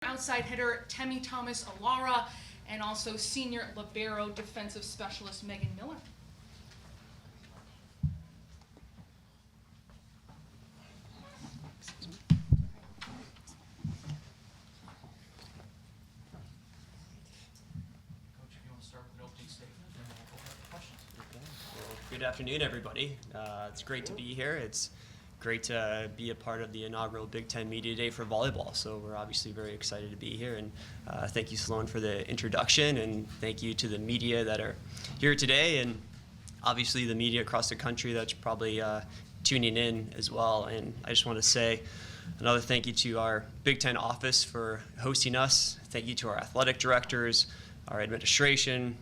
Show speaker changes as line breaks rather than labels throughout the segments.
outside hitter Temi Thomas-Ailara, and also senior libero defensive specialist Megan Miller.
Good afternoon, everybody. It's great to be here. It's great to be a part of the inaugural Big Ten Media Day for volleyball. So we're obviously very excited to be here. And thank you, Sloan, for the introduction. And thank you to the media that are here today. And obviously the media across the country that's probably tuning in as well. And I just want to say another thank you to our Big Ten office for hosting us. Thank you to our athletic directors, our administration,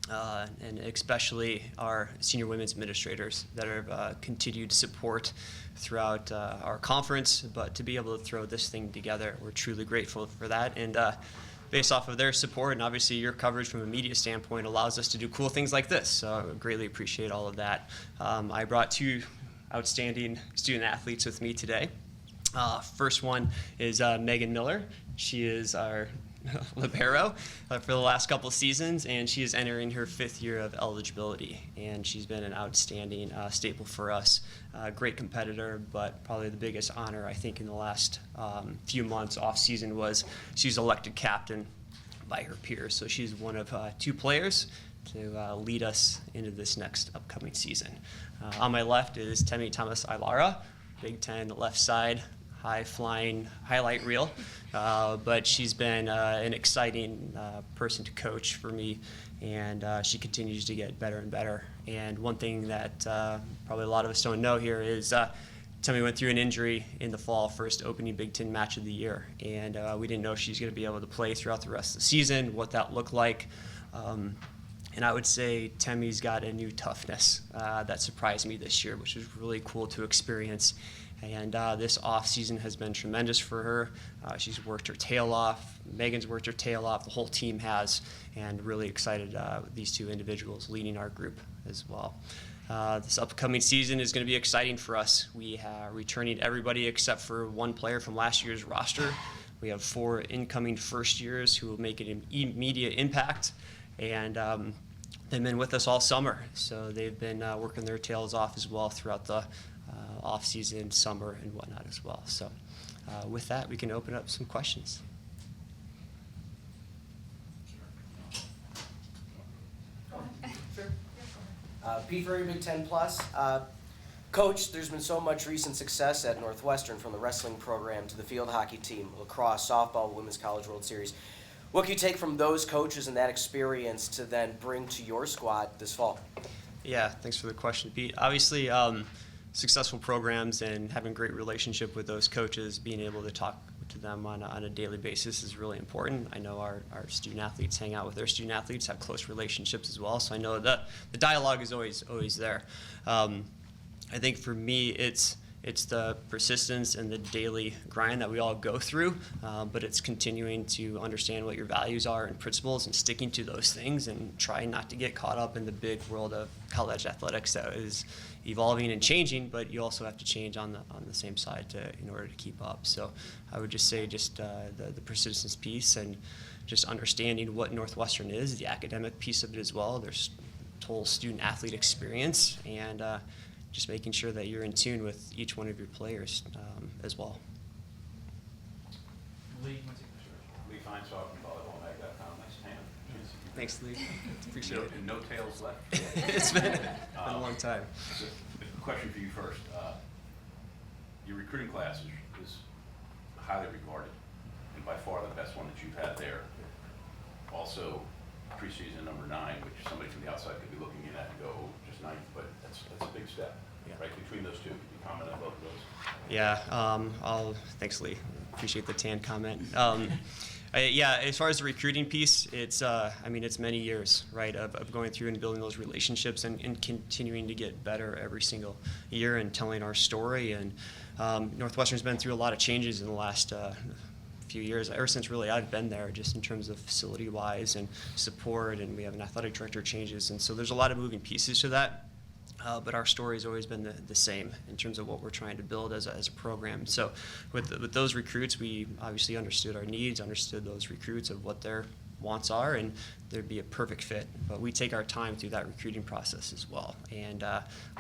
and especially our senior women's administrators that have continued support throughout our conference. But to be able to throw this thing together, we're truly grateful for that. And based off of their support and obviously your coverage from a media standpoint allows us to do cool things like this. So I greatly appreciate all of that. I brought two outstanding student athletes with me today. First one is Megan Miller. She is our libero for the last couple of seasons, and she is entering her 5th year of eligibility, and she's been an outstanding staple for us. Great competitor, but probably the biggest honor I think in the last few months off season was she's elected captain by her peers. So she's one of 2 players to lead us into this next upcoming season. On my left is Temi Thomas-Ailara, Big Ten left side, high-flying highlight reel, but she's been an exciting person to coach for me, and she continues to get better and better. And one thing that probably a lot of us don't know here is Temi went through an injury in the fall, first opening Big Ten match of the year, and we didn't know if she's going to be able to play throughout the rest of the season, what that looked like. And I would say Temi's got a new toughness that surprised me this year, which was really cool to experience. And this off season has been tremendous for her. She's worked her tail off. Megan's worked her tail off. The whole team has, and really excited with these 2 individuals leading our group as well. This upcoming season is going to be exciting for us. We are returning everybody except for 1 player from last year's roster. We have 4 incoming first years who will make an immediate impact, and they've been with us all summer. So they've been working their tails off as well throughout the off-season, summer, and whatnot as well. So with that, we can open up some questions.
Pete Furry, Big Ten Plus. Coach, there's been so much recent success at Northwestern, from the wrestling program to the field hockey team, lacrosse, softball, Women's College World Series. What can you take from those coaches and that experience to then bring to your squad this fall?
Yeah, thanks for the question, Pete. Obviously, successful programs and having a great relationship with those coaches, being able to talk to them on a daily basis is really important. I know our student athletes hang out with their student athletes, have close relationships as well, so I know that the dialogue is always there. I think for me, it's the persistence and the daily grind that we all go through, but it's continuing to understand what your values are and principles and sticking to those things and trying not to get caught up in the big world of college athletics that is evolving and changing, but you also have to change on the same side in order to keep up. So I would just say just the persistence piece and just understanding what Northwestern is, the academic piece of it as well. There's total student-athlete experience, and just making sure that you're in tune with each one of your players as well.
Lee, Lee Feinstock from volleyball.com. Nice hand.
Thanks, Lee. Appreciate it.
No tails left.
It's been a long time.
So, a question for you first. Your recruiting class is highly regarded, and by far the best one that you've had there. Also, preseason number 9, which somebody from the outside could be looking at and go, oh, just 9th, but that's a big step. Yeah. Right between those 2, could you comment on both of those?
Yeah, thanks, Lee. Appreciate the tan comment. Yeah, as far as the recruiting piece, it's it's many years, right, of going through and building those relationships and continuing to get better every single year and telling our story. And Northwestern's been through a lot of changes in the last few years, ever since really I've been there, just in terms of facility-wise and support, and we have an athletic director changes, and so there's a lot of moving pieces to that. But our story has always been the same in terms of what we're trying to build as a program. So with those recruits, we obviously understood our needs, understood those recruits of what their wants are, and there'd be a perfect fit. But we take our time through that recruiting process as well. And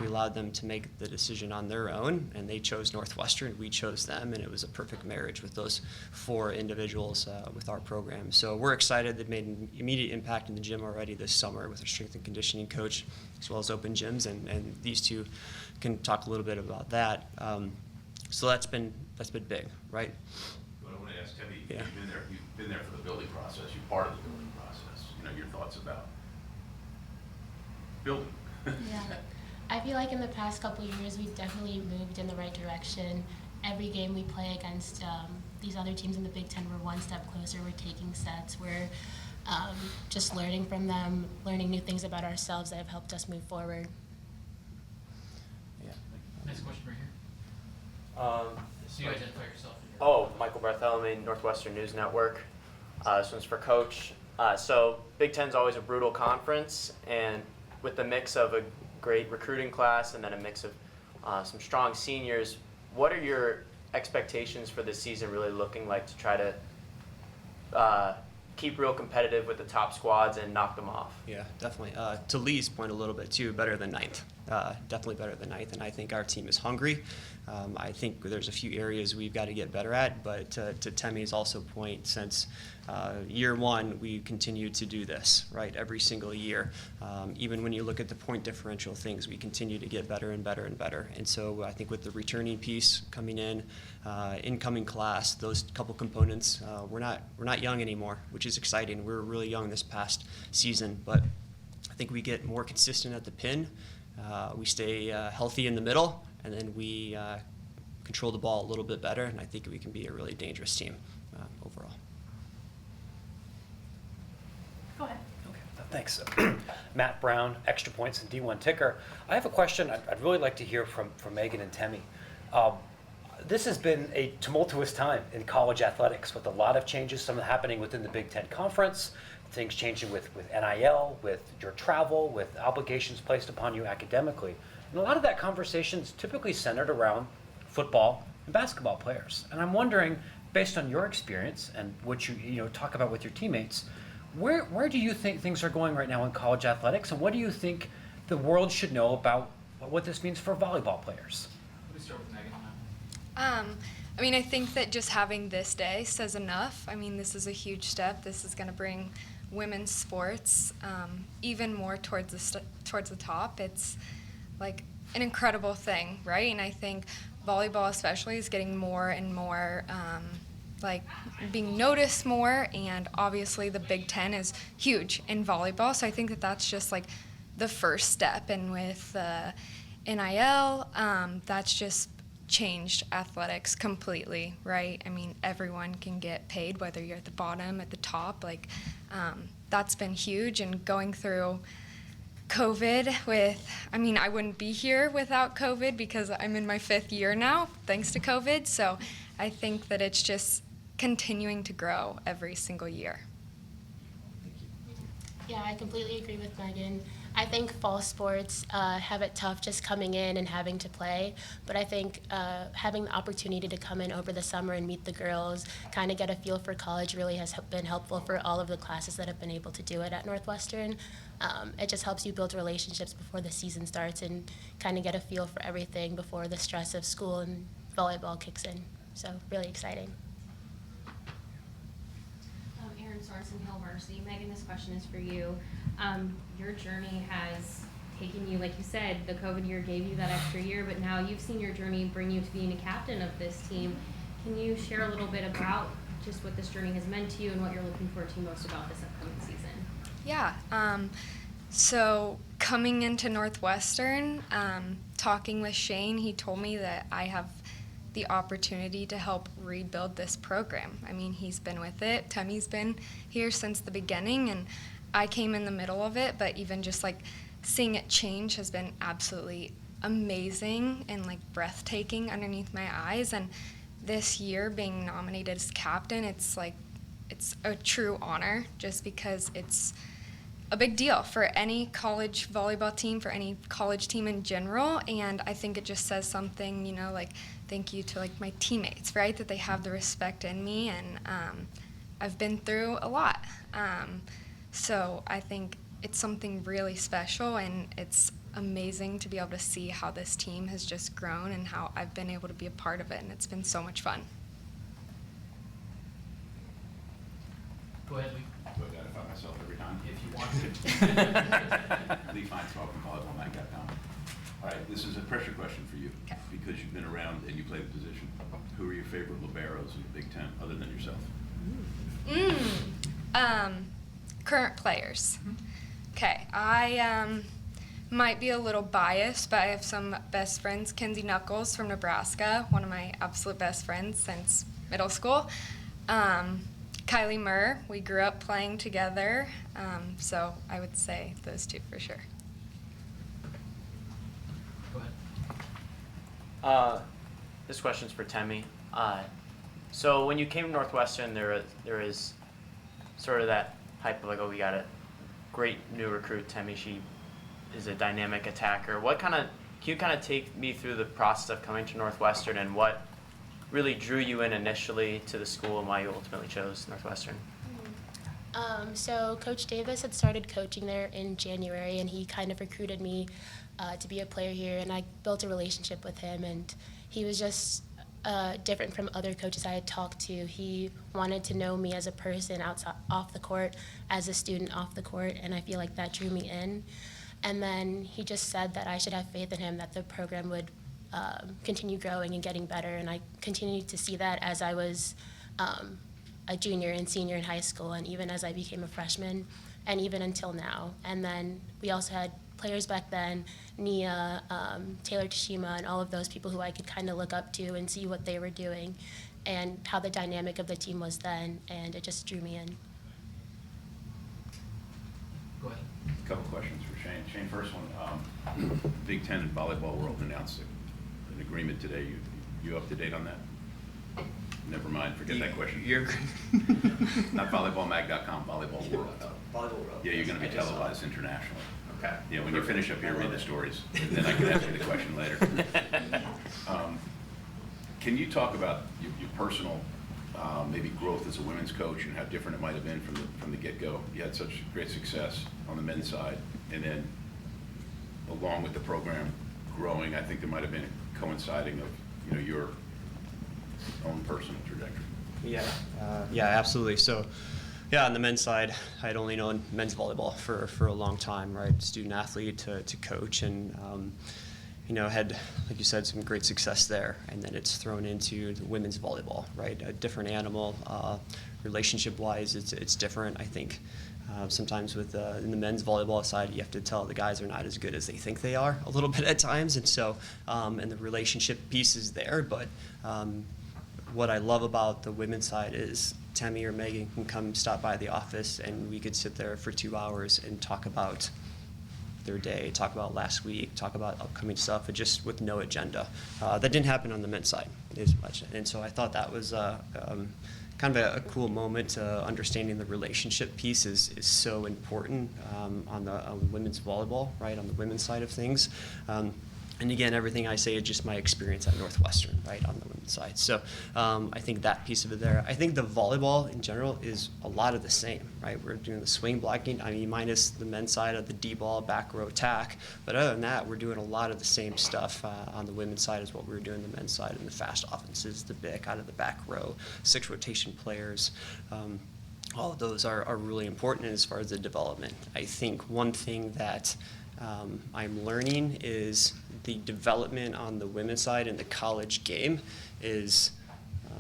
we allowed them to make the decision on their own, and they chose Northwestern. We chose them, and it was a perfect marriage with those 4 individuals with our program. So we're excited. They've made an immediate impact in the gym already this summer with our strength and conditioning coach, as well as open gyms, and these 2 can talk a little bit about that. So that's been big, right?
Well, I want to ask Temi,
Yeah.
you've been there for the building process, you're part of the building process, your thoughts about building.
Yeah, I feel like in the past couple of years, we've definitely moved in the right direction. Every game we play against these other teams in the Big Ten, we're one step closer. We're taking sets. We're just learning from them, learning new things about ourselves that have helped us move forward.
Yeah.
Next question right here. So you identify yourself.
Michael Bartholomew, Northwestern News Network. This one's for Coach. So Big Ten's always a brutal conference, and with the mix of a great recruiting class and then a mix of some strong seniors, what are your expectations for this season really looking like to try to keep real competitive with the top squads and knock them off?
Yeah, definitely. To Lee's point a little bit too, better than ninth. Definitely better than ninth, and I think our team is hungry. I think there's a few areas we've got to get better at, but to Temi's also point, since year one, we continue to do this, right, every single year. Even when you look at the point differential things, we continue to get better and better and better. And so I think with the returning piece coming in, incoming class, those couple components, we're not young anymore, which is exciting. We were really young this past season, but I think we get more consistent at the pin. We stay healthy in the middle, and then we control the ball a little bit better, and I think we can be a really dangerous team overall.
Go ahead.
Okay, thanks. Matt Brown, Extra Points and D1 Ticker. I have a question I'd really like to hear from Megan and Temi. This has been a tumultuous time in college athletics with a lot of changes, some happening within the Big Ten Conference, things changing with NIL, with your travel, with obligations placed upon you academically. And a lot of that conversation is typically centered around football and basketball players. And I'm wondering, based on your experience and what you talk about with your teammates, where do you think things are going right now in college athletics, and what do you think the world should know about what this means for volleyball players?
Let me start with Megan on that.
I think that just having this day says enough. This is a huge step. This is going to bring women's sports even more towards the top. It's like an incredible thing, right? And I think volleyball especially is getting more and more being noticed more, and obviously the Big Ten is huge in volleyball, so I think that that's just like the first step. And with NIL, that's just changed athletics completely, right? Everyone can get paid, whether you're at the bottom, at the top, that's been huge. And going through COVID I wouldn't be here without COVID because I'm in my 5th year now, thanks to COVID. So I think that it's just continuing to grow every single year.
Yeah, I completely agree with Megan. I think fall sports have it tough just coming in and having to play, but I think having the opportunity to come in over the summer and meet the girls, kind of get a feel for college really has been helpful for all of the classes that have been able to do it at Northwestern. It just helps you build relationships before the season starts and kind of get a feel for everything before the stress of school and volleyball kicks in. So really exciting.
Hill Varsity. Megan, this question is for you. Your journey has taken you, like you said, the COVID year gave you that extra year, but now you've seen your journey bring you to being a captain of this team. Can you share a little bit about just what this journey has meant to you and what you're looking forward to most about this upcoming season?
Yeah. So coming into Northwestern, talking with Shane, he told me that I have the opportunity to help rebuild this program. He's been with it. Temi's been here since the beginning, and I came in the middle of it, but even just seeing it change has been absolutely amazing and breathtaking underneath my eyes. And this year being nominated as captain, it's a true honor just because it's a big deal for any college volleyball team, for any college team in general, and I think it just says something, you know, like thank you to like my teammates, right, that they have the respect in me, and I've been through a lot, so I think it's something really special, and it's amazing to be able to see how this team has just grown and how I've been able to be a part of it, and it's been so much fun.
Go ahead, Lee,
Do I identify myself every time?
if you want to.
Lee Feinswell from volleyballmag.com. All right, this is a pressure question for you,
Okay.
because you've been around and you played the position. Who are your favorite liberos in the Big Ten, other than yourself?
Current players. Okay, I might be a little biased, but I have some best friends. Kenzie Knuckles from Nebraska, one of my absolute best friends since middle school. Kylie Murr, we grew up playing together, so I would say those two for sure.
Go ahead.
This question's for Temi. So when you came to Northwestern, there is sort of that hype of like, oh, we got a great new recruit, Temi. She is a dynamic attacker. Can you kind of take me through the process of coming to Northwestern and what really drew you in initially to the school and why you ultimately chose Northwestern?
So Coach Davis had started coaching there in January, and he kind of recruited me to be a player here, and I built a relationship with him, and he was just different from other coaches I had talked to. He wanted to know me as a person outside, off the court, as a student off the court, and I feel like that drew me in. And then he just said that I should have faith in him, that the program would continue growing and getting better, and I continued to see that as I was a junior and senior in high school, and even as I became a freshman, and even until now. And then we also had players back then, Nia, Taylor Tashima, and all of those people who I could kind of look up to and see what they were doing and how the dynamic of the team was then, and it just drew me in.
Go ahead.
A couple questions for Shane. Shane, first one, Big Ten and volleyball world announced an agreement today. You up to date on that? Never mind, forget that question.
You're
Not volleyballmag.com, volleyball world.
Volleyball world.
Yeah, you're gonna be televised internationally.
Okay.
Yeah, when you finish up here, read the stories, and then I can ask you the question later. Can you talk about your personal, maybe growth as a women's coach and how different it might have been from the get-go? You had such great success on the men's side, and then along with the program growing, I think there might have been a coinciding of your own personal trajectory.
Yeah, absolutely. So, yeah, on the men's side, I'd only known men's volleyball for a long time, right? Student athlete to coach, and had, like you said, some great success there. And then it's thrown into the women's volleyball, right? A different animal. Relationship-wise, it's different. I think sometimes with in the men's volleyball side, you have to tell the guys are not as good as they think they are a little bit at times, and so and the relationship piece is there, but. What I love about the women's side is Temi or Megan can come stop by the office and we could sit there for 2 hours and talk about their day, talk about last week, talk about upcoming stuff, and just with no agenda. That didn't happen on the men's side as much, and so I thought that was kind of a cool moment. Understanding the relationship piece is so important on the women's volleyball, right, on the women's side of things. And again, everything I say is just my experience at Northwestern, right, on the women's side. So I think that piece of it there. I think the volleyball in general is a lot of the same, right? We're doing the swing blocking, minus the men's side of the D-ball, back row attack. But other than that, we're doing a lot of the same stuff on the women's side as what we were doing the men's side, and the fast offenses, the Bic out of the back row, 6 rotation players. All of those are really important as far as the development. I think one thing that I'm learning is the development on the women's side in the college game is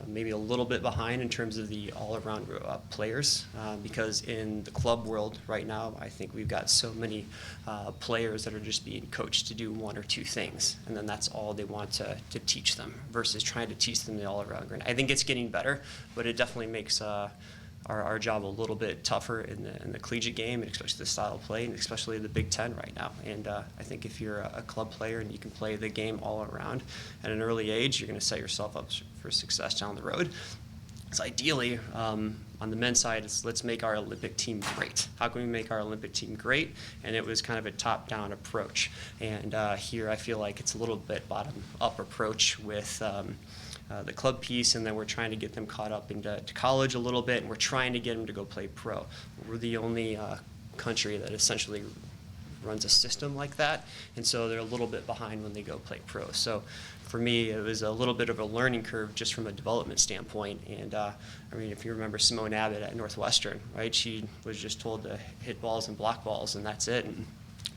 maybe a little bit behind in terms of the all-around players, because in the club world right now, I think we've got so many players that are just being coached to do 1 or 2 things, and then that's all they want to teach them versus trying to teach them the all-around game. I think it's getting better, but it definitely makes our job a little bit tougher in the collegiate game, and especially the style of play, and especially the Big Ten right now. And I think if you're a club player and you can play the game all around at an early age, you're going to set yourself up for success down the road. So ideally, on On the men's side, it's let's make our Olympic team great. How can we make our Olympic team great? And it was kind of a top-down approach. And here I feel like it's a little bit bottom-up approach with the club piece, and then we're trying to get them caught up into college a little bit, and we're trying to get them to go play pro. We're the only country that essentially runs a system like that, and so they're a little bit behind when they go play pro. So for me, it was a little bit of a learning curve just from a development standpoint. And I mean, if you remember Simone Abbott at Northwestern, right? She was just told to hit balls and block balls, and that's it. And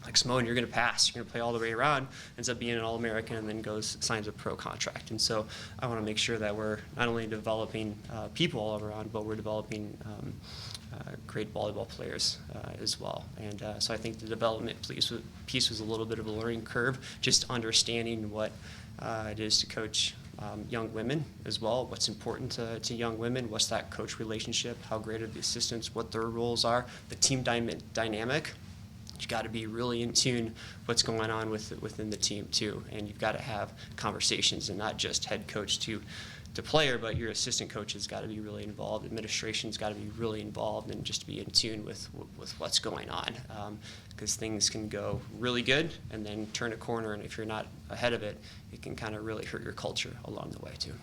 like, Simone, you're going to pass. You're going to play all the way around, ends up being an All-American, and then signs a pro contract. And so I want to make sure that we're not only developing people all around, but we're developing great volleyball players as well. And so I think the development piece was a little bit of a learning curve, just understanding what it is to coach young women as well, what's important to young women, what's that coach relationship, how great are the assistants, what their roles are, the team dynamic. You've got to be really in tune what's going on within the team too, and you've got to have conversations, and not just head coach to player, but your assistant coach has got to be really involved. Administration's got to be really involved, and just be in tune with what's going on, because things can go really good and then turn a corner, and if you're not ahead of it, it can kind of really hurt your culture along the way too.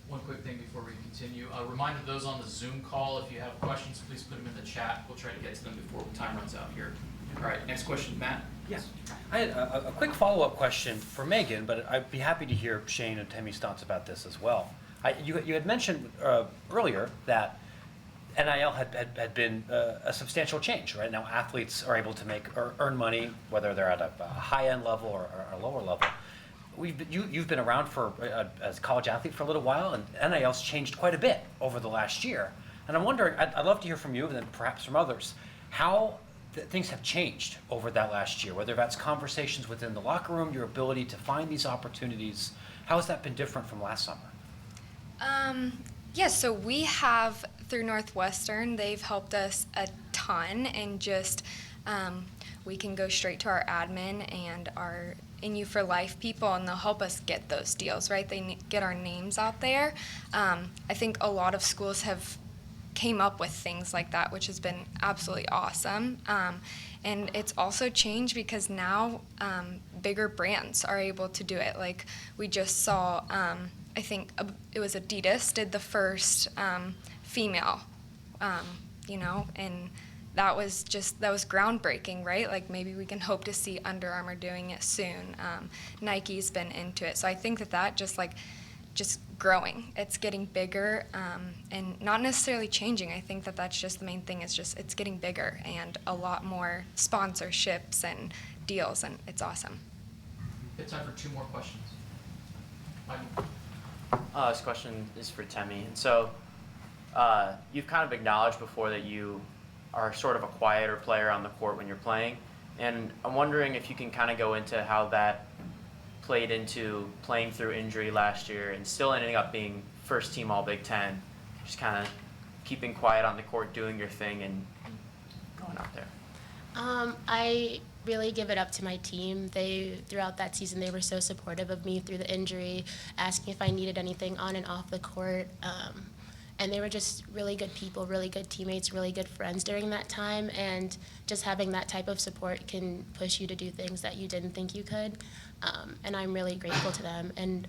One quick thing before we continue. A reminder to those on the Zoom call, if you have questions, please put them in the chat. We'll try to get to them before time runs out here. All right, next question, Matt.
Yes. I had a quick follow-up question for Megan, but I'd be happy to hear Shane and Temi's thoughts about this as well. You had mentioned earlier that NIL had been a substantial change, right? Now athletes are able to make or earn money, whether they're at a high-end level or a lower level. You've been around as a college athlete for a little while, and NIL's changed quite a bit over the last year. And I'm wondering, I'd love to hear from you, and then perhaps from others, how things have changed over that last year, whether that's conversations within the locker room, your ability to find these opportunities. How has that been different from last summer?
Yeah, so we have, through Northwestern, they've helped us a ton, and just we can go straight to our admin and our In You for Life people, and they'll help us get those deals, right? They get our names out there. I think a lot of schools have came up with things like that, which has been absolutely awesome. And it's also changed because now bigger brands are able to do it. Like we just saw, I think it was Adidas did the first female, and that was groundbreaking, right? Like maybe we can hope to see Under Armour doing it soon. Nike's been into it. So I think that just growing. It's getting bigger and not necessarily changing. I think that's just the main thing. It's getting bigger and a lot more sponsorships and deals, and it's awesome.
We have time for 2 more questions.
This question is for Temi. And so you've kind of acknowledged before that you are sort of a quieter player on the court when you're playing. And I'm wondering if you can kind of go into how that played into playing through injury last year and still ending up being first team All Big Ten, just kind of keeping quiet on the court, doing your thing, and going out there.
I really give it up to my team. Throughout that season, they were so supportive of me through the injury, asking if I needed anything on and off the court. And they were just really good people, really good teammates, really good friends during that time. And just having that type of support can push you to do things that you didn't think you could. And I'm really grateful to them. And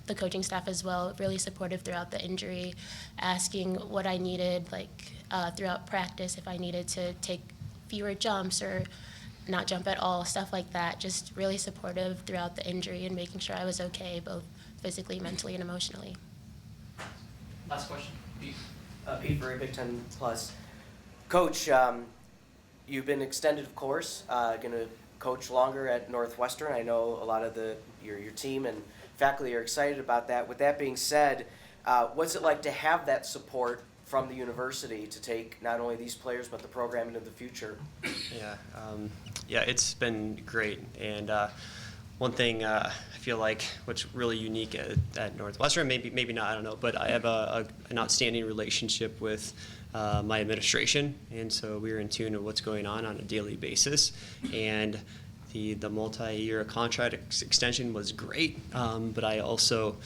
the coaching staff as well, really supportive throughout the injury, asking what I needed, throughout practice, if I needed to take fewer jumps or not jump at all, stuff like that. Just really supportive throughout the injury and making sure I was okay, both physically, mentally, and emotionally.
Last question. Pete.
Pete Furry, Big Ten Plus. Coach, you've been extended, of course. Going to coach longer at Northwestern. I know a lot of your team and faculty are excited about that. With that being said, what's it like to have that support from the university to take not only these players but the program into the future?
Yeah, it's been great. And one thing I feel like what's really unique at Northwestern, maybe not, I don't know, but I have an outstanding relationship with my administration, and so we're in tune with what's going on a daily basis. And the multi-year contract extension was great, but I also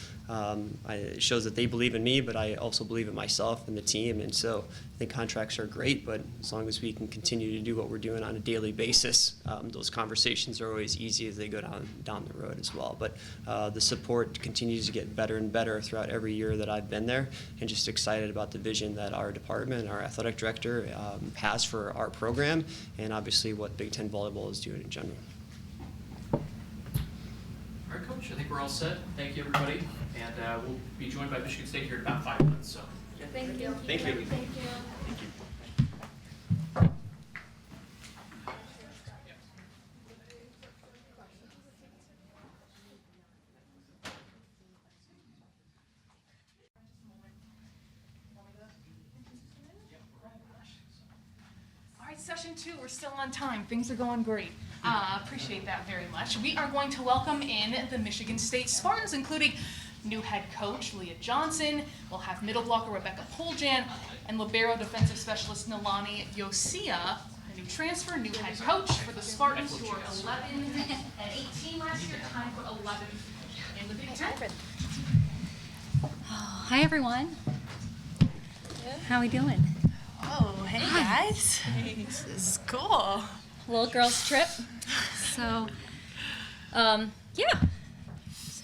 It shows that they believe in me, but I also believe in myself and the team. And so I think contracts are great, but as long as we can continue to do what we're doing on a daily basis, those conversations are always easy as they go down the road as well. But the support continues to get better and better throughout every year that I've been there, and just excited about the vision that our department, our athletic director has for our program, and obviously what Big Ten volleyball is doing in general.
All right, Coach, I think we're all set. Thank you, everybody. And we'll be joined by Michigan State here in about 5 minutes. So.
Thank you.
Thank you.
Thank you.
All right, session 2, we're still on time. Things are going great. Appreciate that very much. We are going to welcome in the Michigan State Spartans, including new head coach Leah Johnson. We'll have middle blocker Rebecca Poljan and libero defensive specialist Nalani Losia, a new transfer, new head coach for the Spartans, who are 11 and 18 last year, time for 11 in the Big Ten.
Hi everyone. How we doing?
Oh, hey guys. This is cool.
Little girls trip. So, yeah.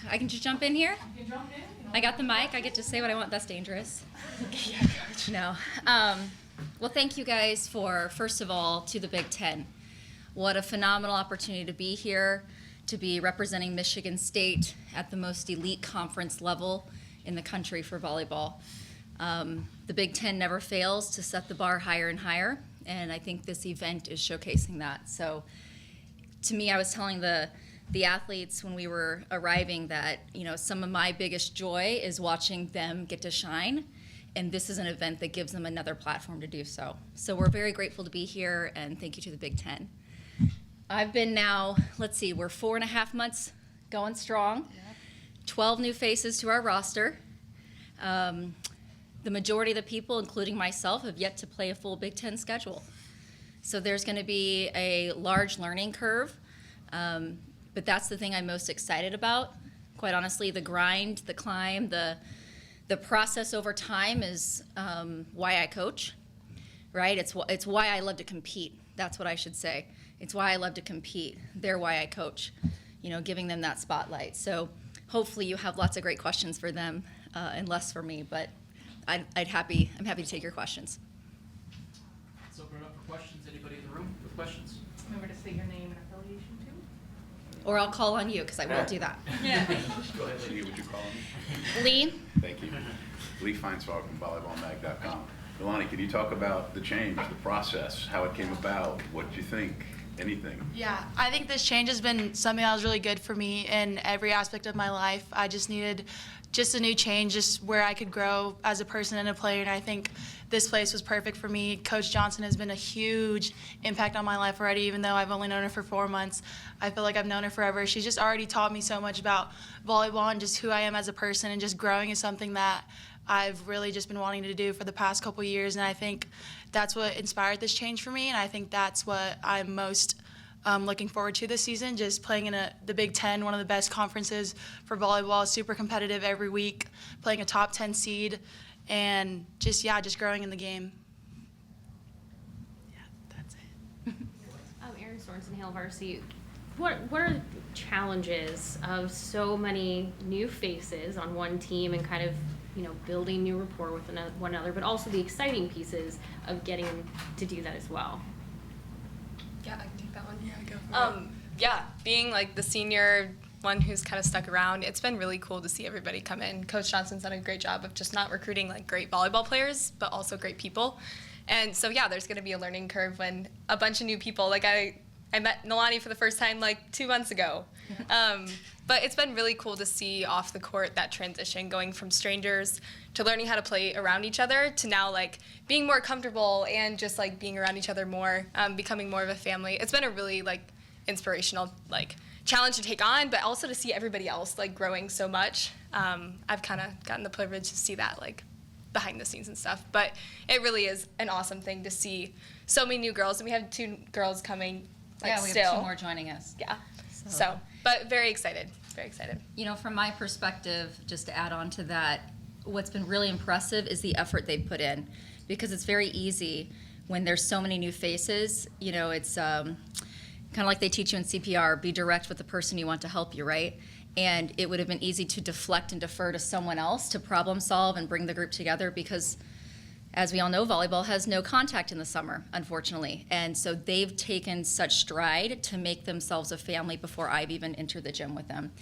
I can just jump in here.
You can jump in.
I got the mic. I get to say what I want. That's dangerous.
Yeah, coach.
No. Well, thank you guys for, first of all, to the Big Ten. What a phenomenal opportunity to be here, to be representing Michigan State at the most elite conference level in the country for volleyball. The Big Ten never fails to set the bar higher and higher, and I think this event is showcasing that. So, to me, I was telling the athletes when we were arriving that, you know, some of my biggest joy is watching them get to shine, and this is an event that gives them another platform to do so. So we're very grateful to be here, and thank you to the Big Ten. I've been now, let's see, we're 4.5 months going strong, 12 new faces to our roster. The majority of the people, including myself, have yet to play a full Big Ten schedule. So there's going to be a large learning curve. But that's the thing I'm most excited about. Quite honestly, the grind, the climb, the process over time is why I coach, right? It's why I love to compete. That's what I should say. It's why I love to compete. They're why I coach, you know, giving them that spotlight. So hopefully you have lots of great questions for them and less for me, but I'm happy to take your questions.
Let's open it up for questions. Anybody in the room with questions?
Remember to say your name and affiliation too.
Or I'll call on you, because I won't do that.
Yeah.
Go ahead,
Leah,
Lee.
would you call me?
Lee?
Thank you. Lee Feinswag from volleyballmag.com. Nalani, can you talk about the change, the process, how it came about, what you think, anything?
Yeah, I think this change has been something that was really good for me in every aspect of my life. I just needed just a new change, just where I could grow as a person and a player, and I think this place was perfect for me. Coach Johnson has been a huge impact on my life already, even though I've only known her for 4 months. I feel like I've known her forever. She's just already taught me so much about volleyball and just who I am as a person, and just growing is something that I've really just been wanting to do for the past couple years, and I think that's what inspired this change for me, and I think that's what I'm most looking forward to this season, just playing in the Big Ten, one of the best conferences for volleyball, super competitive every week, playing a top 10 seed, and just growing in the game. Yeah, that's it.
Erin Sorensen, Hale Varsity. What are the challenges of so many new faces on one team and kind of, you know, building new rapport with one another, but also the exciting pieces of getting to do that as well?
Yeah, I can take that one. Yeah, go for it. Yeah, being like the senior one who's kind of stuck around, it's been really cool to see everybody come in. Coach Johnson's done a great job of just not recruiting like great volleyball players, but also great people. And so yeah, there's going to be a learning curve when a bunch of new people, like I met Nalani for the first time like 2 months ago. But it's been really cool to see off the court that transition, going from strangers to learning how to play around each other to now like being more comfortable and just like being around each other more, becoming more of a family. It's been a really like inspirational like challenge to take on, but also to see everybody else like growing so much. I've kind of gotten the privilege to see that like behind the scenes and stuff, but it really is an awesome thing to see so many new girls, and we have 2 girls coming like
Yeah, we
still.
have 2 more joining us.
Yeah. So, but very excited. very excited.
You know, from my perspective, just to add on to that, what's been really impressive is the effort they've put in, because it's very easy when there's so many new faces. You know, it's kind of like they teach you in CPR, be direct with the person you want to help you, right? And it would have been easy to deflect and defer to someone else to problem solve and bring the group together, because as we all know, volleyball has no contact in the summer, unfortunately. And so they've taken such stride to make themselves a family before I've even entered the gym with them.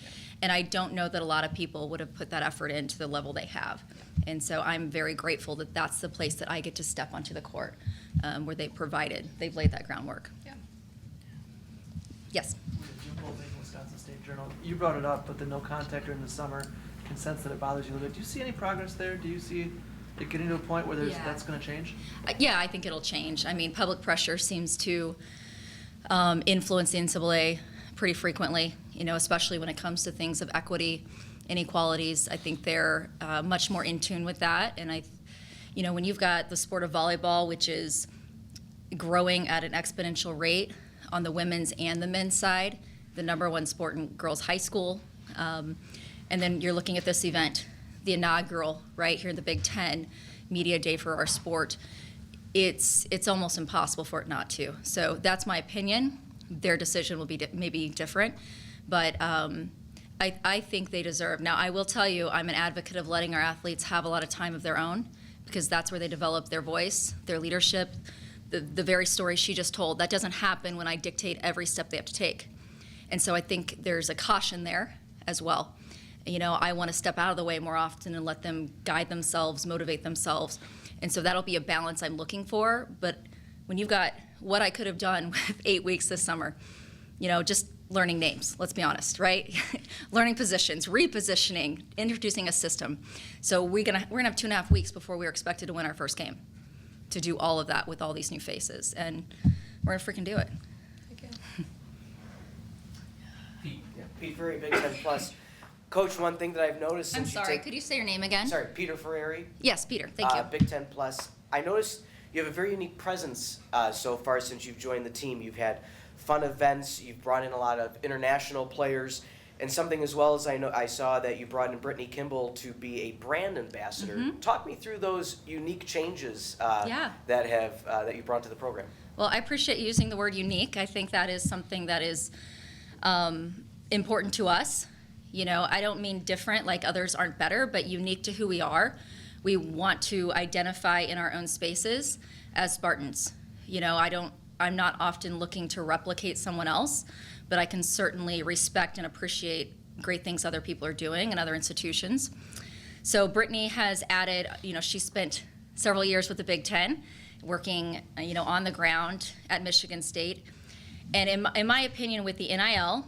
And I don't know that a lot of people would have put that effort into the level they have. And so I'm very grateful that that's the place that I get to step onto the court, where they've laid that groundwork.
Yeah.
Yes.
Jim Bolton, Wisconsin State Journal. You brought it up, but the no contact during the summer, can sense that it bothers you a little bit. Do you see any progress there? Do you see it getting to a point where that's going to change?
Yeah, I think it'll change. I mean, public pressure seems to influence the NCAA pretty frequently, you know, especially when it comes to things of equity, inequalities. I think they're much more in tune with that. And you know, when you've got the sport of volleyball, which is growing at an exponential rate on the women's and the men's side, the #1 sport in girls high school, and then you're looking at this event, the inaugural, right here in the Big Ten, media day for our sport, it's almost impossible for it not to. So that's my opinion. Their decision will be maybe different, but I think they deserve. Now, I will tell you, I'm an advocate of letting our athletes have a lot of time of their own, because that's where they develop their voice, their leadership, the very story she just told. That doesn't happen when I dictate every step they have to take. And so I think there's a caution there as well. You know, I want to step out of the way more often and let them guide themselves, motivate themselves. And so that'll be a balance I'm looking for. But when you've got what I could have done with 8 weeks this summer, you know, just learning names, let's be honest, right? Learning positions, repositioning, introducing a system. So we're gonna have 2.5 weeks before we're expected to win our first game, to do all of that with all these new faces. And we're gonna freaking do it.
Pete Ferry, Big Ten Plus. Coach, one thing that I've noticed
I'm
since
sorry, could you say your name again?
Sorry, Peter Ferrari.
Yes, Peter, thank you.
Big Ten Plus. I noticed you have a very unique presence so far since you've joined the team. You've had fun events. You've brought in a lot of international players, and something as well as I saw that you brought in Brittany Kimball to be a brand ambassador.
Mm-hmm.
Talk me through those unique changes
Yeah.
that you brought to the program.
Well, I appreciate you using the word unique. I think that is something that is important to us. You know, I don't mean different, like others aren't better, but unique to who we are. We want to identify in our own spaces as Spartans. You know, I'm not often looking to replicate someone else, but I can certainly respect and appreciate great things other people are doing in other institutions. So Brittany has added, you know, she spent several years with the Big Ten, working, you know, on the ground at Michigan State. And in my opinion, with the NIL,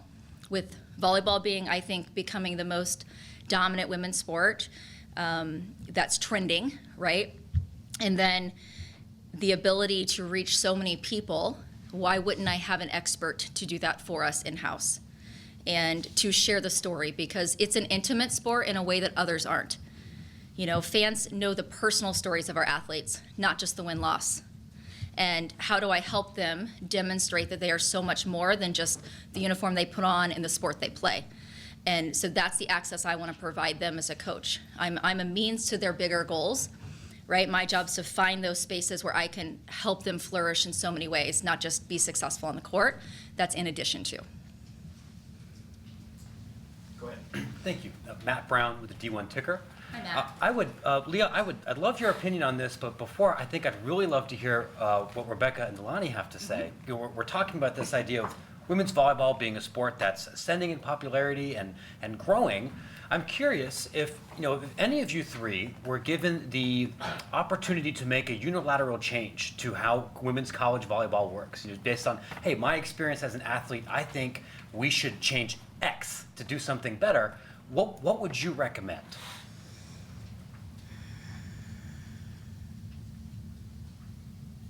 with volleyball being, I think, becoming the most dominant women's sport, that's trending, right? And then the ability to reach so many people, why wouldn't I have an expert to do that for us in-house and to share the story? Because it's an intimate sport in a way that others aren't. You know, fans know the personal stories of our athletes, not just the win-loss. And how do I help them demonstrate that they are so much more than just the uniform they put on and the sport they play? And so that's the access I want to provide them as a coach. I'm a means to their bigger goals, right? My job is to find those spaces where I can help them flourish in so many ways, not just be successful on the court. That's in addition to.
Go ahead. Thank you. Matt Brown with the D1 ticker.
Hi, Matt.
I would, Leah, I'd love your opinion on this, but before, I think I'd really love to hear what Rebecca and Nalani have to say. You know, we're talking about this idea of women's volleyball being a sport that's ascending in popularity and growing. I'm curious if any of you three were given the opportunity to make a unilateral change to how women's college volleyball works, based on, hey, my experience as an athlete, I think we should change X to do something better. What would you recommend?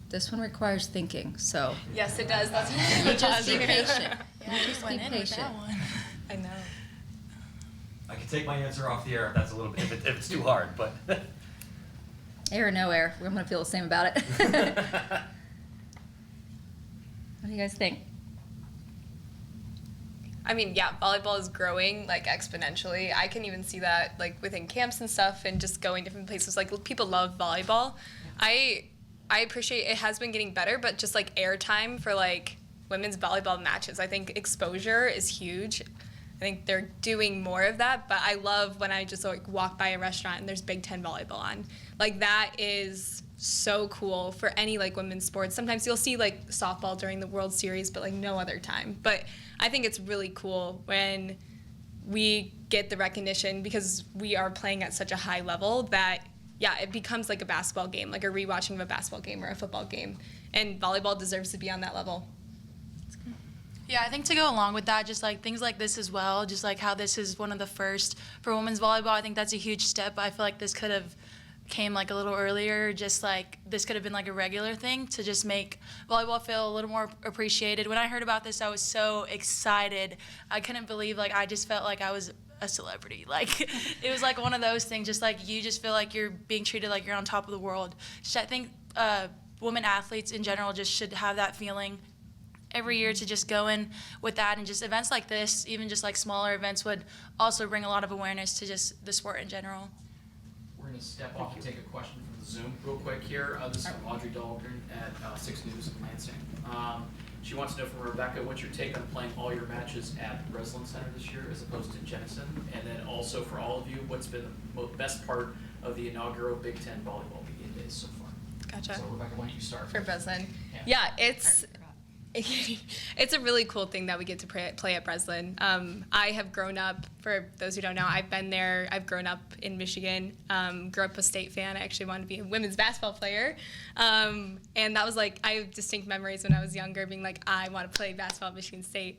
This one requires thinking, so.
Yes, it does. That's
You just be patient.
Yeah,
You just be patient.
I know.
I can take my answer off the air if that's a little bit, if it's too hard, but.
Air or no air, we're gonna feel the same about it. What do you guys think?
I mean, yeah, volleyball is growing like exponentially. I can even see that like within camps and stuff and just going different places. Like people love volleyball. I appreciate it has been getting better, but just like airtime for like women's volleyball matches. I think exposure is huge. I think they're doing more of that, but I love when I just like walk by a restaurant and there's Big Ten volleyball on. Like that is so cool for any like women's sports. Sometimes you'll see like softball during the World Series, but like no other time. But I think it's really cool when we get the recognition because we are playing at such a high level that, yeah, it becomes like a basketball game, like a rewatching of a basketball game or a football game. And volleyball deserves to be on that level.
Yeah, I think to go along with that, just like things like this as well, just like how this is one of the first for women's volleyball, I think that's a huge step. I feel like this could have came like a little earlier, just like this could have been like a regular thing to just make volleyball feel a little more appreciated. When I heard about this, I was so excited. I couldn't believe, like I just felt like I was a celebrity. Like it was like one of those things, just like you just feel like you're being treated like you're on top of the world. Just, I think women athletes in general just should have that feeling every year to just go in with that, and just events like this, even just like smaller events, would also bring a lot of awareness to just the sport in general.
We're going to step off and take a question from the Zoom real quick here. This is from Audrey Dahlgren at 6 News in Lansing. She wants to know from Rebecca, what's your take on playing all your matches at Breslin Center this year as opposed to Jenison? And then also for all of you, what's been the best part of the inaugural Big Ten volleyball media days so far?
Gotcha.
So Rebecca, why don't you start?
For Breslin. Yeah, it's a really cool thing that we get to play at Breslin. I have grown up, for those who don't know, I've been there. I've grown up in Michigan, grew up a State fan. I actually wanted to be a women's basketball player. And that was like, I have distinct memories when I was younger being like, I want to play basketball at Michigan State.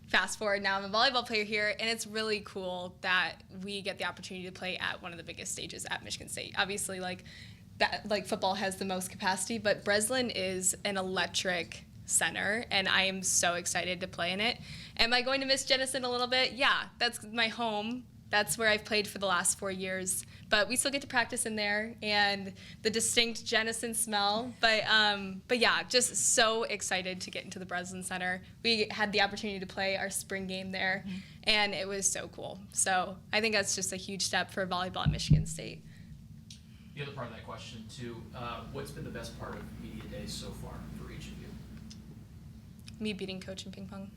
Fast forward, now I'm a volleyball player here, and it's really cool that we get the opportunity to play at one of the biggest stages at Michigan State. Obviously, like football has the most capacity, but Breslin is an electric center, and I am so excited to play in it. Am I going to miss Jenison a little bit? Yeah, that's my home. That's where I've played for the last 4 years. But we still get to practice in there, and the distinct Jenison smell. But yeah, just so excited to get into the Breslin Center. We had the opportunity to play our spring game there, and it was so cool. So I think that's just a huge step for volleyball at Michigan State.
The other part of that question, too, what's been the best part of media days so far for each of you?
Me beating coach in ping pong.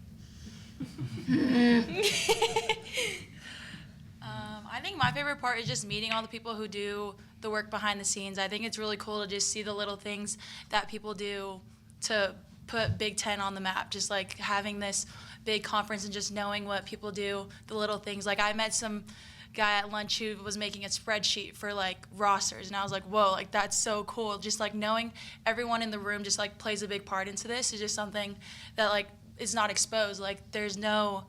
I think my favorite part is just meeting all the people who do the work behind the scenes. I think it's really cool to just see the little things that people do to put Big Ten on the map. Just like having this big conference and just knowing what people do, the little things. Like I met some guy at lunch who was making a spreadsheet for like rosters, and I was like, whoa, like that's so cool. Just like knowing everyone in the room just like plays a big part into this is just something that like is not exposed. Like there's no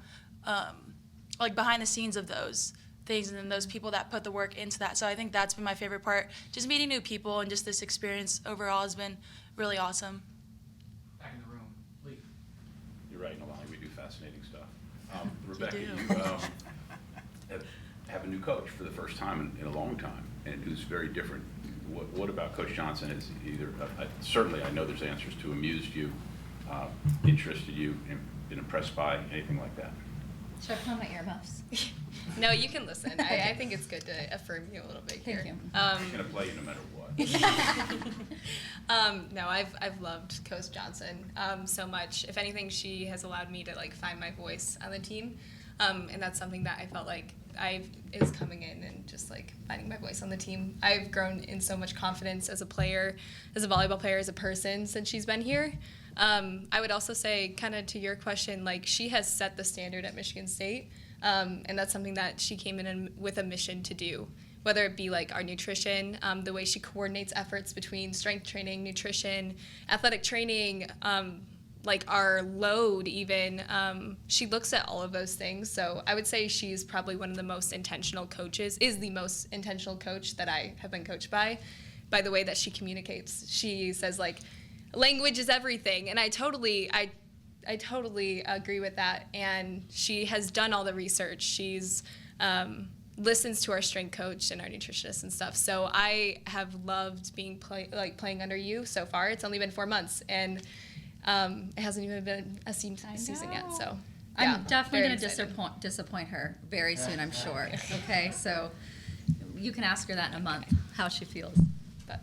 like behind the scenes of those things, and then those people that put the work into that. So I think that's been my favorite part. Just meeting new people and just this experience overall has been really awesome.
Back in the room, Leah.
You're right, Nalani, we do fascinating stuff. Rebecca, you have a new coach for the first time in a long time, and who's very different. What about Coach Johnson is either, certainly I know there's answers to amused you, interested you, and been impressed by, anything like that?
Should I put on my earmuffs?
No, you can listen. I think it's good to affirm you a little bit here.
Thank you.
I'm going to play you no matter what.
No, I've loved Coach Johnson so much. If anything, she has allowed me to like find my voice on the team, and that's something that I felt like is coming in and just like finding my voice on the team. I've grown in so much confidence as a player, as a volleyball player, as a person since she's been here. I would also say, kind of to your question, like she has set the standard at Michigan State, and that's something that she came in with a mission to do. Whether it be like our nutrition, the way she coordinates efforts between strength training, nutrition, athletic training, like our load even, she looks at all of those things. So I would say she's probably one of the most intentional coaches, is the most intentional coach that I have been coached by the way that she communicates. She says like, language is everything, and I totally agree with that. And she has done all the research. She's listens to our strength coach and our nutritionist and stuff. So I have loved playing under you so far. It's only been 4 months, and it hasn't even been a season yet. So Yeah,
I'm definitely
very
going to
excited.
disappoint her very soon, I'm sure. Okay, so you can ask her that in a month, how she feels. But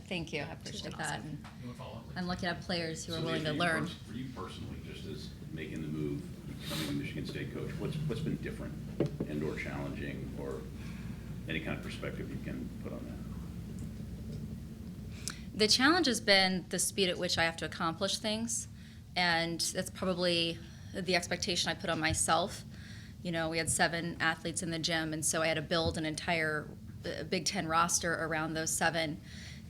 thank you, I appreciate that. And
You wanna follow up?
I'm looking at players who are
So
willing to
for you
learn.
For you personally, just as making the move, becoming a Michigan State coach, what's been different and or challenging, or any kind of perspective you can put on that?
The challenge has been the speed at which I have to accomplish things, and that's probably the expectation I put on myself. You know, we had 7 athletes in the gym, and so I had to build an entire Big Ten roster around those 7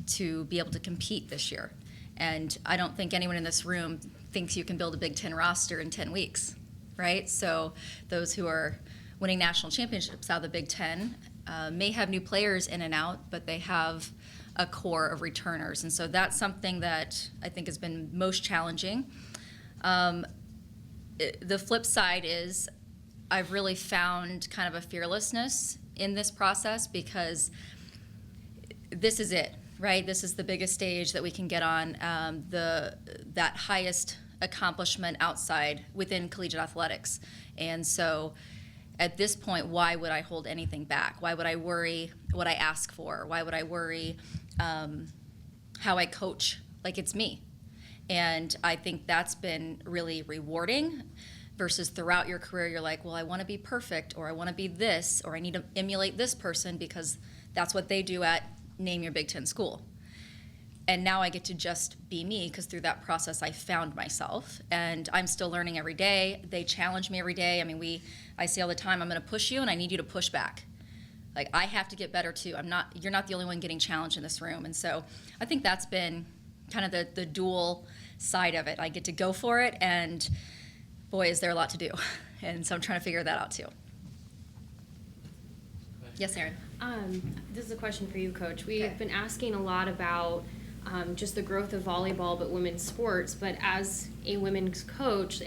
to be able to compete this year. And I don't think anyone in this room thinks you can build a Big Ten roster in 10 weeks, right? So those who are winning national championships out of the Big Ten may have new players in and out, but they have a core of returners. And so that's something that I think has been most challenging. The flip side is I've really found kind of a fearlessness in this process, because this is it, right? This is the biggest stage that we can get on, that highest accomplishment outside within collegiate athletics. And so at this point, why would I hold anything back? Why would I worry what I ask for? Why would I worry how I coach? Like, it's me. And I think that's been really rewarding, versus throughout your career, you're like, well, I want to be perfect, or I want to be this, or I need to emulate this person because that's what they do at name your Big Ten school. And now I get to just be me, because through that process I found myself, and I'm still learning every day. They challenge me every day. I mean, I say all the time, I'm going to push you and I need you to push back. Like, I have to get better too. You're not the only one getting challenged in this room. And so I think that's been kind of the dual side of it. I get to go for it, and boy, is there a lot to do. And so I'm trying to figure that out too. Yes, Erin.
This is a question for you, Coach. We've been asking a lot about just the growth of volleyball, but women's sports. But as a women's coach,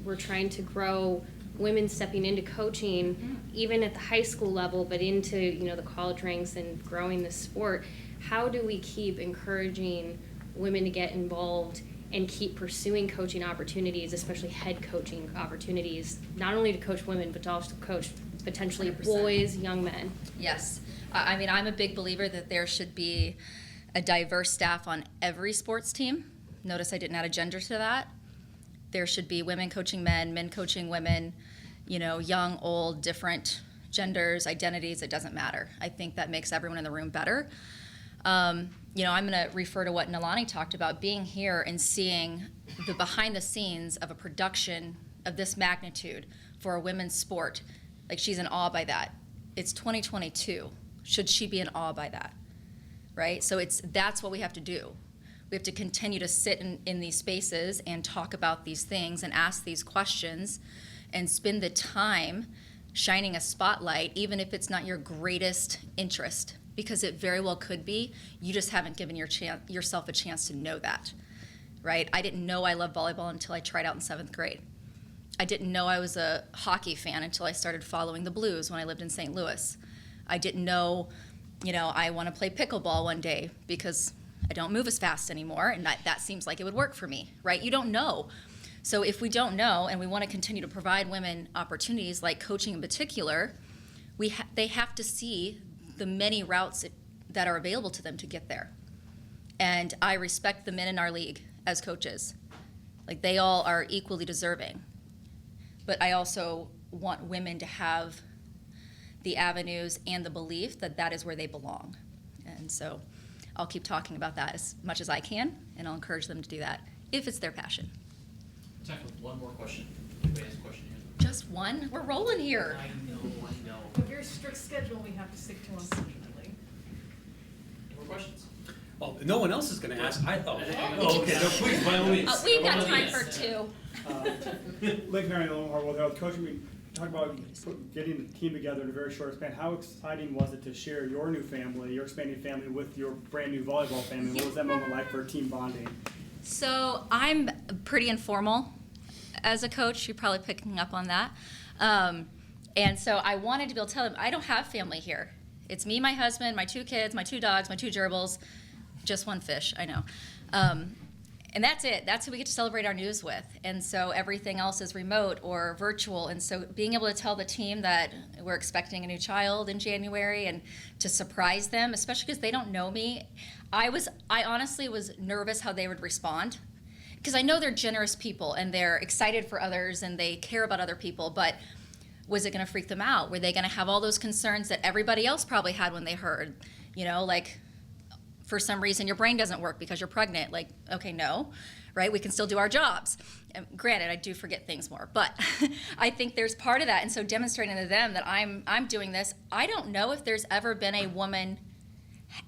we're trying to grow women stepping into coaching, even at the high school level, but into the college ranks and growing the sport. How do we keep encouraging women to get involved and keep pursuing coaching opportunities, especially head coaching opportunities, not only to coach women, but to also coach potentially
100%.
Boys, young men?
Yes. I mean, I'm a big believer that there should be a diverse staff on every sports team. Notice I didn't add a gender to that. There should be women coaching men, men coaching women, young, old, different genders, identities, it doesn't matter. I think that makes everyone in the room better. I'm going to refer to what Nalani talked about, being here and seeing the behind the scenes of a production of this magnitude for a women's sport. Like, she's in awe by that. It's 2022. Should she be in awe by that? Right? So that's what we have to do. We have to continue to sit in these spaces and talk about these things and ask these questions and spend the time shining a spotlight, even if it's not your greatest interest, because it very well could be. You just haven't given yourself a chance to know that, right? I didn't know I loved volleyball until I tried out in 7th grade. I didn't know I was a hockey fan until I started following the Blues when I lived in St. Louis. I didn't know, I want to play pickleball one day because I don't move as fast anymore, and that seems like it would work for me, right? You don't know. So if we don't know and we want to continue to provide women opportunities, like coaching in particular, they have to see the many routes that are available to them to get there. And I respect the men in our league as coaches. Like, they all are equally deserving. But I also want women to have the avenues and the belief that that is where they belong. And so I'll keep talking about that as much as I can, and I'll encourage them to do that if it's their passion.
Time for one more question. Anybody has a question here?
Just one? We're rolling here.
I know.
A very strict schedule we have to stick to, unfortunately.
Any more questions?
Oh, no one else is going to ask.
Oh, okay. No, please, by all means.
We've got
By all
time
means.
for 2.
Lincoln Area Harwell, Coach, we talked about getting the team together in a very short span. How exciting was it to share your new family, your expanding family, with your brand new volleyball family? What was that moment like for team bonding?
So I'm pretty informal as a coach. You're probably picking up on that. And so I wanted to be able to tell them, I don't have family here. It's me, my husband, my 2 kids, my 2 dogs, my 2 gerbils, just 1 fish, I know. And that's it. That's who we get to celebrate our news with. And so everything else is remote or virtual. And so being able to tell the team that we're expecting a new child in January and to surprise them, especially because they don't know me, I honestly was nervous how they would respond. Because I know they're generous people and they're excited for others and they care about other people, but was it going to freak them out? Were they going to have all those concerns that everybody else probably had when they heard, like, for some reason your brain doesn't work because you're pregnant? Like, okay, no, right? We can still do our jobs. And granted, I do forget things more, but I think there's part of that. And so demonstrating to them that I'm doing this. I don't know if there's ever been a woman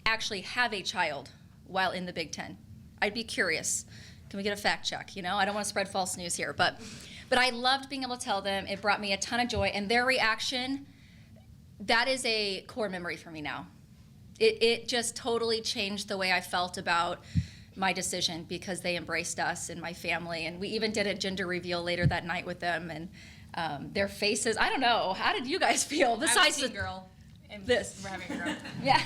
actually have a child while in the Big Ten. I'd be curious. Can we get a fact check? I don't want to spread false news here, but I loved being able to tell them. It brought me a ton of joy, and their reaction, that is a core memory for me now. It just totally changed the way I felt about my decision because they embraced us and my family, and we even did a gender reveal later that night with them, and their faces, I don't know, how did you guys feel? Besides
I'm a teen girl. And
this.
We're having a girl.
Yeah.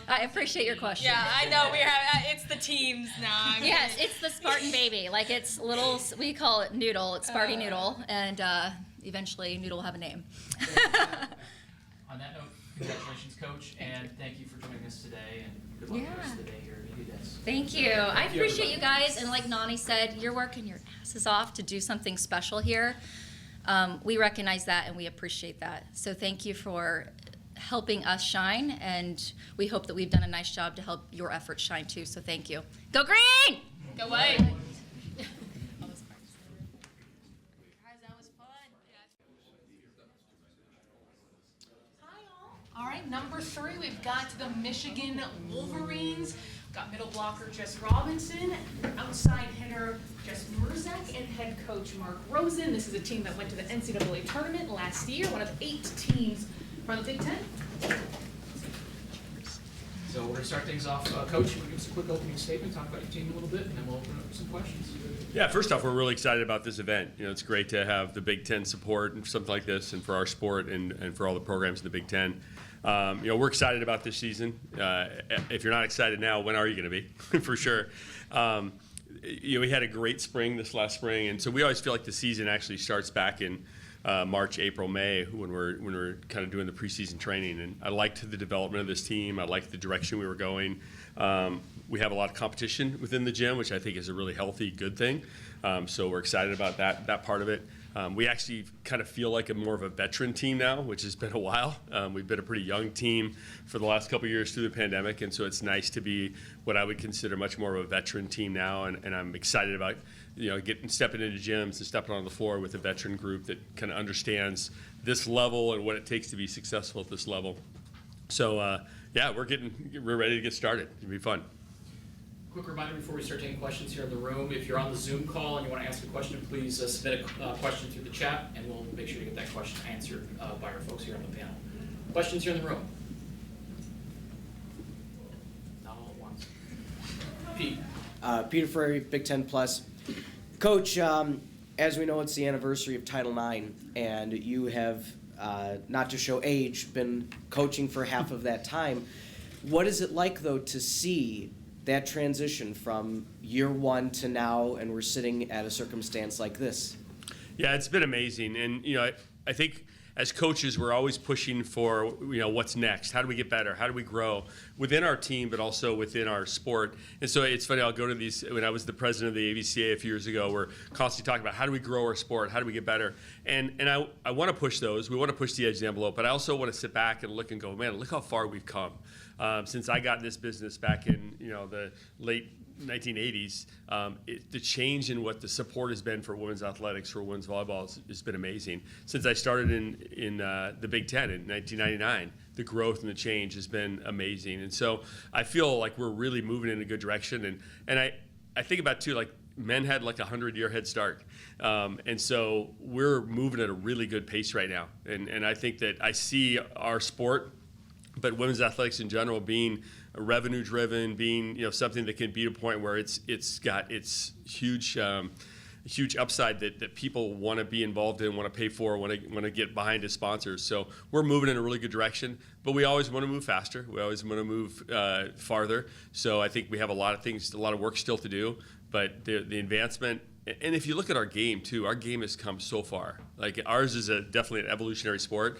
I appreciate your question.
Yeah, I know. It's the teams now.
Yes, it's the Spartan baby. Like, it's little, we call it Noodle. It's Sparty Noodle, and eventually Noodle will have a name.
On that note, congratulations, Coach, and thank you for joining us today, and good luck the rest of the day here at UDS.
Thank you. I appreciate you guys, and like Nani said, you're working your asses off to do something special here. We recognize that, and we appreciate that. So thank you for helping us shine, and we hope that we've done a nice job to help your efforts shine too, so thank you. Go Green!
Go White!
All right, number 3, we've got the Michigan Wolverines. Got middle blocker Jess Robinson, outside hitter Jess Mruzik, and head coach Mark Rosen. This is a team that went to the NCAA tournament last year, one of 8 teams from the Big Ten.
So we're going to start things off. Coach, you want to give us a quick opening statement, talk about your team a little bit, and then we'll open up some questions.
Yeah, first off, we're really excited about this event. It's great to have the Big Ten support and something like this, and for our sport and for all the programs in the Big Ten. We're excited about this season. If you're not excited now, when are you going to be? For sure. We had a great spring this last spring, and so we always feel like the season actually starts back in March, April, May when we're kind of doing the preseason training. And I liked the development of this team. I liked the direction we were going. We have a lot of competition within the gym, which I think is a really healthy, good thing. So we're excited about that part of it. We actually kind of feel like more of a veteran team now, which has been a while. We've been a pretty young team for the last couple of years through the pandemic, and so it's nice to be what I would consider much more of a veteran team now, and I'm excited about stepping into gyms and stepping on the floor with a veteran group that kind of understands this level and what it takes to be successful at this level. So we're ready to get started. It'll be fun.
Quick reminder before we start taking questions here in the room, if you're on the Zoom call and you want to ask a question, please submit a question through the chat, and we'll make sure to get that question answered by our folks here on the panel. Questions here in the room? Not all at once. Pete.
Peter Ferry, Big Ten Plus. Coach, as we know, it's the anniversary of Title IX, and you have, not to show age, been coaching for half of that time. What is it like, though, to see that transition from year one to now, and we're sitting at a circumstance like this?
Yeah, it's been amazing. And, I think as coaches, we're always pushing for, what's next? How do we get better? How do we grow within our team, but also within our sport? And so it's funny, I'll go to these, when I was the president of the AVCA a few years ago, we're constantly talking about how do we grow our sport? How do we get better? And I want to push those. We want to push the edge of the envelope, but I also want to sit back and look and go, man, look how far we've come. Since I got in this business back in, the late 1980s, the change in what the support has been for women's athletics, for women's volleyball has been amazing. Since I started in the Big Ten in 1999, the growth and the change has been amazing. And so I feel like we're really moving in a good direction. And I think about too, like men had like 100-year head start. And so we're moving at a really good pace right now. And I think that I see our sport, but women's athletics in general, being revenue driven, being something that can be a point where it's got its huge huge upside that people want to be involved in, want to pay for, want to get behind as sponsors. So we're moving in a really good direction, but we always want to move faster. We always want to move farther. So I think we have a lot of work still to do, but the advancement. And if you look at our game too, our game has come so far. Like ours is definitely an evolutionary sport.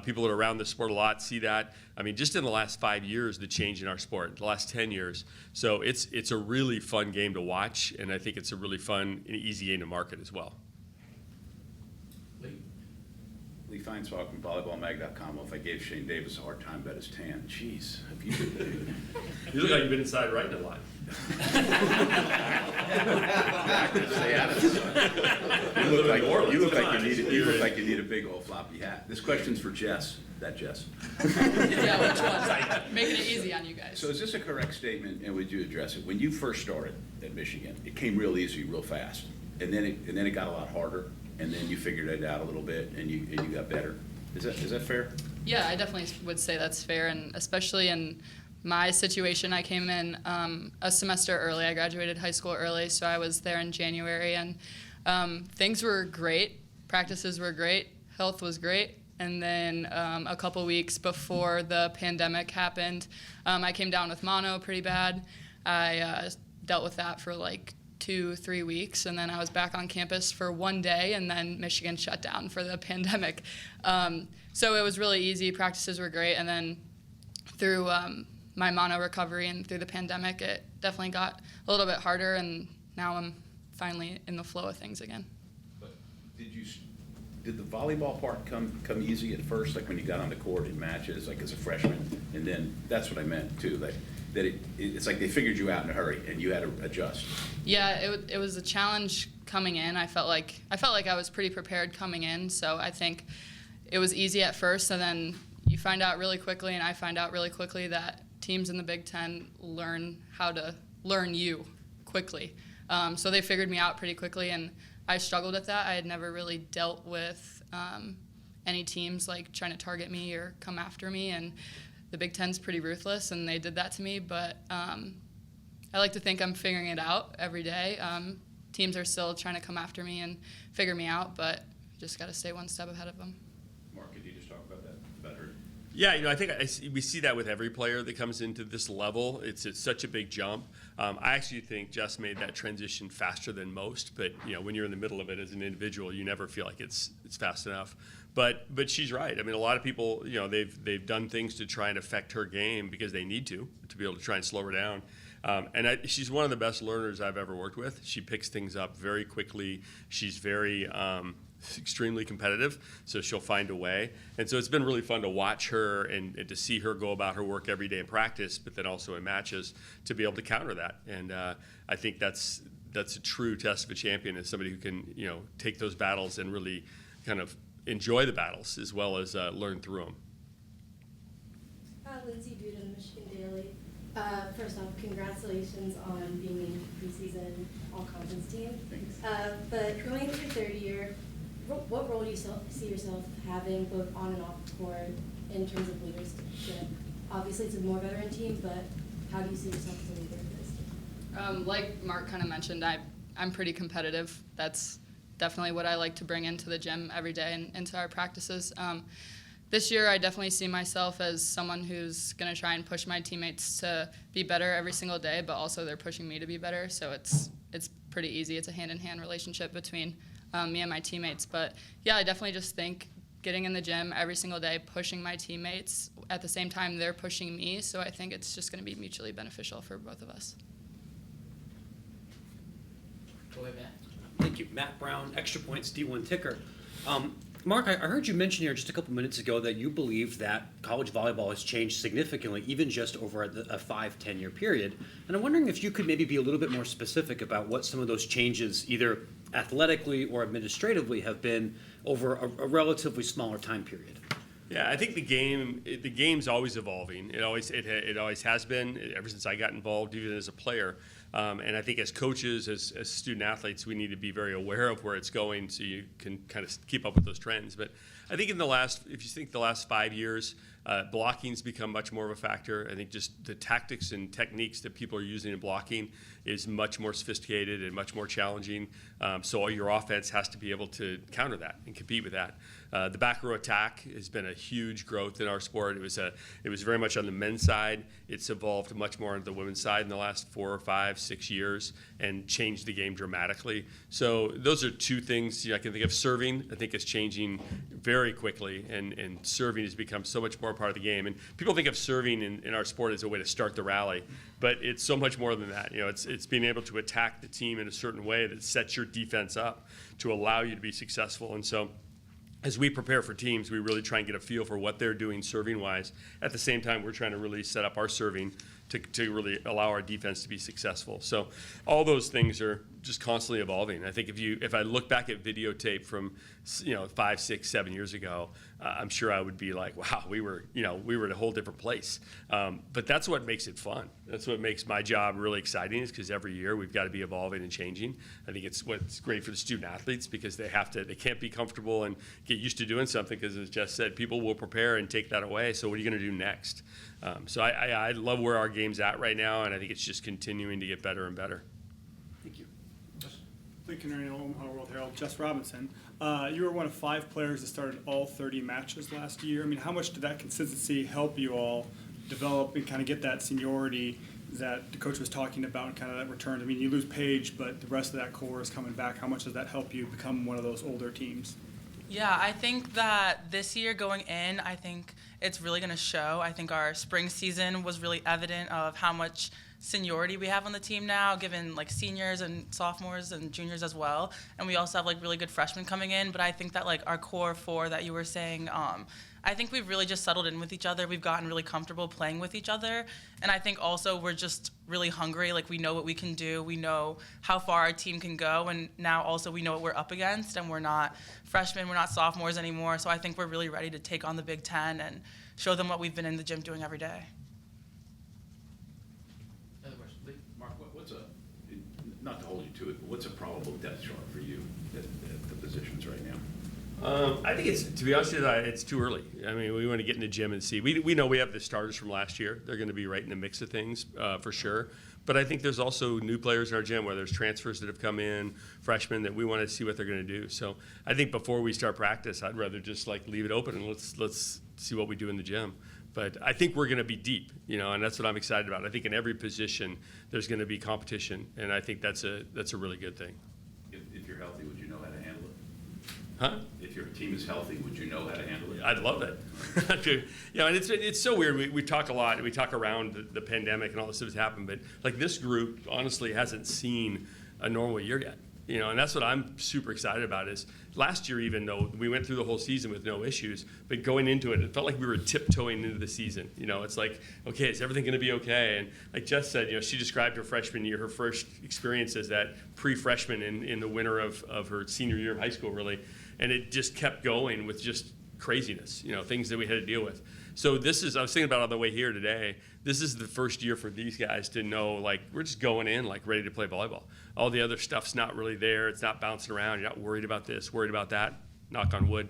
People that are around the sport a lot see that. I mean, just in the last 5 years, the change in our sport, the last 10 years. So it's a really fun game to watch, and I think it's a really fun and easy game to market as well.
Lee Feinswalk from volleyballmag.com. Well, if I gave Shane Davis a hard time about his tan, jeez, have you been?
You look like you've been inside writing a lot.
Stay out of this. You look like you need a big old floppy hat. This question's for Jess. That Jess.
Yeah, which one? Making it easy on you guys.
So is this a correct statement, and would you address it? When you first started at Michigan, it came real easy, real fast, and then it got a lot harder, and then you figured it out a little bit, and you got better. Is that fair?
Yeah, I definitely would say that's fair, and especially in my situation, I came in a semester early. I graduated high school early, so I was there in January, and things were great. Practices were great. Health was great. And then a couple weeks before the pandemic happened, I came down with mono pretty bad. I dealt with that for like 2-3 weeks, and then I was back on campus for 1 day, and then Michigan shut down for the pandemic. So it was really easy. Practices were great, and then through my mono recovery and through the pandemic, it definitely got a little bit harder, and now I'm finally in the flow of things again.
But did the volleyball part come easy at first, like when you got on the court in matches, like as a freshman? And then that's what I meant too, that it's like they figured you out in a hurry and you had to adjust.
Yeah, it was a challenge coming in. I felt like I was pretty prepared coming in, so I think it was easy at first, and then you find out really quickly, and I find out really quickly that teams in the Big Ten learn how to learn you quickly. So they figured me out pretty quickly, and I struggled at that. I had never really dealt with any teams like trying to target me or come after me, and the Big Ten's pretty ruthless, and they did that to me, but I like to think I'm figuring it out every day. Teams are still trying to come after me and figure me out, but just got to stay one step ahead of them.
Mark, could you just talk about that better?
Yeah, I think we see that with every player that comes into this level. It's such a big jump. I actually think Jess made that transition faster than most, but when you're in the middle of it as an individual, you never feel like it's fast enough. But she's right. I mean, a lot of people, they've done things to try and affect her game because they need to be able to try and slow her down. She's one of the best learners I've ever worked with. She picks things up very quickly. She's very extremely competitive, so she'll find a way. And so it's been really fun to watch her and to see her go about her work every day in practice, but then also in matches to be able to counter that. And I think that's a true test of a champion, is somebody who can take those battles and really kind of enjoy the battles as well as learn through them.
Lindsay Duden, Michigan Daily. First off, congratulations on being named preseason all-conference team.
Thanks.
But going into your third year, what role do you see yourself having both on and off the court in terms of leadership? Obviously, it's a more veteran team, but how do you see yourself as a leader for this team?
Like Mark kind of mentioned, I'm pretty competitive. That's definitely what I like to bring into the gym every day and into our practices. This year, I definitely see myself as someone who's going to try and push my teammates to be better every single day, but also they're pushing me to be better. So it's pretty easy. It's a hand-in-hand relationship between me and my teammates. But yeah, I definitely just think getting in the gym every single day, pushing my teammates, at the same time they're pushing me. So I think it's just going to be mutually beneficial for both of us.
Go ahead, Matt.
Thank you. Matt Brown, Extra Points, D1 Ticker. Mark, I heard you mention here just a couple minutes ago that you believe that college volleyball has changed significantly, even just over a 5-10 year period. And I'm wondering if you could maybe be a little bit more specific about what some of those changes, either athletically or administratively, have been over a relatively smaller time period.
Yeah, I think the game's always evolving. It always has been ever since I got involved, even as a player. And I think as coaches, as student athletes, we need to be very aware of where it's going so you can kind of keep up with those trends. But I think if you think the last 5 years, Blocking's become much more of a factor. I think just the tactics and techniques that people are using in blocking is much more sophisticated and much more challenging. So all your offense has to be able to counter that and compete with that. The back row attack has been a huge growth in our sport. It was very much on the men's side. It's evolved much more on the women's side in the last 4 or 5, 6 years and changed the game dramatically. So those are two things. I can think of. Serving, I think, is changing very quickly, and serving has become so much more part of the game. And people think of serving in our sport as a way to start the rally, but it's so much more than that. It's being able to attack the team in a certain way that sets your defense up to allow you to be successful. And so as we prepare for teams, we really try and get a feel for what they're doing serving-wise. At the same time, we're trying to really set up our serving to really allow our defense to be successful. So all those things are just constantly evolving. I think if I look back at videotape from 5, 6, 7 years ago, I'm sure I would be like, wow, we were in a whole different place. But that's what makes it fun. That's what makes my job really exciting, is because every year we've got to be evolving and changing. I think it's what's great for the student athletes, because they can't be comfortable and get used to doing something, because as Jess said, people will prepare and take that away. So what are you going to do next? So I love where our game's at right now, and I think it's just continuing to get better and better.
Thank you. Lincoln Area Omaha World Herald, Jess Robinson. You were one of 5 players that started all 30 matches last year. I mean, how much did that consistency help you all develop and kind of get that seniority that the coach was talking about, and kind of that return? I mean, you lose Paige, but the rest of that core is coming back. How much does that help you become one of those older teams?
Yeah, I think that this year going in, I think it's really going to show. I think our spring season was really evident of how much seniority we have on the team now, given like seniors and sophomores and juniors as well. And we also have like really good freshmen coming in. But I think that like our core 4 that you were saying, I think we've really just settled in with each other. We've gotten really comfortable playing with each other. And I think also we're just really hungry. Like, we know what we can do. We know how far our team can go. And now also we know what we're up against. And we're not freshmen, we're not sophomores anymore. So I think we're really ready to take on the Big Ten and show them what we've been in the gym doing every day.
Another question. Mark, not to hold you to it, but what's a probable depth chart for you at the positions right now?
I think to be honest with you, it's too early. I mean, we want to get in the gym and see. We know we have the starters from last year. They're going to be right in the mix of things for sure. But I think there's also new players in our gym, where there's transfers that have come in, freshmen, that we want to see what they're going to do. So I think before we start practice, I'd rather just like leave it open and let's see what we do in the gym. But I think we're going to be deep, and that's what I'm excited about. I think in every position there's going to be competition, and I think that's a really good thing.
If you're healthy, would you know how to handle it?
Huh?
If your team is healthy, would you know how to handle it?
I'd love that. And it's so weird. We talk a lot. We talk around the pandemic and all this stuff that's happened, but like this group honestly hasn't seen a normal year yet. And that's what I'm super excited about. Is last year, even though we went through the whole season with no issues, but going into it, it felt like we were tiptoeing into the season. It's like, okay, is everything going to be okay? And like Jess said, she described her freshman year, her first experience as that pre-freshman in the winter of her senior year of high school, really. And it just kept going with just craziness, things that we had to deal with. So I was thinking about it on the way here today, this is the first year for these guys to know, like, we're just going in, like, ready to play volleyball. All the other stuff's not really there. It's not bouncing around. You're not worried about this, worried about that, knock on wood.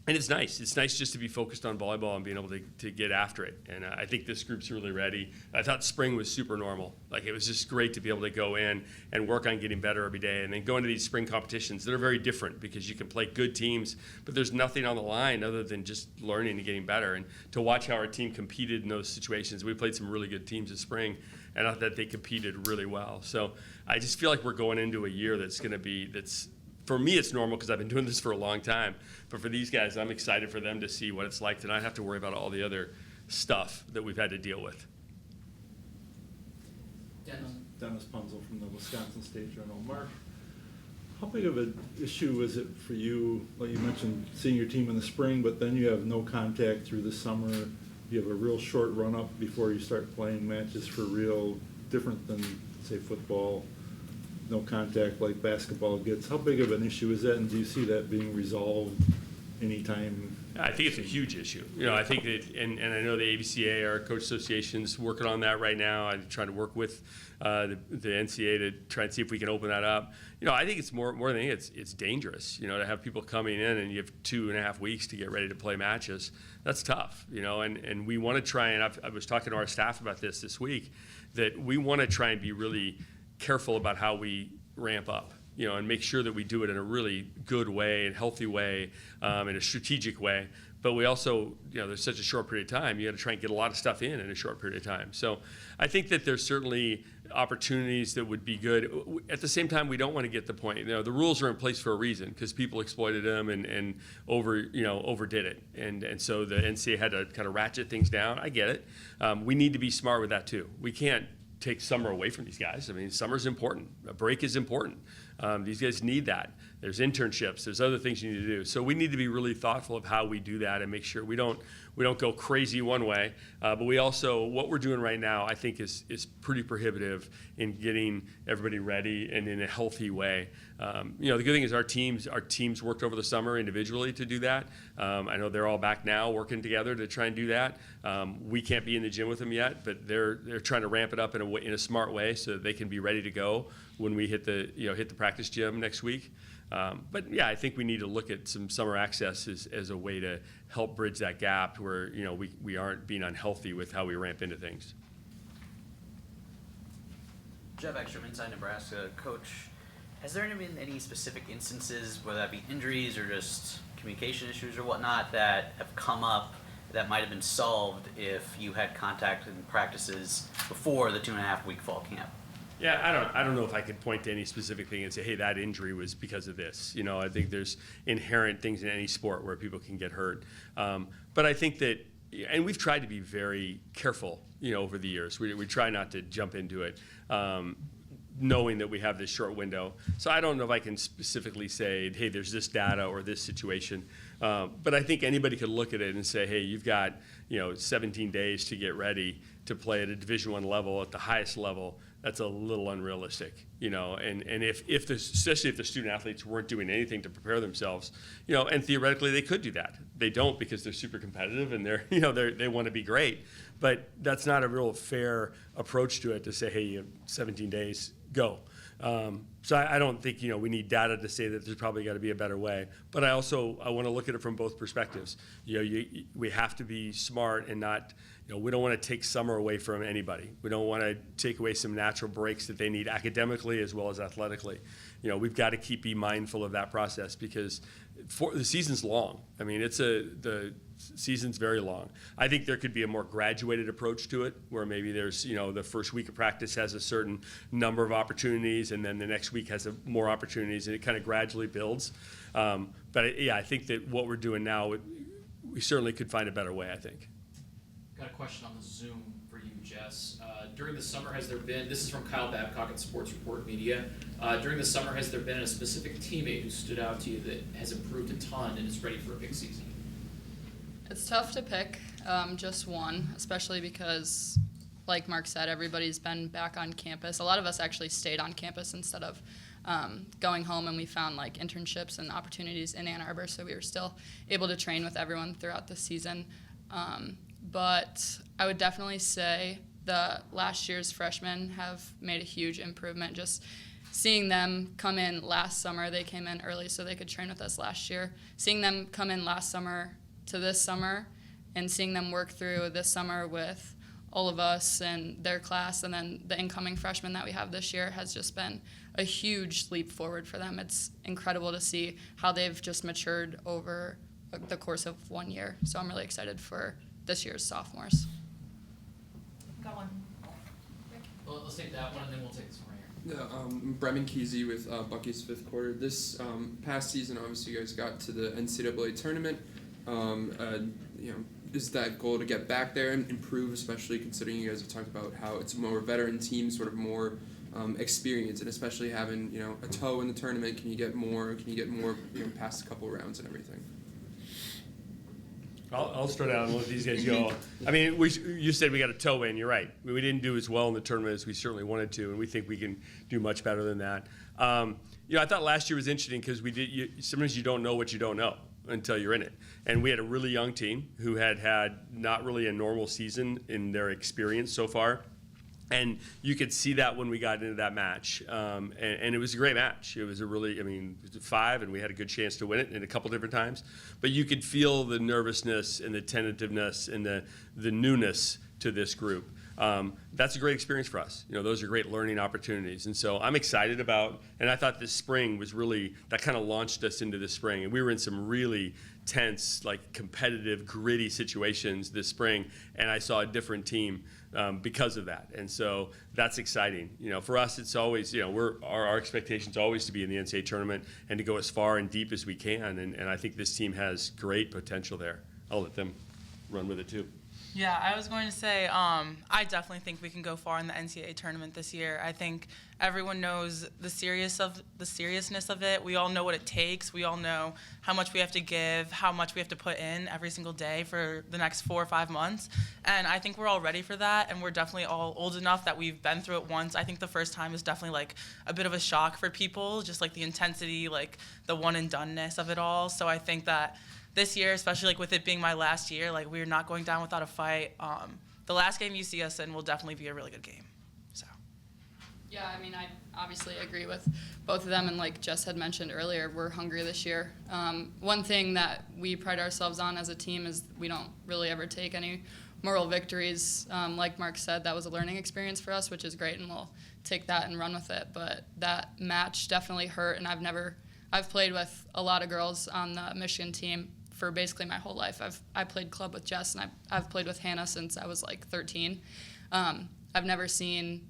And it's nice. It's nice just to be focused on volleyball and being able to get after it. And I think this group's really ready. I thought spring was super normal. Like, it was just great to be able to go in and work on getting better every day. And then go into these spring competitions that are very different, because you can play good teams, but there's nothing on the line other than just learning and getting better. And to watch how our team competed in those situations, we played some really good teams this spring, and I thought they competed really well. So I just feel like we're going into a year that's for me, it's normal because I've been doing this for a long time. But for these guys, I'm excited for them to see what it's like to not have to worry about all the other stuff that we've had to deal with.
Dennis Punzel from the Wisconsin State Journal. Mark, how big of an issue is it for you? Like you mentioned, seeing your team in the spring, but then you have no contact through the summer. You have a real short run-up before you start playing matches for real, different than, say, football. No contact like basketball gets. How big of an issue is that, and do you see that being resolved anytime
I think it's a huge issue. I think that, and I know the ABCA, our coach association's working on that right now. I'm trying to work with the NCAA to try and see if we can open that up. I think it's more than anything, it's dangerous. To have people coming in and you have 2.5 weeks to get ready to play matches. That's tough. And we want to try, and I was talking to our staff about this week, that we want to try and be really careful about how we ramp up. And make sure that we do it in a really good way and healthy way, in a strategic way. But we also, there's such a short period of time, you got to try and get a lot of stuff in a short period of time. So I think that there's certainly opportunities that would be good. At the same time, we don't want to get the point. The rules are in place for a reason because people exploited them and overdid it. And so the NCAA had to kind of ratchet things down. I get it. We need to be smart with that too. We can't take summer away from these guys. I mean, summer's important. A break is important. These guys need that. There's internships. There's other things you need to do. So we need to be really thoughtful of how we do that and make sure we don't go crazy one way. But we also, what we're doing right now, I think is pretty prohibitive in getting everybody ready and in a healthy way. The good thing is our teams worked over the summer individually to do that. I know they're all back now working together to try and do that. We can't be in the gym with them yet, but they're trying to ramp it up in a smart way so that they can be ready to go when we hit the practice gym next week. But yeah, I think we need to look at some summer access as a way to help bridge that gap where we aren't being unhealthy with how we ramp into things.
Jeff Ekstrom, Inside Nebraska. Coach, has there been any specific instances, whether that be injuries or just communication issues or whatnot, that have come up that might have been solved if you had contact in practices before the 2.5-week fall camp?
Yeah, I don't know if I could point to any specific thing and say, hey, that injury was because of this. I think there's inherent things in any sport where people can get hurt. But I think that, and we've tried to be very careful, over the years. We try not to jump into it, knowing that we have this short window. So I don't know if I can specifically say, hey, there's this data or this situation. But I think anybody could look at it and say, hey, you've got 17 days to get ready to play at a Division I level, at the highest level. That's a little unrealistic, and especially if the student athletes weren't doing anything to prepare themselves, and theoretically they could do that. They don't because they're super competitive and they want to be great, but that's not a real fair approach to it to say, hey, you have 17 days, go. So I don't think, we need data to say that there's probably got to be a better way, but I want to look at it from both perspectives. We have to be smart and not, we don't want to take summer away from anybody. We don't want to take away some natural breaks that they need academically as well as athletically. We've got to be mindful of that process because the season's long. I mean, the season's very long. I think there could be a more graduated approach to it where maybe there's, the first week of practice has a certain number of opportunities and then the next week has more opportunities and it kind of gradually builds. But yeah, I think that what we're doing now, we certainly could find a better way, I think.
Got a question on the Zoom for you, Jess. During the summer, has there been, this is from Kyle Babcock at Sports Report Media, during the summer, has there been a specific teammate who stood out to you that has improved a ton and is ready for a big season?
It's tough to pick just one, especially because, like Mark said, everybody's been back on campus. A lot of us actually stayed on campus instead of going home, and we found internships and opportunities in Ann Arbor, so we were still able to train with everyone throughout the season. But I would definitely say the last year's freshmen have made a huge improvement. Just seeing them come in last summer, they came in early so they could train with us last year. Seeing them come in last summer to this summer and seeing them work through this summer with all of us and their class and then the incoming freshmen that we have this year has just been a huge leap forward for them. It's incredible to see how they've just matured over the course of 1 year. So I'm really excited for this year's sophomores.
Got one.
Well, let's take that one and then we'll take this one right here.
Yeah, Bremen Kesey with Bucky's fifth quarter. This past season, obviously, you guys got to the NCAA tournament. Is that goal to get back there and improve, especially considering you guys have talked about how it's a more veteran team, sort of more experience, and especially having a toe in the tournament. Can you get more past a couple rounds and everything?
I'll start out and let these guys go. I mean, you said we got a toe in. You're right. We didn't do as well in the tournament as we certainly wanted to, and we think we can do much better than that. I thought last year was interesting because sometimes you don't know what you don't know. until you're in it. And we had a really young team who had not really a normal season in their experience so far. And you could see that when we got into that match. And it was a great match. It was it was 5, and we had a good chance to win it in a couple different times. But you could feel the nervousness and the tentativeness and the newness to this group. That's a great experience for us. Those are great learning opportunities. And so I'm excited about, and I thought this spring was really, that kind of launched us into this spring. And we were in some really tense, like competitive, gritty situations this spring, and I saw a different team because of that. And so that's exciting. For us, it's always, our expectation's always to be in the NCAA tournament and to go as far and deep as we can. And I think this team has great potential there. I'll let them run with it too.
Yeah, I was going to say, I definitely think we can go far in the NCAA tournament this year. I think everyone knows the seriousness of it. We all know what it takes. We all know how much we have to give, how much we have to put in every single day for the next 4 or 5 months. And I think we're all ready for that, and we're definitely all old enough that we've been through it once. I think the first time is definitely like a bit of a shock for people, just like the intensity, like the one and doneness of it all. So I think that this year, especially like with it being my last year, like we're not going down without a fight. The last game you see us in will definitely be a really good game. So.
Yeah, I obviously agree with both of them, and like Jess had mentioned earlier, we're hungry this year. One thing that we pride ourselves on as a team is we don't really ever take any moral victories. Like Mark said, that was a learning experience for us, which is great, and we'll take that and run with it. But that match definitely hurt, and I've played with a lot of girls on the Michigan team for basically my whole life. I played club with Jess, and I've played with Hannah since I was like 13. I've never seen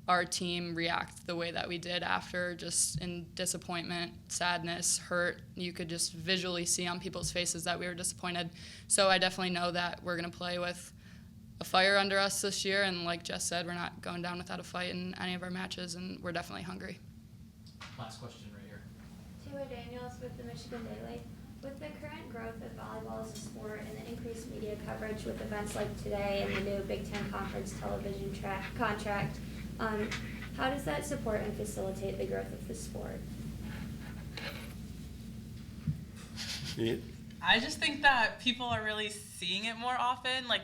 our team react the way that we did after, just in disappointment, sadness, hurt. You could just visually see on people's faces that we were disappointed. So I definitely know that we're going to play with a fire under us this year, and like Jess said, we're not going down without a fight in any of our matches, and we're definitely hungry.
Last question right here.
Taylor Daniels with the Michigan Daily. With the current growth of volleyball as a sport and the increased media coverage with events like today and the new Big Ten Conference television contract, how does that support and facilitate the growth of the sport?
Yeah.
I just think that people are really seeing it more often. Like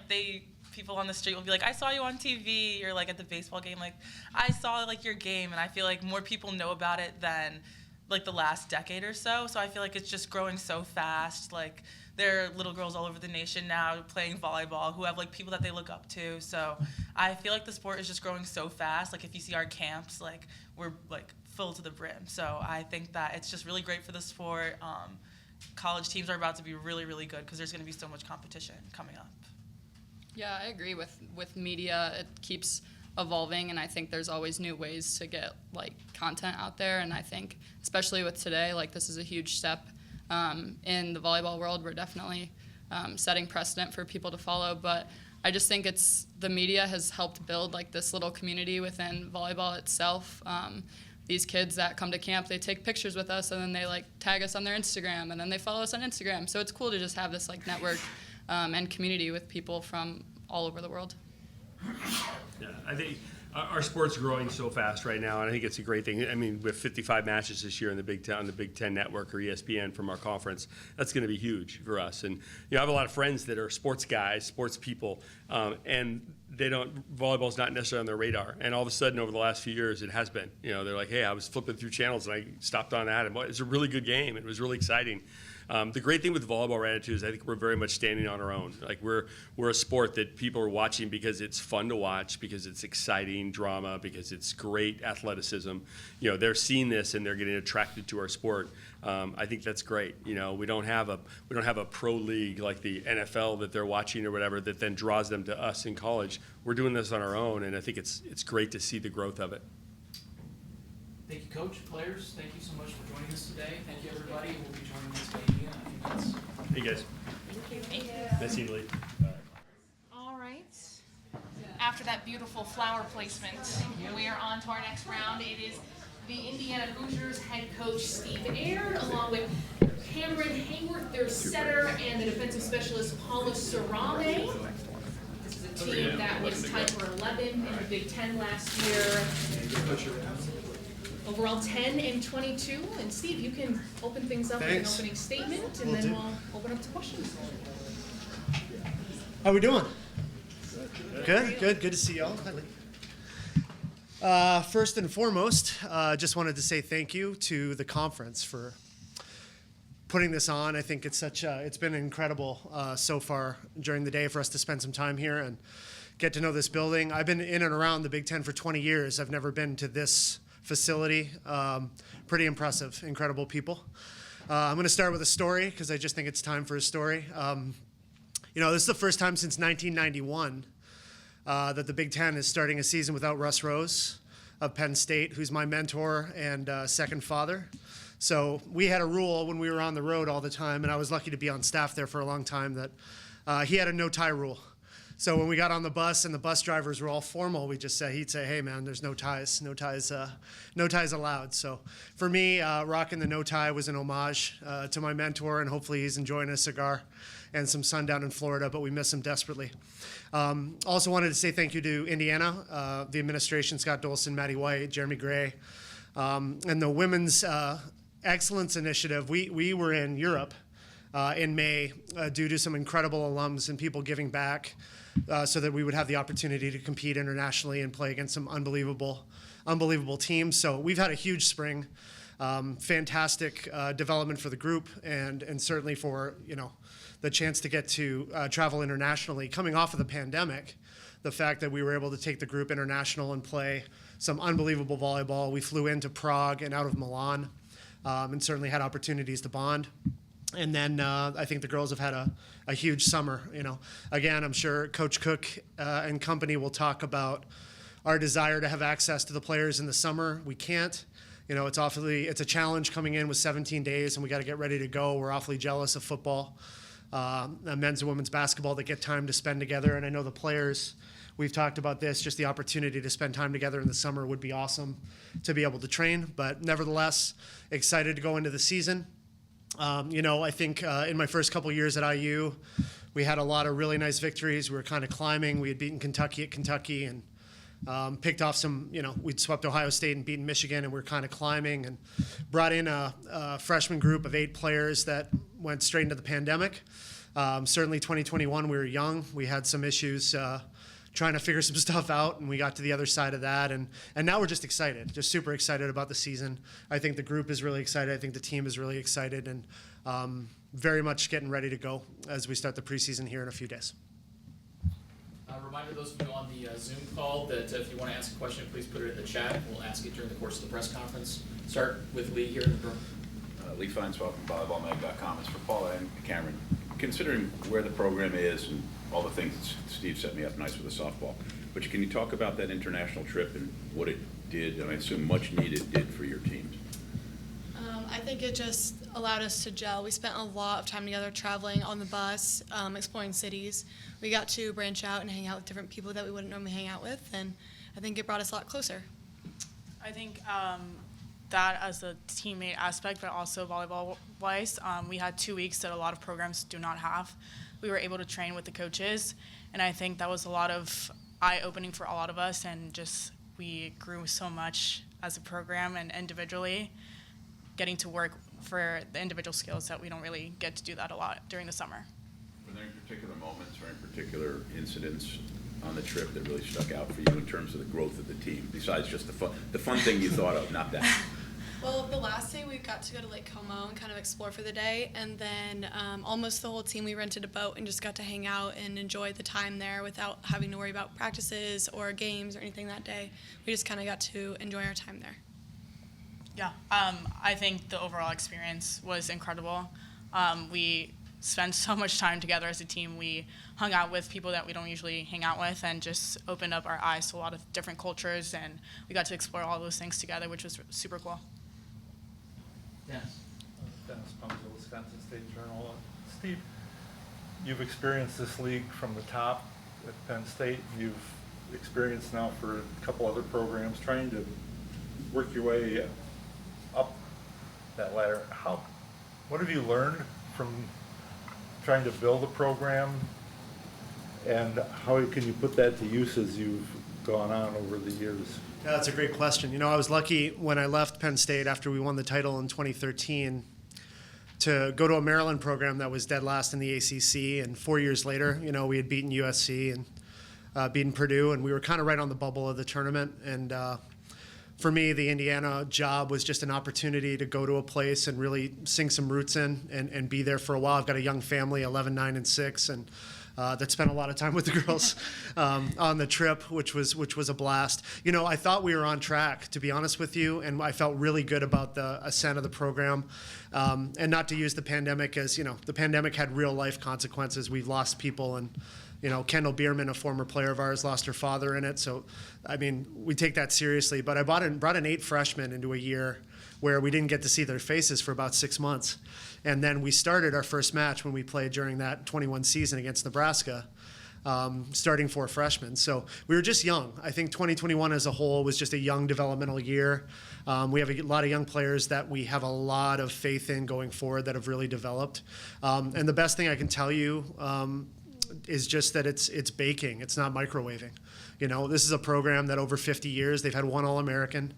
people on the street will be like, I saw you on TV, or like at the baseball game, like I saw like your game, and I feel like more people know about it than like the last decade or so. So I feel like it's just growing so fast. Like there are little girls all over the nation now playing volleyball who have like people that they look up to. So I feel like the sport is just growing so fast. Like if you see our camps, like we're like full to the brim. So I think that it's just really great for the sport. College teams are about to be really, really good because there's going to be so much competition coming up.
Yeah, I agree with media. It keeps evolving, and I think there's always new ways to get like content out there, and I think especially with today, like this is a huge step in the volleyball world. We're definitely setting precedent for people to follow, but I just think the media has helped build like this little community within volleyball itself. These kids that come to camp, they take pictures with us, and then they like tag us on their Instagram, and then they follow us on Instagram. So it's cool to just have this like network and community with people from all over the world.
Yeah, I think our sport's growing so fast right now, and I think it's a great thing. I mean, with 55 matches this year in the Big Ten Network or ESPN from our conference, that's going to be huge for us. And I have a lot of friends that are sports guys, sports people, and volleyball's not necessarily on their radar. And all of a sudden, over the last few years, it has been. They're like, hey, I was flipping through channels and I stopped on that, and it's a really good game. It was really exciting. The great thing with volleyball right now too is I think we're very much standing on our own. Like we're a sport that people are watching because it's fun to watch, because it's exciting drama, because it's great athleticism. They're seeing this and they're getting attracted to our sport. I think that's great. We don't have a pro league like the NFL that they're watching or whatever that then draws them to us in college. We're doing this on our own, and I think it's great to see the growth of it.
Thank you, Coach. Players, thank you so much for joining us today. Thank you, everybody. We'll be joining this game again. I think that's...
Hey, guys.
Thank you.
Nice to meet you.
All right. After that beautiful flower placement, we are on to our next round. It is the Indiana Hoosiers head coach Steve Aird, along with Camryn, Haworth, their setter, and the defensive specialist Paula Cerame. This is a team that was tied for 11 in the Big Ten last year. overall 10 and 22. And Steve, you can open things up with an opening statement, and then we'll open up to questions.
How we doing? Good. Good to see y'all. Hi, Lee. First and foremost, just wanted to say thank you to the conference for putting this on. I think it's been incredible so far during the day for us to spend some time here and get to know this building. I've been in and around the Big Ten for 20 years. I've never been to this facility. Pretty impressive, incredible people. I'm going to start with a story because I just think it's time for a story. This is the first time since 1991 that the Big Ten is starting a season without Russ Rose of Penn State, who's my mentor and second father. So we had a rule when we were on the road all the time, and I was lucky to be on staff there for a long time, that he had a no-tie rule. So when we got on the bus and the bus drivers were all formal, he'd say, hey man, there's no ties allowed. So for me, rocking the no tie was an homage to my mentor, and hopefully he's enjoying a cigar and some sun down in Florida, but we miss him desperately. Also wanted to say thank you to Indiana, the administration, Scott Dolson, Maddie White, Jeremy Gray, and the Women's Excellence Initiative. We were in Europe in May due to some incredible alums and people giving back so that we would have the opportunity to compete internationally and play against some unbelievable teams. So we've had a huge spring, fantastic development for the group, and certainly for the chance to get to travel internationally. Coming off of the pandemic, the fact that we were able to take the group international and play some unbelievable volleyball. We flew into Prague and out of Milan, and certainly had opportunities to bond. And then I think the girls have had a huge summer. Again, I'm sure Coach Cook and company will talk about our desire to have access to the players in the summer. We can't. It's a challenge coming in with 17 days, and we got to get ready to go. We're awfully jealous of football, men's and women's basketball that get time to spend together. And I know the players, we've talked about this, just the opportunity to spend time together in the summer would be awesome to be able to train. But nevertheless, excited to go into the season. I think in my first couple years at IU, we had a lot of really nice victories. We were kind of climbing. We had beaten Kentucky at Kentucky and picked off some, we'd swept Ohio State and beaten Michigan, and we were kind of climbing, and brought in a freshman group of 8 players that went straight into the pandemic. Certainly 2021, we were young. We had some issues trying to figure some stuff out, and we got to the other side of that, and now we're just excited, just super excited about the season. I think the group is really excited. I think the team is really excited, and very much getting ready to go as we start the preseason here in a few days.
Reminder to those of you on the Zoom call that if you want to ask a question, please put it in the chat. We'll ask it during the course of the press conference. Start with Lee here in the room.
Lee Feinswell from volleyballmag.com. It's for Paula and Camryn. Considering where the program is and all the things that Steve set me up nice with the softball, but can you talk about that international trip and what it did, and I assume much needed, did for your teams?
I think it just allowed us to gel. We spent a lot of time together traveling on the bus, exploring cities. We got to branch out and hang out with different people that we wouldn't normally hang out with, and I think it brought us a lot closer.
I think that as a teammate aspect, but also volleyball-wise, we had 2 weeks that a lot of programs do not have. We were able to train with the coaches, and I think that was a lot of eye-opening for a lot of us, and just we grew so much as a program and individually, getting to work for the individual skills that we don't really get to do that a lot during the summer.
Were there any particular moments or any particular incidents on the trip that really stuck out for you in terms of the growth of the team, besides just the fun thing you thought of, not that?
Well, the last day we got to go to Lake Como and kind of explore for the day, and then almost the whole team, we rented a boat and just got to hang out and enjoy the time there without having to worry about practices or games or anything that day. We just kind of got to enjoy our time there.
Yeah, I think the overall experience was incredible. We spent so much time together as a team. We hung out with people that we don't usually hang out with, and just opened up our eyes to a lot of different cultures, and we got to explore all those things together, which was super cool.
Yes.
Dennis Punzel, Wisconsin State Journal. Steve, you've experienced this league from the top at Penn State. You've experienced now for a couple other programs, trying to work your way up that ladder. What have you learned from trying to build a program, and how can you put that to use as you've gone on over the years?
Yeah, that's a great question. You know, I was lucky when I left Penn State after we won the title in 2013 to go to a Maryland program that was dead last in the ACC. And 4 years later, you know, we had beaten USC and beaten Purdue, and we were kind of right on the bubble of the tournament. And for me, the Indiana job was just an opportunity to go to a place and really sink some roots in and be there for a while. I've got a young family, 11, 9, and 6, and that spent a lot of time with the girls on the trip, which was a blast. You know, I thought we were on track, to be honest with you, and I felt really good about the ascent of the program. And not to use the pandemic as, you know, the pandemic had real life consequences. We've lost people, and, you know, Kendall Bierman, a former player of ours, lost her father in it. So, I mean, we take that seriously. But I brought in 8 freshmen into a year where we didn't get to see their faces for about 6 months. And then we started our first match when we played during that 21 season against Nebraska, starting 4 freshmen. So we were just young. I think 2021 as a whole was just a young developmental year. We have a lot of young players that we have a lot of faith in going forward that have really developed. And the best thing I can tell you is just that it's baking. It's not microwaving. You know, this is a program that over 50 years, they've had 1 All-American.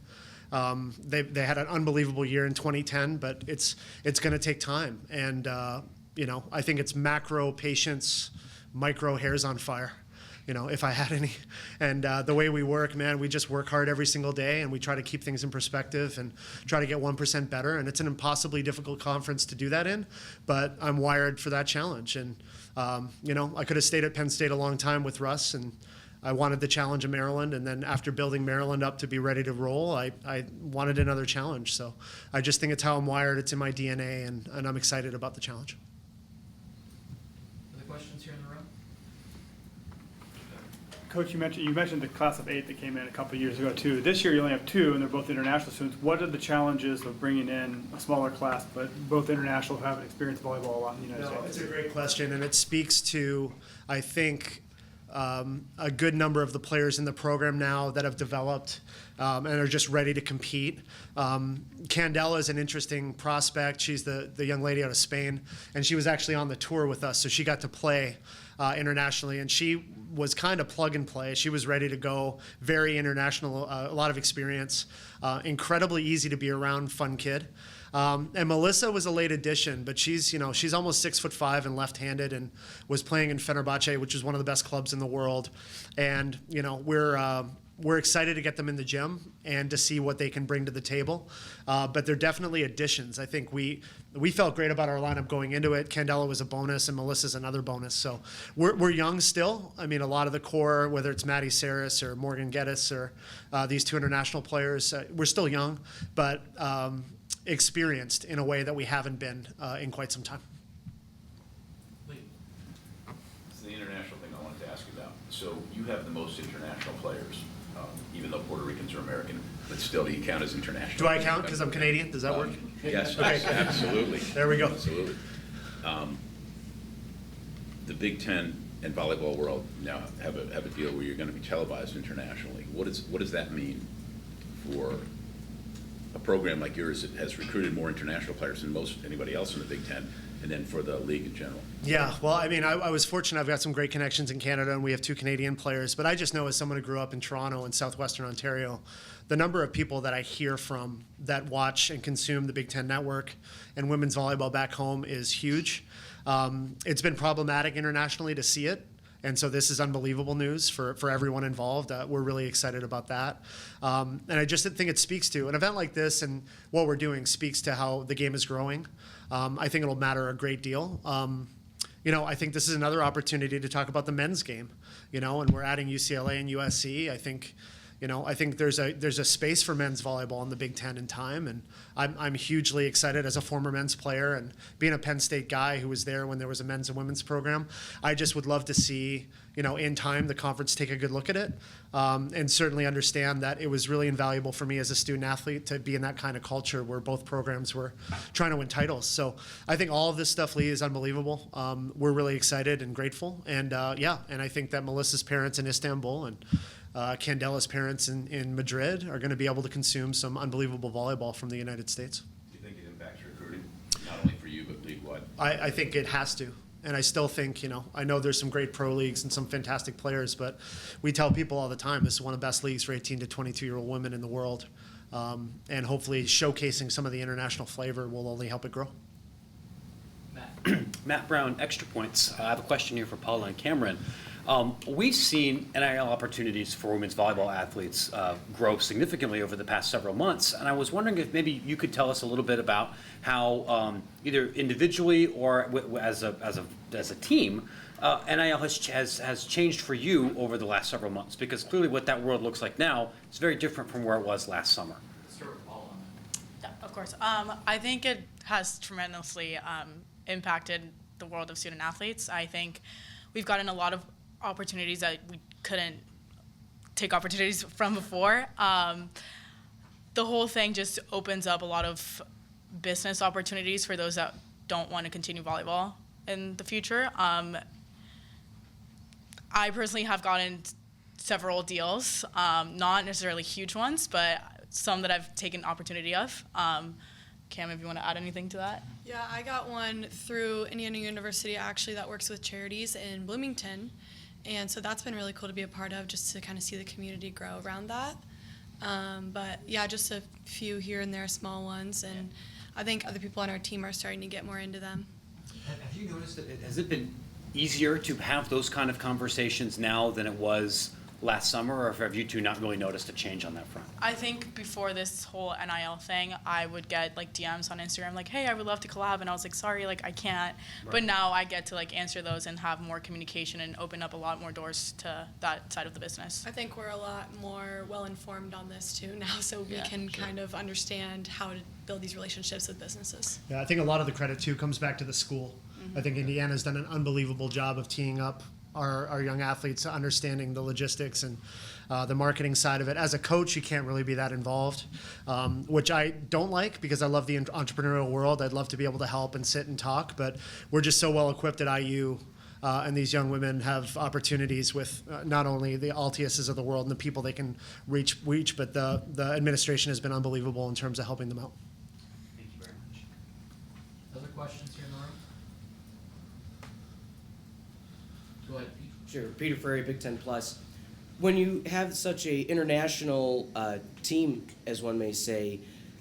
They had an unbelievable year in 2010, but it's going to take time. And, you know, I think it's macro patience, micro hairs on fire, you know, if I had any. And the way we work, man, we just work hard every single day, and we try to keep things in perspective and try to get 1% better. And it's an impossibly difficult conference to do that in, but I'm wired for that challenge. And, you know, I could have stayed at Penn State a long time with Russ, and I wanted the challenge of Maryland, and then after building Maryland up to be ready to roll, I wanted another challenge. So I just think it's how I'm wired. It's in my DNA, and I'm excited about the challenge.
Other questions here in the room?
Coach, you mentioned the class of 8 that came in a couple of years ago too. This year you only have 2, and they're both international students. What are the challenges of bringing in a smaller class, but both international, who haven't experienced volleyball a lot in the United States?
It's a great question, and it speaks to, I think, a good number of the players in the program now that have developed and are just ready to compete. Candela is an interesting prospect. She's the young lady out of Spain, and she was actually on the tour with us, so she got to play internationally, and she was kind of plug and play. She was ready to go, very international, a lot of experience, incredibly easy to be around, fun kid. And Melissa was a late addition, but she's almost 6'5" and left-handed, and was playing in Fenerbahce, which is one of the best clubs in the world. And, you know, we're excited to get them in the gym and to see what they can bring to the table. But they're definitely additions. I think we felt great about our lineup going into it. Candela was a bonus, and Melissa's another bonus. So we're young still. I mean, a lot of the core, whether it's Maddie Saris or Morgan Geddes or these 2 international players, we're still young, but experienced in a way that we haven't been in quite some time.
This is the international thing I wanted to ask you about. So you have the most international players, even though Puerto Ricans are American, but still you count as international.
Do I count because I'm Canadian? Does that work?
Yes,
Okay.
absolutely.
There we go.
Absolutely. The Big Ten and volleyball world now have a deal where you're going to be televised internationally. What does that mean for a program like yours that has recruited more international players than anybody else in the Big Ten, and then for the league in general?
Yeah, well, I mean, I was fortunate. I've got some great connections in Canada, and we have 2 Canadian players. But I just know, as someone who grew up in Toronto and southwestern Ontario, the number of people that I hear from that watch and consume the Big Ten Network and women's volleyball back home is huge. It's been problematic internationally to see it. And so this is unbelievable news for everyone involved. We're really excited about that. And I just think it speaks to, an event like this and what we're doing speaks to how the game is growing. I think it'll matter a great deal. You know, I think this is another opportunity to talk about the men's game, you know, and we're adding UCLA and USC. I think there's a space for men's volleyball in the Big Ten in time, and I'm hugely excited as a former men's player and being a Penn State guy who was there when there was a men's and women's program. I just would love to see, you know, in time the conference take a good look at it, and certainly understand that it was really invaluable for me as a student athlete to be in that kind of culture where both programs were trying to win titles. So I think all of this stuff, Lee, is unbelievable. We're really excited and grateful, and and I think that Melissa's parents in Istanbul and Candela's parents in Madrid are going to be able to consume some unbelievable volleyball from the United States.
Do you think it impacts recruiting, not only for you but league-wide?
I think it has to. And I still think, I know there's some great pro leagues and some fantastic players, but we tell people all the time this is one of the best leagues for 18 to 22-year-old women in the world. And hopefully showcasing some of the international flavor will only help it grow.
Matt Brown, Extra Points. I have a question here for Paula and Camryn. We've seen NIL opportunities for women's volleyball athletes grow significantly over the past several months, and I was wondering if maybe you could tell us a little bit about how either individually or as a team, NIL has changed for you over the last several months, because clearly what that world looks like now is very different from where it was last summer.
Start with Paula.
Yeah, of course. I think it has tremendously impacted the world of student athletes. I think we've gotten a lot of opportunities that we couldn't take opportunities from before. The whole thing just opens up a lot of business opportunities for those that don't want to continue volleyball in the future. I personally have gotten several deals, not necessarily huge ones, but some that I've taken opportunity of. Cam, if you want to add anything to that?
Yeah, I got one through Indiana University, actually, that works with charities in Bloomington. And so that's been really cool to be a part of, just to kind of see the community grow around that. But yeah, just a few here and there, small ones. And I think other people on our team are starting to get more into them.
Have you noticed that has it been easier to have those kind of conversations now than it was last summer, or have you two not really noticed a change on that front?
I think before this whole NIL thing, I would get like DMs on Instagram like, hey, I would love to collab, and I was like, sorry, like I can't. Right. But now I get to like answer those and have more communication and open up a lot more doors to that side of the business.
I think we're a lot more well-informed on this too now, so we can kind of understand how to build these relationships with businesses.
Yeah, I think a lot of the credit too comes back to the school. I think Indiana's done an unbelievable job of teeing up our young athletes, understanding the logistics and the marketing side of it. As a coach, you can't really be that involved, which I don't like, because I love the entrepreneurial world. I'd love to be able to help and sit and talk, but we're just so well equipped at IU, and these young women have opportunities with not only the Altiuses of the world and the people they can reach, but the administration has been unbelievable in terms of helping them out.
Thank you very much. Other questions here in the room? Go ahead, Pete.
Sure, Peter Ferry, Big Ten Plus. When you have such a international team, as one may say,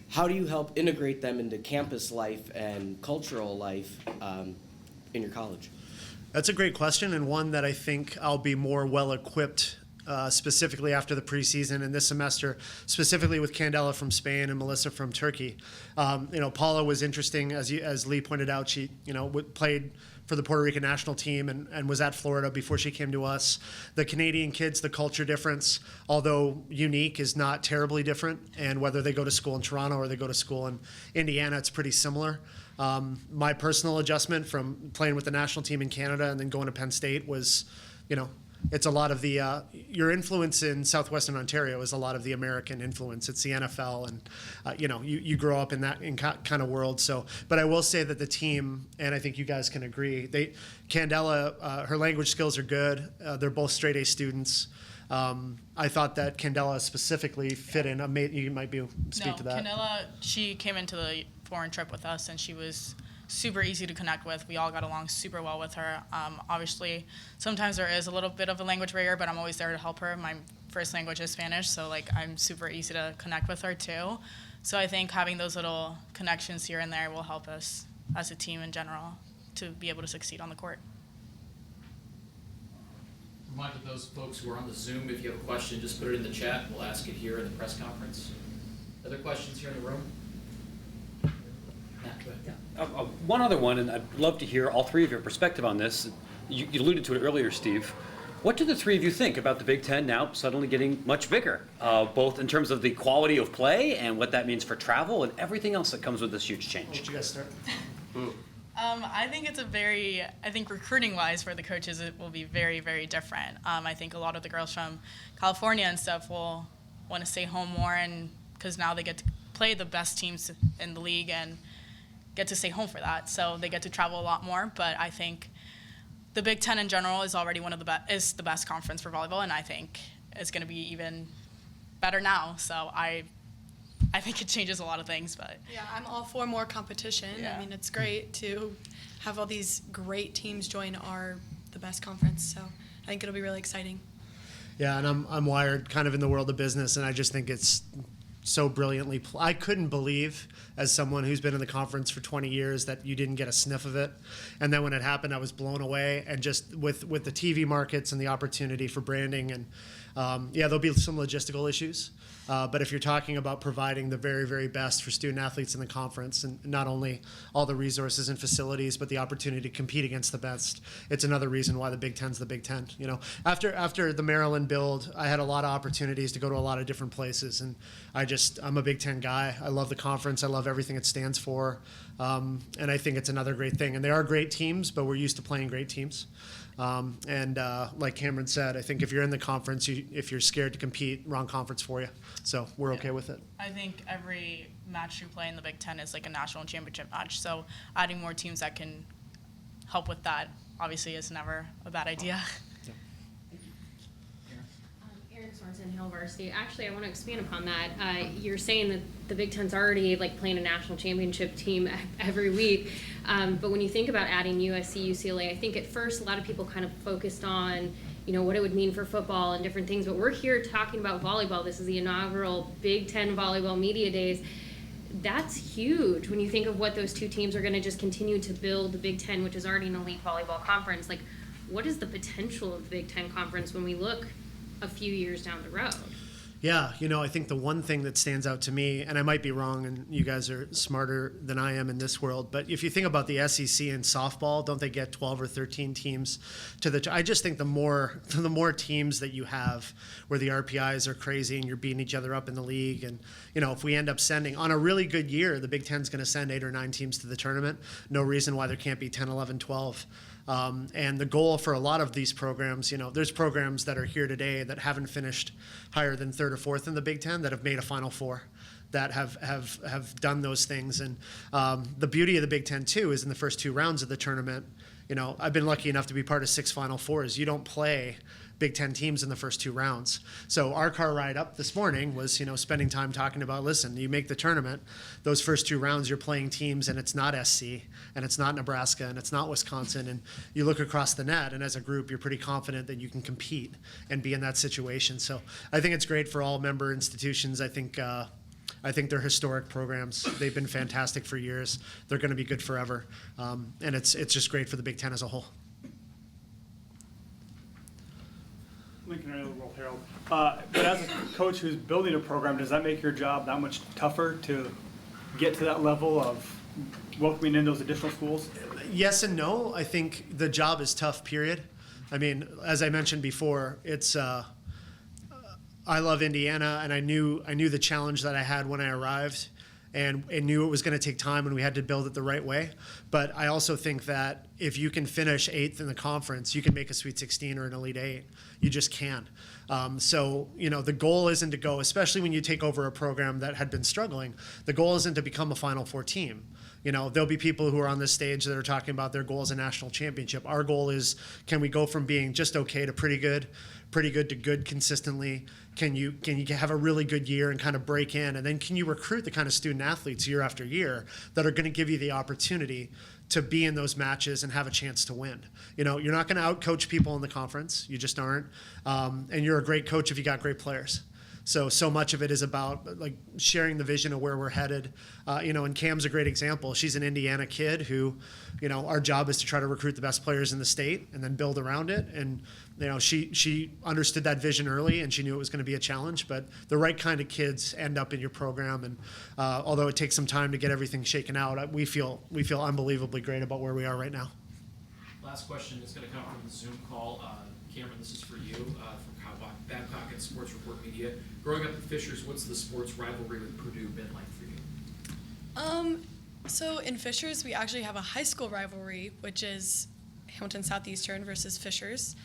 how do you help integrate them into campus life and cultural life in your college?
That's a great question, and one that I think I'll be more well-equipped specifically after the preseason and this semester, specifically with Candela from Spain and Melissa from Turkey. Paula was interesting, as Lee pointed out. She played for the Puerto Rican national team and was at Florida before she came to us. The Canadian kids, the culture difference, although unique, is not terribly different. And whether they go to school in Toronto or they go to school in Indiana, it's pretty similar. My personal adjustment from playing with the national team in Canada and then going to Penn State was, it's a lot of the, your influence in Southwestern Ontario is a lot of the American influence. It's the NFL, and you grow up in that kind of world. So, but I will say that the team, and I think you guys can agree, Candela, her language skills are good. They're both straight A students. I thought that Candela specifically fit in. You might speak to that.
Candela, she came into the foreign trip with us, and she was super easy to connect with. We all got along super well with her. Obviously, sometimes there is a little bit of a language barrier, but I'm always there to help her. My first language is Spanish, so I'm super easy to connect with her too. So I think having those little connections here and there will help us as a team in general to be able to succeed on the court.
Remind those folks who are on the Zoom, if you have a question, just put it in the chat. We'll ask it here in the press conference. Other questions here in the room?
One other one, and I'd love to hear all three of your perspective on this. You alluded to it earlier, Steve. What do the three of you think about the Big Ten now suddenly getting much bigger, both in terms of the quality of play and what that means for travel and everything else that comes with this huge change?
Why don't you guys start?
I think I think recruiting-wise for the coaches, it will be very, very different. I think a lot of the girls from California and stuff will want to stay home more, and because now they get to play the best teams in the league and get to stay home for that, so they get to travel a lot more. But I think the Big Ten in general is already is the best conference for volleyball, and I think it's going to be even better now. So I I think it changes a lot of things, but
Yeah, I'm all for more competition.
Yeah.
I mean, it's great to have all these great teams join the best conference. So I think it'll be really exciting.
Yeah, and I'm wired kind of in the world of business, and I just think it's so brilliantly. I couldn't believe, as someone who's been in the conference for 20 years, that you didn't get a sniff of it. And then when it happened, I was blown away. And just with the TV markets and the opportunity for branding, and there'll be some logistical issues. But if you're talking about providing the very, very best for student athletes in the conference, and not only all the resources and facilities, but the opportunity to compete against the best, it's another reason why the Big Ten's the Big Ten. You know, after the Maryland build, I had a lot of opportunities to go to a lot of different places, and I'm a Big Ten guy. I love the conference. I love everything it stands for, and I think it's another great thing. And they are great teams, but we're used to playing great teams. Like Camryn said, I think if you're in the conference, if you're scared to compete, wrong conference for you. So we're okay with it.
I think every match you play in the Big Ten is like a national championship match. So adding more teams that can help with that obviously is never a bad idea.
Erin Sorensen, Hill Varsity. Actually, I want to expand upon that. You're saying that the Big Ten's already like playing a national championship team every week, but when you think about adding USC, UCLA, I think at first a lot of people kind of focused on, you know, what it would mean for football and different things. But we're here talking about volleyball. This is the inaugural Big Ten Volleyball Media Days. That's huge when you think of what those two teams are going to just continue to build the Big Ten, which is already an elite volleyball conference. Like, what is the potential of the Big Ten Conference when we look a few years down the road?
Yeah, you know, I think the one thing that stands out to me, and I might be wrong, and you guys are smarter than I am in this world, but if you think about the SEC and softball, don't they get 12 or 13 teams to the? I just think the more teams that you have, where the RPIs are crazy and you're beating each other up in the league, and you know, if we end up sending on a really good year, the Big Ten's going to send 8 or 9 teams to the tournament. No reason why there can't be 10, 11, 12. And the goal for a lot of these programs, you know, there's programs that are here today that haven't finished higher than 3rd or 4th in the Big Ten that have made a Final Four, that have done those things. And the beauty of the Big Ten, too, is in the first 2 rounds of the tournament, you know, I've been lucky enough to be part of 6 Final Fours. You don't play Big Ten teams in the first 2 rounds. So our car ride up this morning was, you know, spending time talking about, listen, you make the tournament, those first 2 rounds you're playing teams, and it's not SC, and it's not Nebraska, and it's not Wisconsin, and you look across the net, and as a group you're pretty confident that you can compete and be in that situation. So I think it's great for all member institutions. I think they're historic programs. They've been fantastic for years. They're going to be good forever, and it's just great for the Big Ten as a whole.
Lincoln Area World Herald. But as a coach who's building a program, does that make your job that much tougher to get to that level of welcoming in those additional schools?
Yes and no. I think the job is tough, period. I mean, as I mentioned before, it's I love Indiana, and I knew the challenge that I had when I arrived, and knew it was going to take time and we had to build it the right way. But I also think that if you can finish 8th in the conference, you can make a Sweet 16 or an Elite 8. You just can. So, you know, the goal isn't to go, especially when you take over a program that had been struggling, the goal isn't to become a Final Four team. You know, there'll be people who are on this stage that are talking about their goal as a national championship. Our goal is, can we go from being just okay to pretty good to good consistently? Can you have a really good year and kind of break in? And then can you recruit the kind of student athletes year after year that are going to give you the opportunity to be in those matches and have a chance to win? You know, you're not going to out-coach people in the conference. You just aren't. And you're a great coach if you got great players. So much of it is about like sharing the vision of where we're headed. You know, and Cam's a great example. She's an Indiana kid who, you know, our job is to try to recruit the best players in the state and then build around it. And, you know, she understood that vision early, and she knew it was going to be a challenge. But the right kind of kids end up in your program. And although it takes some time to get everything shaken out, we feel unbelievably great about where we are right now.
Last question is going to come from the Zoom call. Camryn, this is for you, from Kyle Babcock at Sports Report Media. Growing up in Fishers, what's the sports rivalry with Purdue been like for you?
So in Fishers, we actually have a high school rivalry, which is Hamilton Southeastern versus Fishers.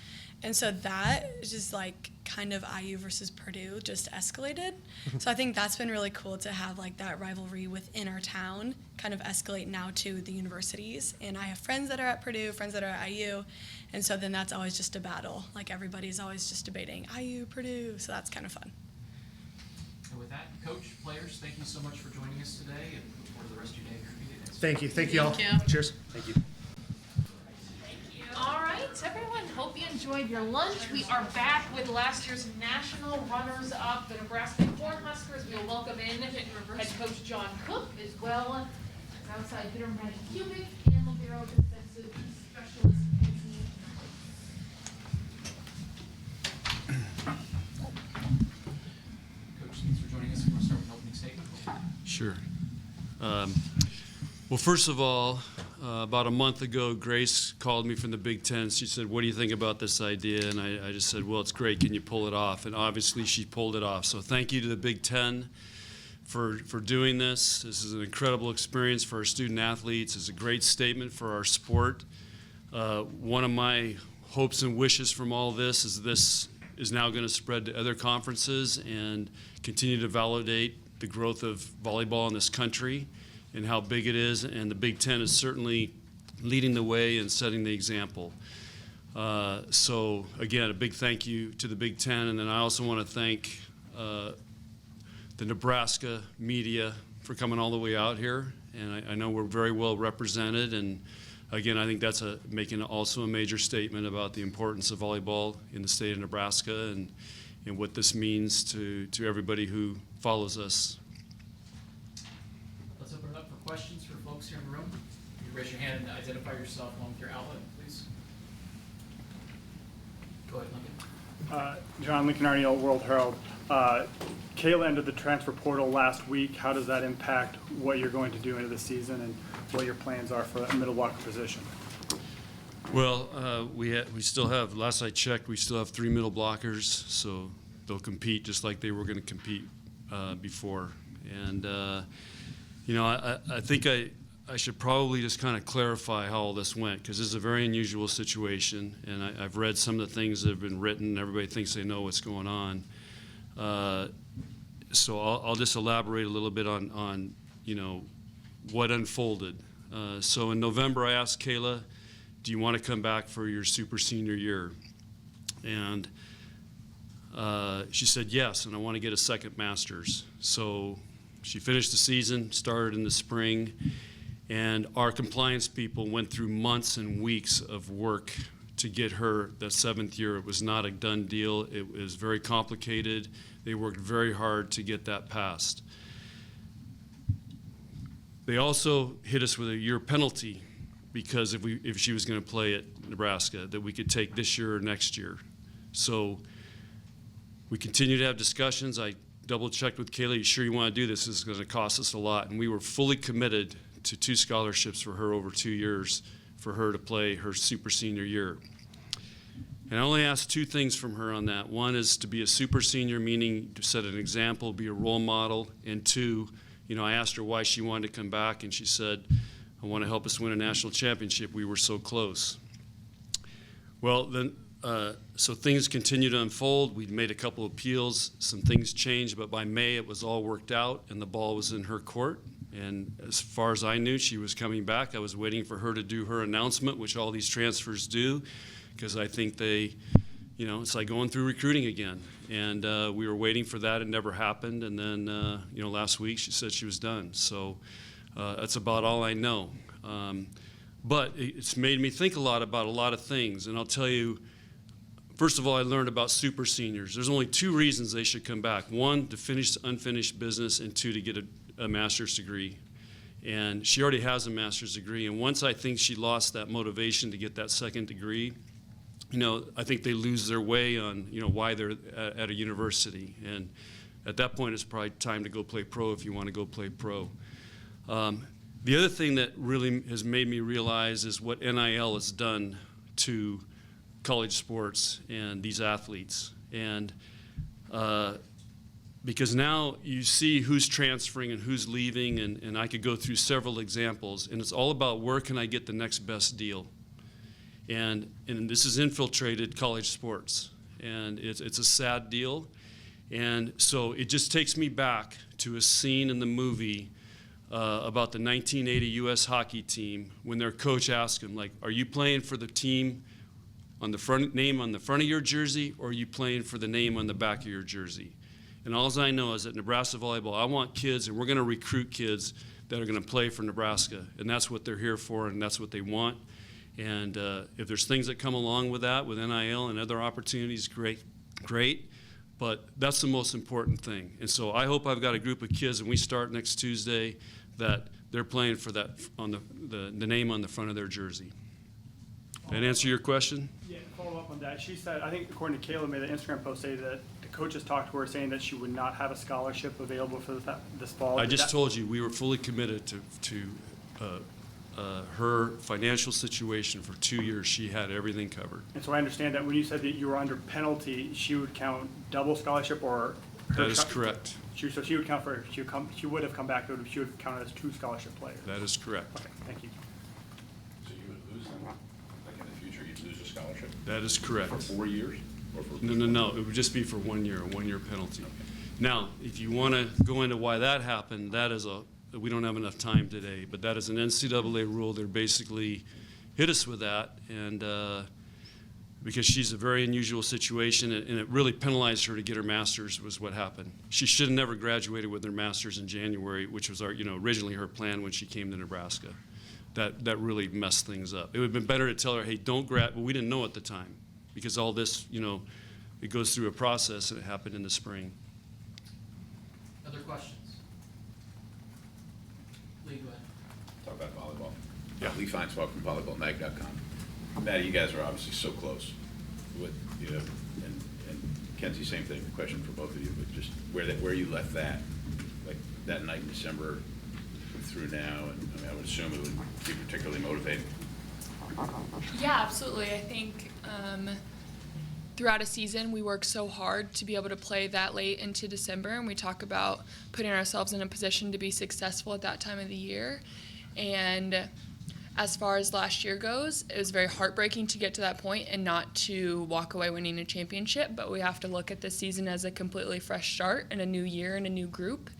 And so that is just like kind of IU versus Purdue just escalated. So I think that's been really cool to have like that rivalry within our town kind of escalate now to the universities. And I have friends that are at Purdue, friends that are at IU. And so then that's always just a battle. Like everybody's always just debating IU, Purdue. So that's kind of fun.
And with that, Coach, players, thank you so much for joining us today, and look forward to the rest of your day.
Thank you. Thank you all.
Thank you.
Cheers. Thank you.
All right, everyone, hope you enjoyed your lunch. We are back with last year's national runners-up, the Nebraska Cornhuskers. We'll welcome in head coach John Cook, as well as outside hitter Madi Kubik and libero defensive specialist Kenzie.
Coach, thanks for joining us. You want to start with an opening statement?
Sure. Well, first of all, about a month ago, Grace called me from the Big Ten. She said, "What do you think about this idea?" And I just said, "Well, it's great. Can you pull it off?" And obviously, she pulled it off. So thank you to the Big Ten for doing this. This is an incredible experience for our student athletes. It's a great statement for our sport. One of my hopes and wishes from all this is now going to spread to other conferences and continue to validate the growth of volleyball in this country and how big it is, and the Big Ten is certainly leading the way and setting the example. So again, a big thank you to the Big Ten, and then I also want to thank the Nebraska media for coming all the way out here, and I know we're very well represented, and again, I think that's making also a major statement about the importance of volleyball in the state of Nebraska and what this means to everybody who follows us.
Let's open it up for questions for folks here in the room. You raise your hand and identify yourself along with your outlet, please. Go ahead, Lincoln.
John Lincoln Arneal, World Herald. Kayla entered the transfer portal last week. How does that impact what you're going to do into the season and what your plans are for a middle blocker position?
Well, we still have, last I checked, we still have 3 middle blockers, so they'll compete just like they were going to compete before. And, you know, I think I should probably just kind of clarify how all this went, because this is a very unusual situation, and I've read some of the things that have been written, and everybody thinks they know what's going on. So I'll just elaborate a little bit on you know, what unfolded. So in November, I asked Kayla, "Do you want to come back for your super senior year?" And she said yes, and I want to get a second master's. So she finished the season, started in the spring, and our compliance people went through months and weeks of work to get her that 7th year. It was not a done deal. It was very complicated. They worked very hard to get that passed. They also hit us with a year penalty, because if she was going to play at Nebraska, that we could take this year or next year. So we continue to have discussions. I double-checked with Kayla, "You sure you want to do this? This is going to cost us a lot." And we were fully committed to 2 scholarships for her over 2 years for her to play her super senior year. And I only asked 2 things from her on that. One is to be a super senior, meaning to set an example, be a role model. And 2, you know, I asked her why she wanted to come back, and she said, "I want to help us win a national championship. We were so close." Well, then, so things continued to unfold. We'd made a couple of appeals. Some things changed, but by May it was all worked out, and the ball was in her court. And as far as I knew, she was coming back. I was waiting for her to do her announcement, which all these transfers do, because I think they, you know, it's like going through recruiting again. And we were waiting for that. It never happened. And then, you know, last week she said she was done. So that's about all I know. But it's made me think a lot about a lot of things. And I'll tell you, first of all, I learned about super seniors. There's only 2 reasons they should come back. 1, to finish unfinished business, and 2, to get a master's degree. And she already has a master's degree. And once I think she lost that motivation to get that second degree, you know, I think they lose their way on, you know, why they're at a university. And at that point, it's probably time to go play pro if you want to go play pro. The other thing that really has made me realize is what NIL has done to college sports and these athletes. And because now you see who's transferring and who's leaving, and I could go through several examples, and it's all about where can I get the next best deal. And this has infiltrated college sports, and it's a sad deal. And so it just takes me back to a scene in the movie about the 1980 U.S. hockey team when their coach asked him, like, "Are you playing for the team on the front name on the front of your jersey, or are you playing for the name on the back of your jersey?" And all I know is that Nebraska volleyball, I want kids, and we're going to recruit kids that are going to play for Nebraska. And that's what they're here for, and that's what they want. And if there's things that come along with that, with NIL and other opportunities, great. But that's the most important thing. And so I hope I've got a group of kids, and we start next Tuesday, that they're playing for that on the name on the front of their jersey. Did that answer your question?
Yeah, follow up on that. She said, I think according to Kayla, made an Instagram post say that the coaches talked to her saying that she would not have a scholarship available for this fall.
I just told you we were fully committed to her financial situation for 2 years. She had everything covered.
And so I understand that when you said that you were under penalty, she would count double scholarship, or
That is correct.
So she would count for, she would have come back, she would count as true scholarship player.
That is correct.
Okay, thank you.
So you would lose them, like in the future, you'd lose a scholarship?
That is correct.
For 4 years? Or for
No. It would just be for 1 year, a 1 year penalty.
Okay.
Now, if you want to go into why that happened, that is we don't have enough time today, but that is an NCAA rule. They're basically hit us with that, and because she's a very unusual situation, and it really penalized her to get her master's was what happened. She should have never graduated with her master's in January, which was originally her plan when she came to Nebraska. That really messed things up. It would have been better to tell her, hey, don't grad. Well, we didn't know at the time, because all this, it goes through a process, and it happened in the spring.
Other questions? Lee, go ahead.
Talk about volleyball.
Yeah.
Lee Feinswalk from volleyballmag.com. Maddie, you guys are obviously so close. And Kenzie, same thing. Question for both of you, but just where you left that, like that night in December through now, and I would assume it would be particularly motivating.
Yeah, absolutely. I think throughout a season, we work so hard to be able to play that late into December, and we talk about putting ourselves in a position to be successful at that time of the year. And as far as last year goes, it was very heartbreaking to get to that point and not to walk away winning a championship, but we have to look at this season as a completely fresh start and a new year and a new group.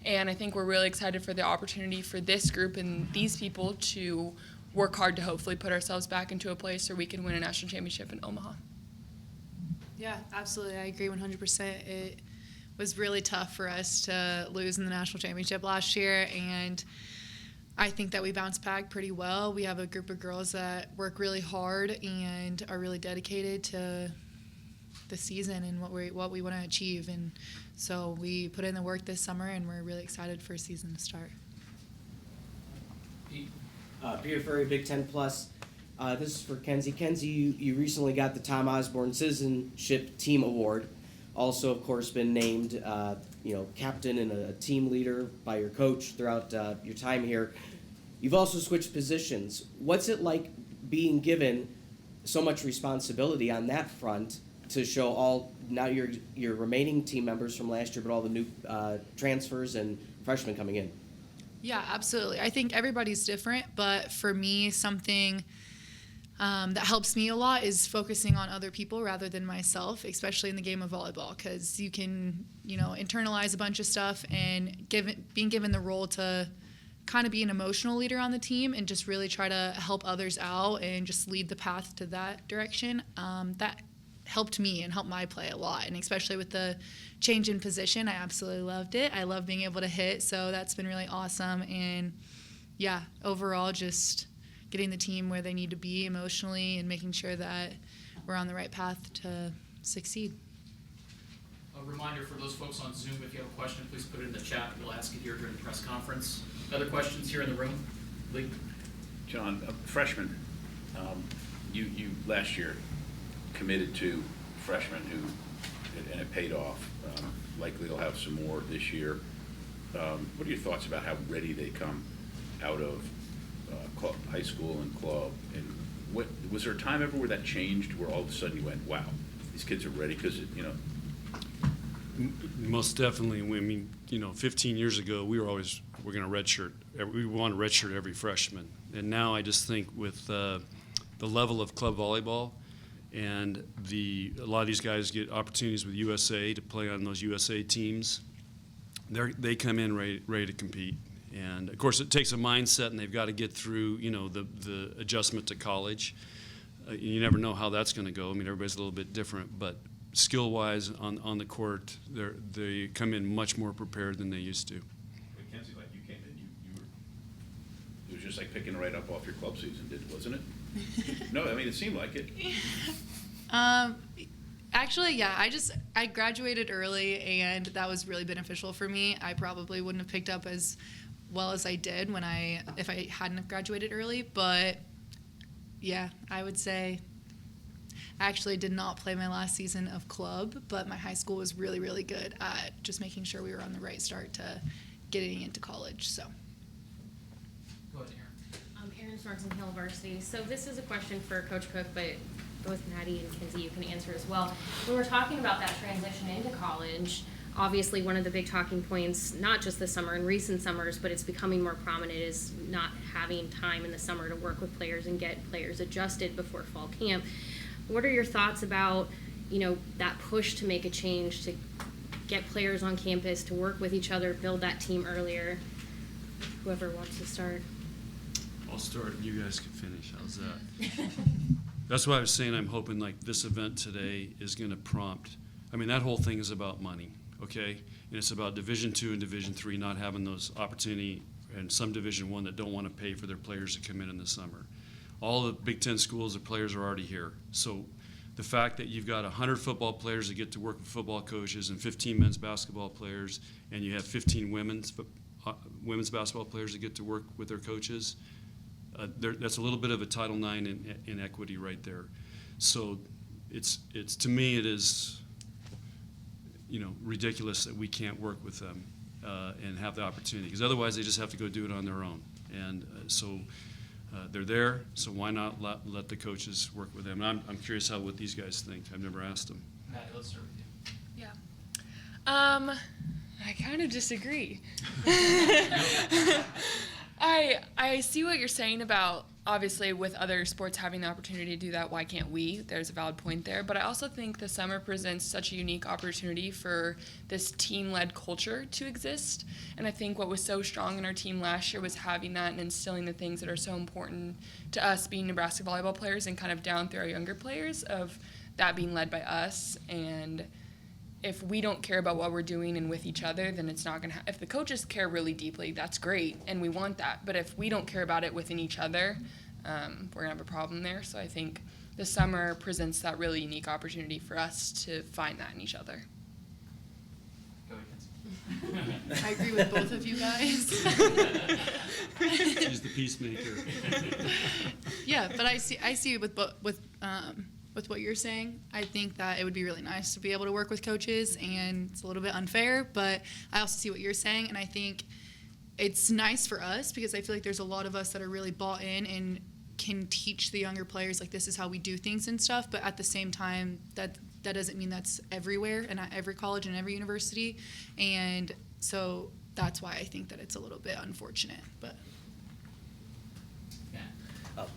And I think we're really excited for the opportunity for this group and these people to work hard to hopefully put ourselves back into a place where we can win a national championship in Omaha.
Yeah, absolutely. I agree 100%. It was really tough for us to lose in the national championship last year, and I think that we bounced back pretty well. We have a group of girls that work really hard and are really dedicated to the season and what we want to achieve. And so we put in the work this summer, and we're really excited for a season to start.
Peter Ferry, Big Ten Plus. This is for Kenzie. Kenzie, you recently got the Tom Osborne Citizenship Team Award. Also, of course, been named captain and a team leader by your coach throughout your time here. You've also switched positions. What's it like being given so much responsibility on that front to show all now your remaining team members from last year, but all the new transfers and freshmen coming in?
Yeah, absolutely. I think everybody's different, but for me, something that helps me a lot is focusing on other people rather than myself, especially in the game of volleyball, because you can, internalize a bunch of stuff, and being given the role to kind of be an emotional leader on the team and just really try to help others out and just lead the path to that direction. That helped me and helped my play a lot, and especially with the change in position, I absolutely loved it. I love being able to hit, so that's been really awesome. And yeah, overall, just getting the team where they need to be emotionally and making sure that we're on the right path to succeed.
A reminder for those folks on Zoom, if you have a question, please put it in the chat. We'll ask it here during the press conference. Other questions here in the room? Lee?
John, freshman, you last year committed to freshmen and it paid off. Likely you'll have some more this year. What are your thoughts about how ready they come out of high school and club? And was there a time ever where that changed, where all of a sudden you went, wow, these kids are ready? Because,
Most definitely. 15 years ago, we're going to redshirt. We want to redshirt every freshman. And now I just think with the level of club volleyball, and a lot of these guys get opportunities with USA to play on those USA teams. They come in ready to compete. And of course, it takes a mindset, and they've got to get through, the adjustment to college. You never know how that's going to go. Everybody's a little bit different, but skill-wise on the court, they come in much more prepared than they used to.
But Kenzie, like you came in, you were, it was just like picking right up off your club season, wasn't it? No, I mean, it seemed like it.
Actually, yeah, I graduated early, and that was really beneficial for me. I probably wouldn't have picked up as well as I did if I hadn't have graduated early, but yeah, I would say I actually did not play my last season of club, but my high school was really, really good at just making sure we were on the right start to getting into college, so.
Go ahead, Aaron.
Aaron Sorensen, Hill Varsity. So this is a question for Coach Cook, but both Madi and Kenzie, you can answer as well. When we're talking about that transition into college, obviously one of the big talking points, not just this summer and recent summers, but it's becoming more prominent, is not having time in the summer to work with players and get players adjusted before fall camp. What are your thoughts about, that push to make a change, to get players on campus, to work with each other, build that team earlier? Whoever wants to start.
I'll start and you guys can finish. How's that? That's why I was saying I'm hoping like this event today is going to prompt. I mean, that whole thing is about money, okay? And it's about Division II and Division III not having those opportunity, and some Division I that don't want to pay for their players to come in the summer. All the Big Ten schools, the players are already here. So the fact that you've got 100 football players that get to work with football coaches and 15 men's basketball players, and you have 15 women's basketball players that get to work with their coaches, that's a little bit of a Title IX inequity right there. So it's to me it is ridiculous that we can't work with them and have the opportunity, because otherwise they just have to go do it on their own. And so they're there, so why not let the coaches work with them? And I'm curious what these guys think. I've never asked them.
Madi, let's start with you.
Yeah. I kind of disagree. I see what you're saying about, obviously, with other sports having the opportunity to do that, why can't we? There's a valid point there. But I also think the summer presents such a unique opportunity for this team-led culture to exist. And I think what was so strong in our team last year was having that and instilling the things that are so important to us being Nebraska volleyball players and kind of down through our younger players, of that being led by us. And if we don't care about what we're doing and with each other, then it's not going to if the coaches care really deeply, that's great, and we want that. But if we don't care about it within each other, we're going to have a problem there. So I think the summer presents that really unique opportunity for us to find that in each other.
Go ahead, Kenzie.
I agree with both of you guys.
She's the peacemaker.
Yeah, but I see with what you're saying. I think that it would be really nice to be able to work with coaches, and it's a little bit unfair, but I also see what you're saying, and I think it's nice for us because I feel like there's a lot of us that are really bought in and can teach the younger players, like, this is how we do things and stuff, but at the same time, that doesn't mean that's everywhere and at every college and every university, and so that's why I think that it's a little bit unfortunate, but.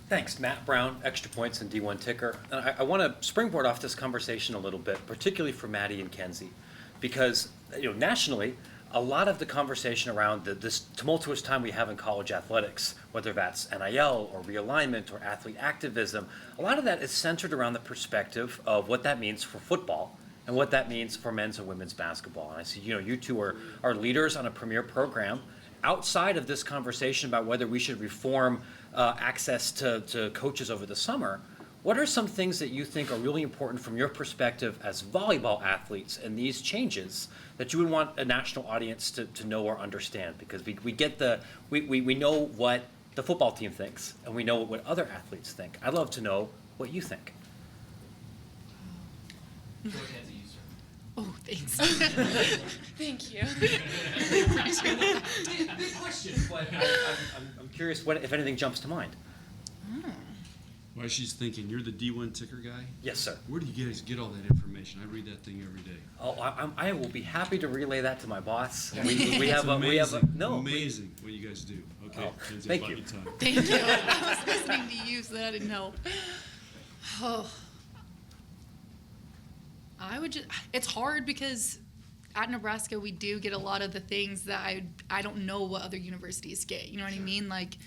Thanks, Matt Brown, Extra Points and D1 Ticker. And I want to springboard off this conversation a little bit, particularly for Madi and Kenzie, because nationally, a lot of the conversation around this tumultuous time we have in college athletics, whether that's NIL or realignment or athlete activism, a lot of that is centered around the perspective of what that means for football and what that means for men's and women's basketball. And I see, you two are leaders on a premier program. Outside of this conversation about whether we should reform access to coaches over the summer, what are some things that you think are really important from your perspective as volleyball athletes and these changes that you would want a national audience to know or understand? Because we get we know what the football team thinks and we know what other athletes think. I'd love to know what you think.
Go ahead, Kenzie, you start.
Oh, thanks.
Thank you.
Big question, but
I'm curious if anything jumps to mind.
Why she's thinking, you're the D1 Ticker guy?
Yes, sir.
Where do you guys get all that information? I read that thing every day.
Oh, I will be happy to relay that to my boss.
It's amazing what you guys do. Okay, Kenzie,
thank you.
Time.
Thank you. I was listening to you, so that didn't help. Oh. It's hard because at Nebraska we do get a lot of the things that I don't know what other universities get. You know what I mean? Like,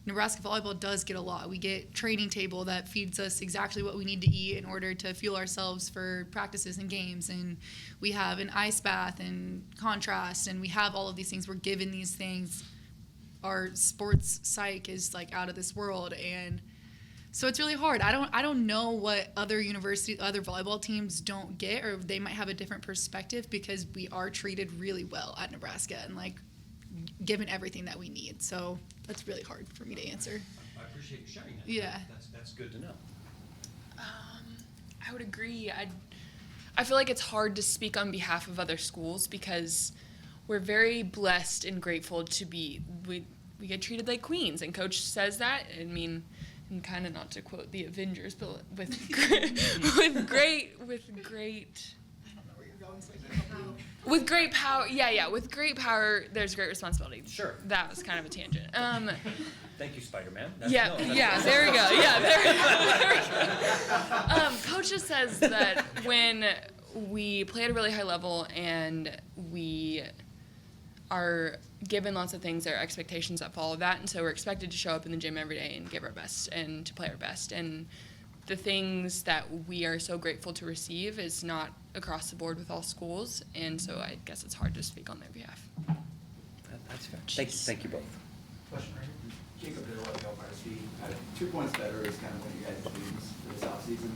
Nebraska volleyball does get a lot. We get training table that feeds us exactly what we need to eat in order to fuel ourselves for practices and games. And we have an ice bath and contrast, and we have all of these things. We're given these things. Our sports psych is like out of this world, and so it's really hard. I don't know what other volleyball teams don't get, or they might have a different perspective, because we are treated really well at Nebraska and like given everything that we need. So that's really hard for me to answer.
I appreciate you sharing that.
Yeah.
That's good to know.
I would agree. I feel like it's hard to speak on behalf of other schools because we're very blessed and grateful to be, we get treated like queens, and coach says that. I mean, and kind of not to quote the Avengers, but with great power, with great power, there's great responsibility.
Sure.
That was kind of a tangent.
Thank you, Spider-Man.
There we go. Coach just says that when we play at a really high level and we are given lots of things, there are expectations that follow that, and so we're expected to show up in the gym every day and give our best and to play our best. And the things that we are so grateful to receive is not across the board with all schools, and so I guess it's hard to speak on their behalf.
That's fair. Thank you both.
Question right here. Jacob Hill at Yale Varsity. 2 points better is kind of one of your guys' themes for this offseason.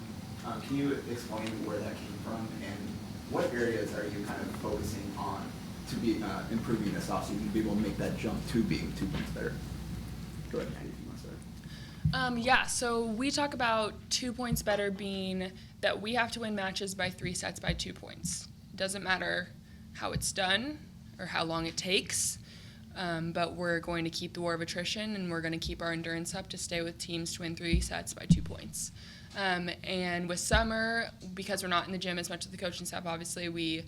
Can you explain where that came from, and what areas are you kind of focusing on to be improving this offseason to be able to make that jump to being 2 points better? Go ahead, Madi, if you want to start.
So we talk about 2 points better being that we have to win matches by 3 sets by 2 points. Doesn't matter how it's done or how long it takes, but we're going to keep the war of attrition, and we're going to keep our endurance up to stay with teams to win 3 sets by 2 points. And with summer, because we're not in the gym as much as the coaching staff, obviously we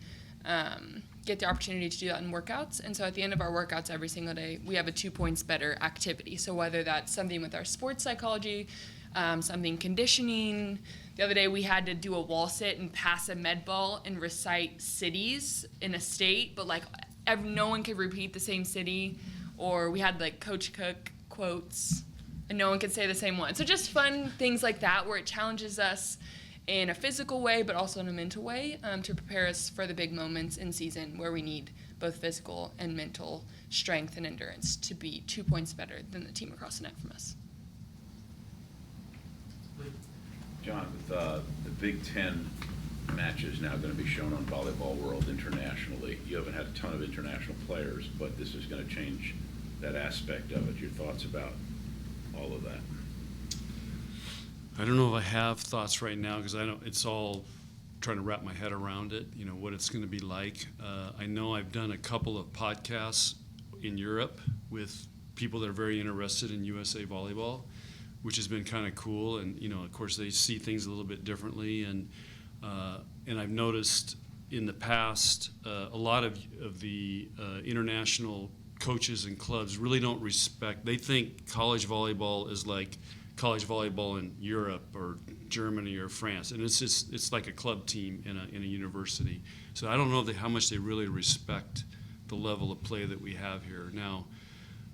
get the opportunity to do that in workouts. And so at the end of our workouts every single day, we have a 2 points better activity. So whether that's something with our sports psychology, something conditioning. The other day we had to do a wall sit and pass a med ball and recite cities in a state, but like no one could repeat the same city. Or we had like Coach Cook quotes and no one could say the same one. So just fun things like that where it challenges us in a physical way, but also in a mental way, to prepare us for the big moments in season where we need both physical and mental strength and endurance to be 2 points better than the team across the net from us.
John, with the Big Ten matches now going to be shown on Volleyball World internationally, you haven't had a ton of international players, but this is going to change that aspect of it. Your thoughts about all of that?
I don't know if I have thoughts right now because I don't. It's all trying to wrap my head around it. You know what it's going to be like. I know I've done a couple of podcasts in Europe with people that are very interested in USA volleyball, which has been kind of cool. And of course, they see things a little bit differently. And I've noticed in the past a lot of the international coaches and clubs really don't respect. They think college volleyball is like college volleyball in Europe or Germany or France, and it's like a club team in a university. So I don't know how much they really respect the level of play that we have here. Now,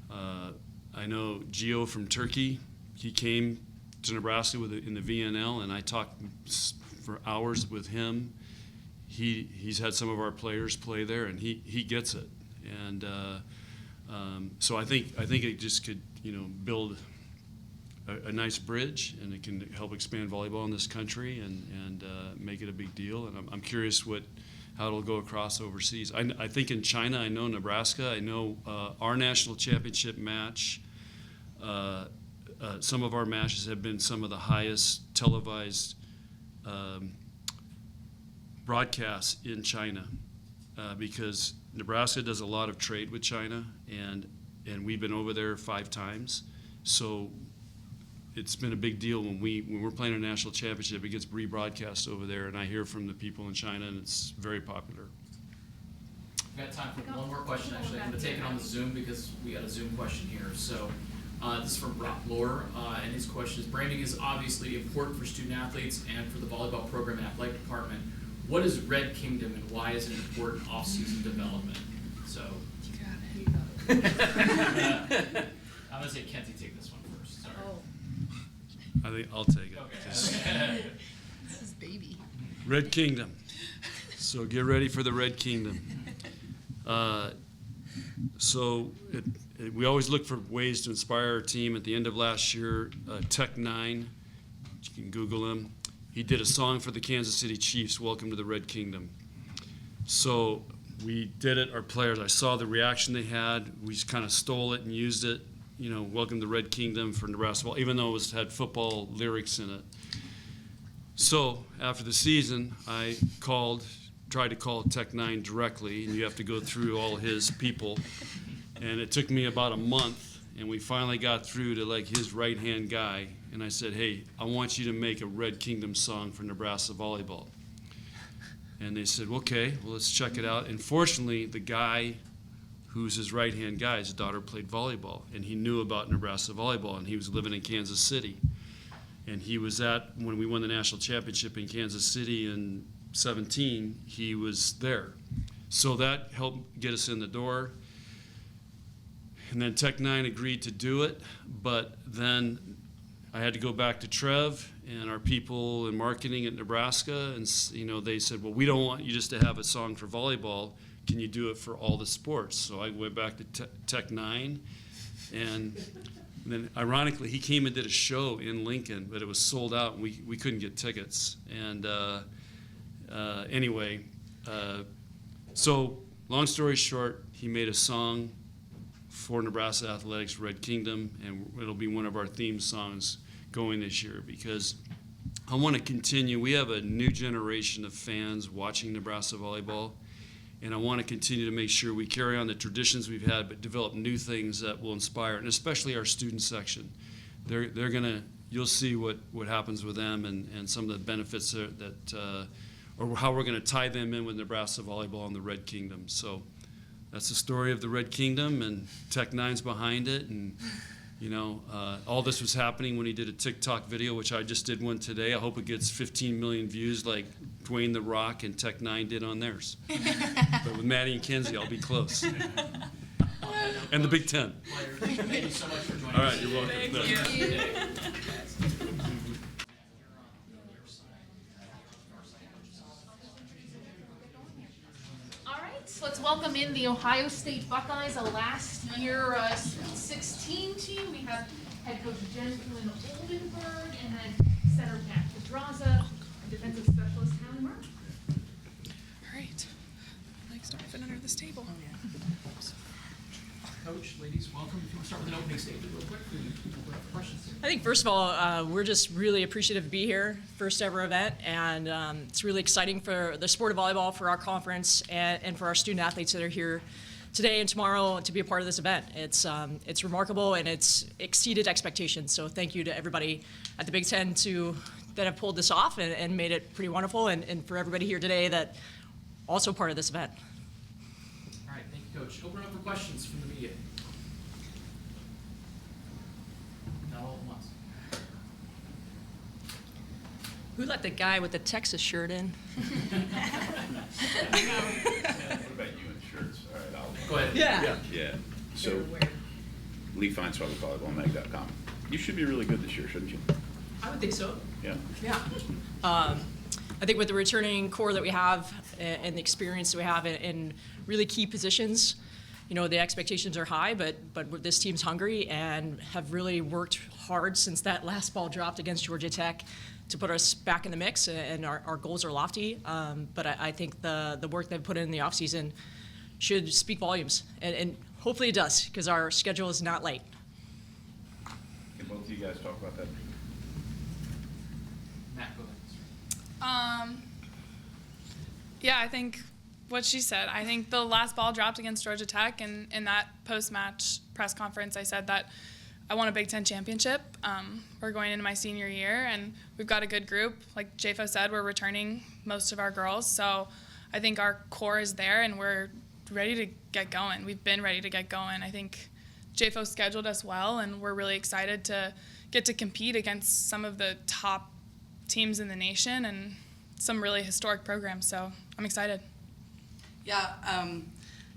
I know Gio from Turkey. He came to Nebraska in the VNL, and I talked for hours with him. He's had some of our players play there, and he gets it. And so I think it just could build a nice bridge, and it can help expand volleyball in this country and make it a big deal. And I'm curious how it'll go across overseas. I think in China, I know Nebraska, I know our national championship match. Some of our matches have been some of the highest televised broadcasts in China because Nebraska does a lot of trade with China, and we've been over there 5 times. So it's been a big deal when we're playing a national championship. It gets rebroadcast over there, and I hear from the people in China, and it's very popular.
We've got time for one more question, actually. I'm going to take it on the Zoom because we got a Zoom question here. So this is from Brock Lohr, and his question is, branding is obviously important for student athletes and for the volleyball program and athletic department. What is Red Kingdom, and why is it important off-season development? So,
You got it.
I'm going to say Kenzie take this one.
I think I'll take it.
This is baby.
Red Kingdom. So get ready for the Red Kingdom. We always look for ways to inspire our team. At the end of last year, Tech 9, you can Google him, he did a song for the Kansas City Chiefs, Welcome to the Red Kingdom. So we did it, our players, I saw the reaction they had. We just kind of stole it and used it, Welcome to the Red Kingdom for Nebraska, even though it had football lyrics in it. So after the season, I tried to call Tech 9 directly, and you have to go through all his people. And it took me about a month, and we finally got through to his right-hand guy. And I said, hey, I want you to make a Red Kingdom song for Nebraska volleyball. And they said, okay, well, let's check it out. And fortunately, the guy who's his right-hand guy, his daughter played volleyball, and he knew about Nebraska volleyball, and he was living in Kansas City. And he was when we won the national championship in Kansas City in 2017, he was there. So that helped get us in the door. And then Tech 9 agreed to do it, but then I had to go back to Trev and our people in marketing at Nebraska, and they said, well, we don't want you just to have a song for volleyball. Can you do it for all the sports? So I went back to Tech 9, and then ironically, he came and did a show in Lincoln, but it was sold out, and we couldn't get tickets. And anyway, so long story short, he made a song for Nebraska Athletics Red Kingdom, and it'll be one of our theme songs going this year because I want to continue. We have a new generation of fans watching Nebraska volleyball, and I want to continue to make sure we carry on the traditions we've had, but develop new things that will inspire, and especially our student section. They're gonna, you'll see what happens with them and some of the benefits or how we're gonna tie them in with Nebraska volleyball and the Red Kingdom. So that's the story of the Red Kingdom, and Tech 9's behind it, and all this was happening when he did a TikTok video, which I just did one today. I hope it gets 15 million views like Dwayne The Rock and Tech 9 did on theirs. But with Madi and Kenzie, I'll be close. And the Big Ten.
Thank you so much for joining us.
All right, you're welcome.
Thank you.
Let's welcome in the Ohio State Buckeyes, a last year Sweet 16 team. We have head coach Flynn Oldenburg, and then center back Podraza, and defensive specialist Kylie.
All right. Legs don't fit under this table.
Coach, ladies, welcome. If you want to start with an opening statement real quick, we'll have questions.
I think first of all, we're just really appreciative to be here, first ever event, and it's really exciting for the sport of volleyball, for our conference, and for our student athletes that are here today and tomorrow to be a part of this event. It's remarkable, and it's exceeded expectations. So thank you to everybody at the Big Ten that have pulled this off and made it pretty wonderful, and for everybody here today that also part of this event.
All right, thank you, Coach. Open up for questions from the media. Not all at once.
Who let the guy with the Texas shirt in?
What about you and shirts? All right, I'll
go ahead.
Yeah. So, Lee Feinswell with volleyballmag.com. You should be really good this year, shouldn't you?
I would think so.
Yeah.
Yeah. I think with the returning core that we have and the experience that we have in really key positions, the expectations are high, but this team's hungry and have really worked hard since that last ball dropped against Georgia Tech to put us back in the mix, and our goals are lofty. But I think the work they've put in the offseason should speak volumes, and hopefully it does, because our schedule is not light.
Can both of you guys talk about that?
Matt, go ahead.
Yeah, I think what she said. I think the last ball dropped against Georgia Tech, and in that post-match press conference, I said that I want a Big Ten championship. We're going into my senior year, and we've got a good group. Like JFO said, we're returning most of our girls, so I think our core is there, and we're ready to get going. We've been ready to get going. I think JFO scheduled us well, and we're really excited to get to compete against some of the top teams in the nation and some really historic programs, so I'm excited.
Yeah,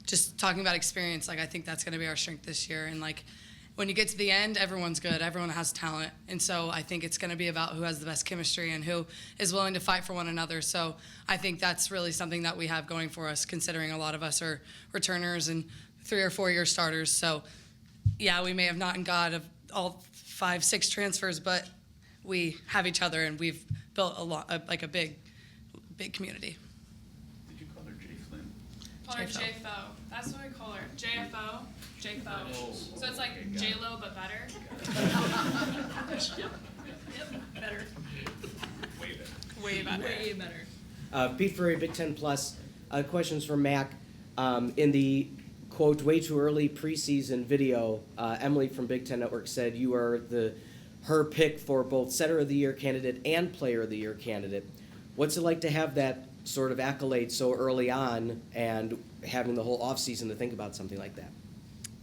just talking about experience, I think that's going to be our strength this year. And
when you get to the end, everyone's good. Everyone has talent. And so I think it's going to be about who has the best chemistry and who is willing to fight for one another. So I think that's really something that we have going for us, considering a lot of us are returners and 3 or 4 year starters. So yeah, we may have not got all 5, 6 transfers, but we have each other and we've built a lot, like a big community.
Did you call her J. Flynn?
Call her JFO. That's what we call her. JFO. JFO. So it's like J-Lo, but better.
Better.
Way better.
Way better.
Pete Furry, Big Ten Plus. Questions for Mac. In the quote, way too early preseason video, Emily from Big Ten Network said you are her pick for both Setter of the Year candidate and Player of the Year candidate. What's it like to have that sort of accolade so early on and having the whole offseason to think about something like that?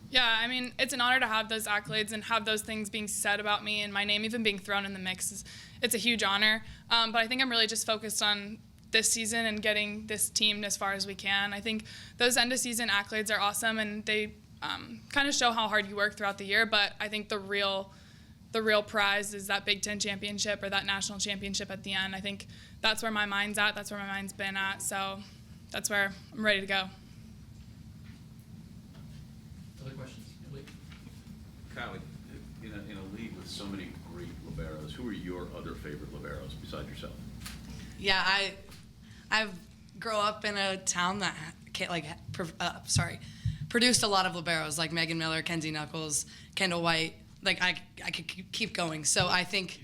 Yeah, I mean, it's an honor to have those accolades and have those things being said about me and my name even being thrown in the mix. It's a huge honor. But I think I'm really just focused on this season and getting this team as far as we can. I think those end-of-season accolades are awesome, and they kind of show how hard you work throughout the year. But I think the real prize is that Big Ten championship or that national championship at the end. I think that's where my mind's at. That's where my mind's been at. So that's where I'm ready to go.
Other questions?
Kylie, in a league with so many great liberos, who are your other favorite liberos besides yourself?
Yeah, I've grown up in a town that produced a lot of liberos like Megan Miller, Kenzie Knuckles, Kendall White. Like I could keep going. So I think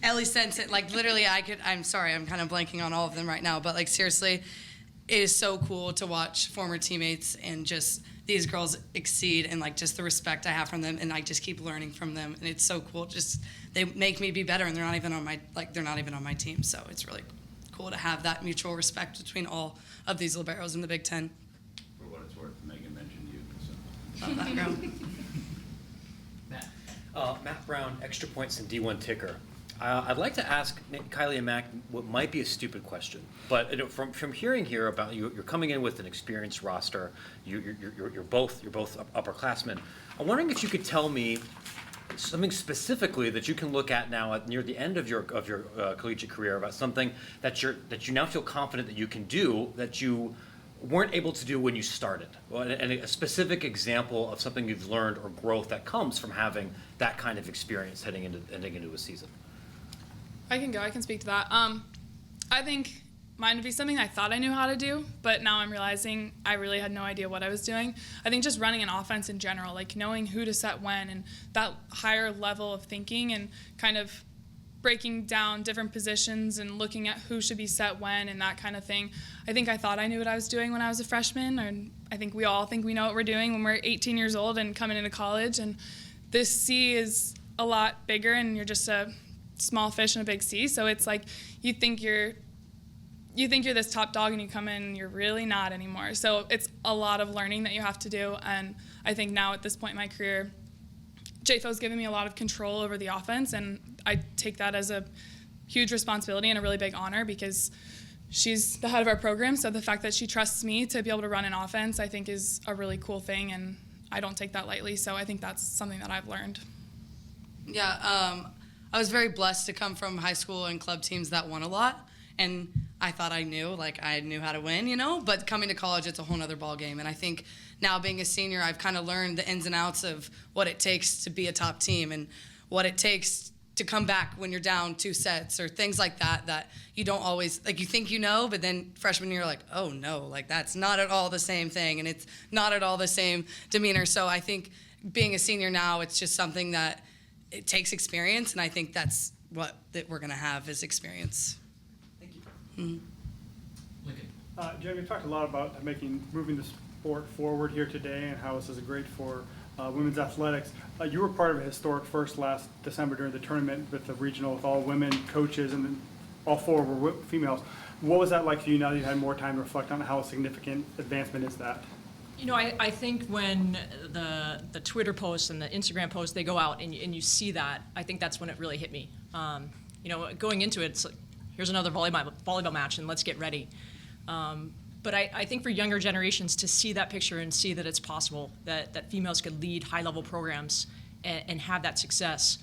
Ellis sent it. Like literally, I'm sorry, I'm kind of blanking on all of them right now. But like seriously, it is so cool to watch former teammates and just these girls exceed and like just the respect I have from them, and I just keep learning from them, and it's so cool. Just they make me be better, and they're not even on my team. So it's really cool to have that mutual respect between all of these liberos in the Big Ten.
For what it's worth, Megan mentioned you. So.
Love that girl.
Matt Brown, Extra Points and D1 Ticker. I'd like to ask Kylie and Mac what might be a stupid question, but from hearing here about you're coming in with an experienced roster. You're both upperclassmen. I'm wondering if you could tell me something specifically that you can look at now near the end of your collegiate career about something that you now feel confident that you can do that you weren't able to do when you started, and a specific example of something you've learned or growth that comes from having that kind of experience heading into a season.
I can speak to that. I think mine would be something I thought I knew how to do, but now I'm realizing I really had no idea what I was doing. I think just running an offense in general, like knowing who to set when, and that higher level of thinking and kind of breaking down different positions and looking at who should be set when and that kind of thing. I think I thought I knew what I was doing when I was a freshman, and I think we all think we know what we're doing when we're 18 years old and coming into college, and this sea is a lot bigger and you're just a small fish in a big sea. So it's like you think you're this top dog and you come in and you're really not anymore. So it's a lot of learning that you have to do, and I think now at this point in my career, JFO's given me a lot of control over the offense, and I take that as a huge responsibility and a really big honor because she's the head of our program. So the fact that she trusts me to be able to run an offense, I think is a really cool thing, and I don't take that lightly. So I think that's something that I've learned.
Yeah, I was very blessed to come from high school and club teams that won a lot, and I thought I knew how to win, but coming to college, it's a whole nother ball game. And I think now being a senior, I've kind of learned the ins and outs of what it takes to be a top team and what it takes to come back when you're down 2 sets or things like that you don't always, you think but then freshman year, oh no, that's not at all the same thing, and it's not at all the same demeanor. So I think being a senior now, it's just something that it takes experience, and I think that's what that we're going to have is experience. Thank you.
Mm-hmm. Jen, we talked a lot about moving the sport forward here today and how this is great for women's athletics. You were part of a historic first last December during the tournament with the regional with all women coaches, and then all 4 were females. What was that like for you now that you had more time to reflect on how significant advancement is that?
I think when the Twitter posts and the Instagram posts, they go out and you see that, I think that's when it really hit me. Going into it, it's like, here's another volleyball match and let's get ready. But I think for younger generations to see that picture and see that it's possible, that females could lead high-level programs and have that success,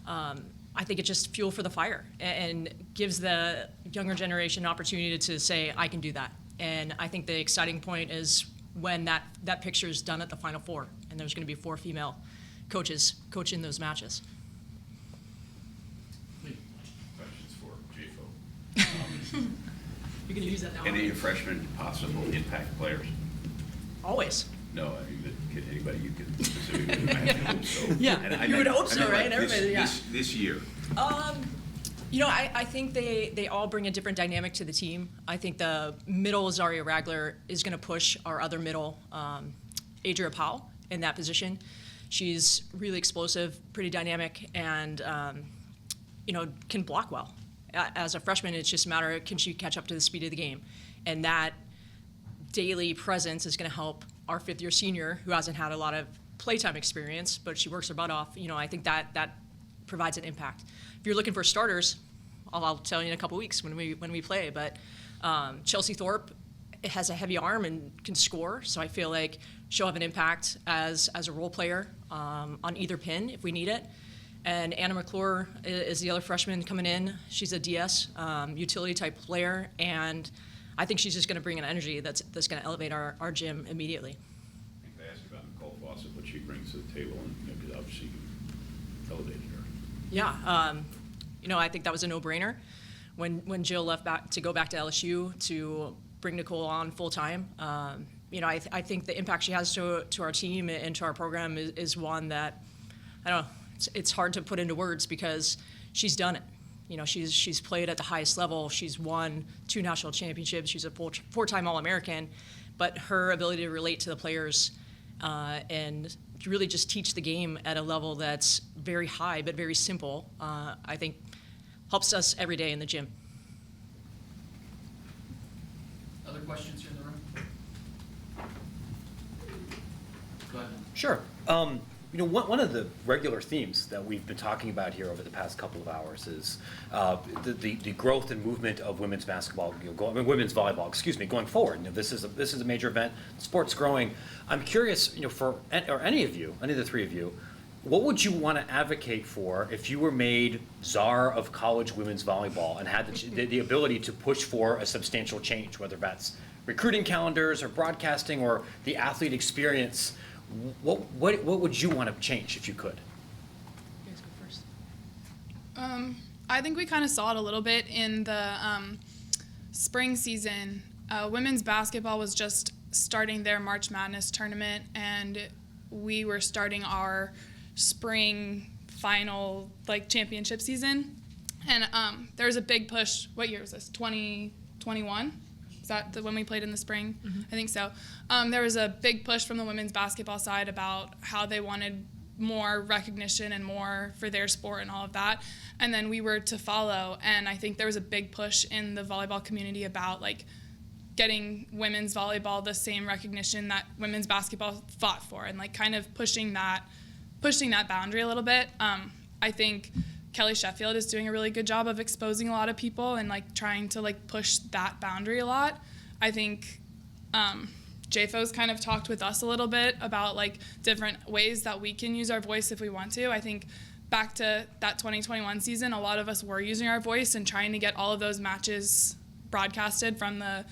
I think it's just fuel for the fire and gives the younger generation an opportunity to say, I can do that. And I think the exciting point is when that picture is done at the Final Four, and there's going to be 4 female coaches coaching those matches.
Questions for JFO.
You're going to use that now?
Any of your freshmen possible impact players?
Always.
No, I mean, can anybody you can specifically, I hope so.
Yeah,
And I
you would
meant-
hope
I
so,
meant
right?
like
Everybody, yeah.
This year.
I think they all bring a different dynamic to the team. I think the middle, Zaria Ragler, is going to push our other middle, Adria Powell, in that position. She's really explosive, pretty dynamic, and can block well. As a freshman, it's just a matter of can she catch up to the speed of the game. And that daily presence is going to help our fifth-year senior, who hasn't had a lot of playtime experience, but she works her butt off. I think that provides an impact. If you're looking for starters, I'll tell you in a couple weeks when we play. But Chelsea Thorpe has a heavy arm and can score, so I feel like she'll have an impact as a role player on either pin if we need it. And Anna McClure is the other freshman coming in. She's a DS utility type player, and I think she's just going to bring an energy that's going to elevate our gym immediately.
I think I asked about Nicole Fawcett, what she brings to the table, and maybe obviously you elevated her.
Yeah, I think that was a no-brainer when Jill left to go back to LSU to bring Nicole on full time. I think the impact she has to our team and to our program is one that I don't know. It's hard to put into words because she's done it. She's played at the highest level. She's won 2 national championships. She's a 4-time All-American. But her ability to relate to the players and really just teach the game at a level that's very high but very simple, I think helps us every day in the gym.
Other questions here in the room? Go ahead.
Sure. One of the regular themes that we've been talking about here over the past couple of hours is the growth and movement of women's basketball, women's volleyball, going forward. This is a major event. Sport's growing. I'm curious, for any of the 3 of you, what would you want to advocate for if you were made czar of college women's volleyball and had the ability to push for a substantial change, whether that's recruiting calendars or broadcasting or the athlete experience? What would you want to change if you could?
You guys go first.
I think we kind of saw it a little bit in the spring season. Women's basketball was just starting their March Madness tournament, and we were starting our spring final championship season. And there was a big push. What year was this? 2021? Is that when we played in the spring? Mm-hmm. I think so. There was a big push from the women's basketball side about how they wanted more recognition and more for their sport and all of that. And then we were to follow. And I think there was a big push in the volleyball community about getting women's volleyball the same recognition that women's basketball fought for, and kind of pushing that boundary a little bit. I think Kelly Sheffield is doing a really good job of exposing a lot of people and trying to push that boundary a lot. I think JFO's kind of talked with us a little bit about different ways that we can use our voice if we want to. I think back to that 2021 season, a lot of us were using our voice and trying to get all of those matches broadcasted from the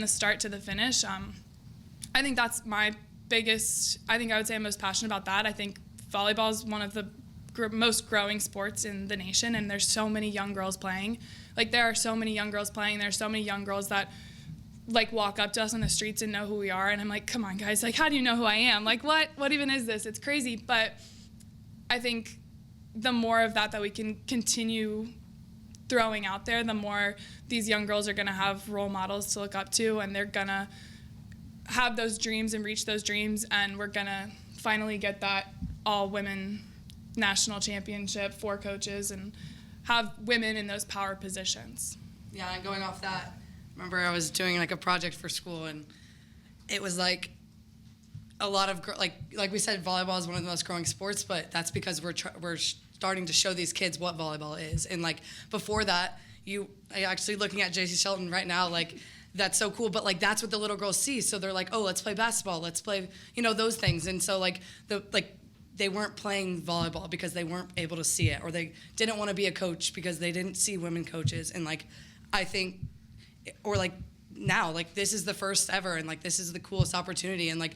start to the finish. I think that's my biggest. I would say I'm most passionate about that. I think volleyball is one of the most growing sports in the nation, and there's so many young girls playing. There are so many young girls playing. There's so many young girls that walk up to us on the streets and know who we are, and I'm like, come on guys, how do you know who I am? What even is this? It's crazy. But I think the more of that we can continue throwing out there, the more these young girls are going to have role models to look up to, and they're going to have those dreams and reach those dreams, and we're going to finally get that all-women national championship, 4 coaches, and have women in those power positions.
Yeah, and going off that, remember I was doing a project for school, and it was a lot of like we said, volleyball is one of the most growing sports, but that's because we're starting to show these kids what volleyball is. And before that, actually looking at JC Shelton right now, that's so cool. But like, that's what the little girls see. So they're like, oh, let's play basketball. Let's play, those things. And so like they weren't playing volleyball because they weren't able to see it, or they didn't want to be a coach because they didn't see women coaches. And like, I think, or like now, like this is the first ever, and like this is the coolest opportunity. And like,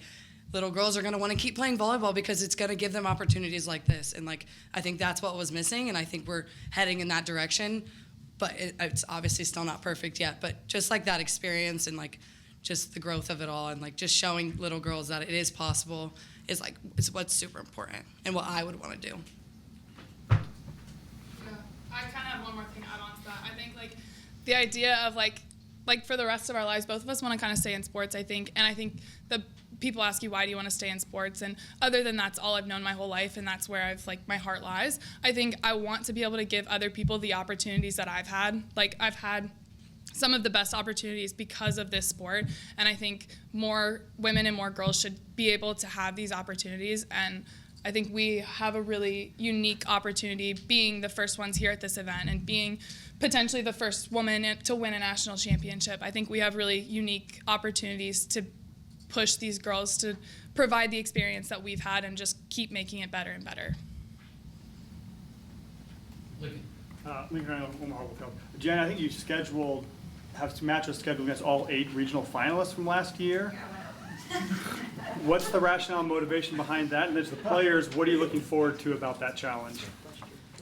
little girls are going to want to keep playing volleyball because it's going to give them opportunities like this. And like, I think that's what was missing. And I think we're heading in that direction, but it's obviously still not perfect yet. But just like that experience and like just the growth of it all, and like just showing little girls that it is possible is what's super important and what I would want to do.
Yeah, I kind of have one more thing to add on to that. I think like the idea of like for the rest of our lives, both of us want to kind of stay in sports, I think. And I think the people ask you, why do you want to stay in sports? And other than that's all I've known my whole life, and that's where my heart lies. I think I want to be able to give other people the opportunities that I've had. Like, I've had some of the best opportunities because of this sport, and I think more women and more girls should be able to have these opportunities. And I think we have a really unique opportunity being the first ones here at this event and being potentially the first woman to win a national championship. I think we have really unique opportunities to push these girls to provide the experience that we've had and just keep making it better and better.
Lincoln Omaha Field. Jen, I think you have some matches scheduled against all 8 regional finalists from last year. What's the rationale and motivation behind that? And as the players, what are you looking forward to about that challenge?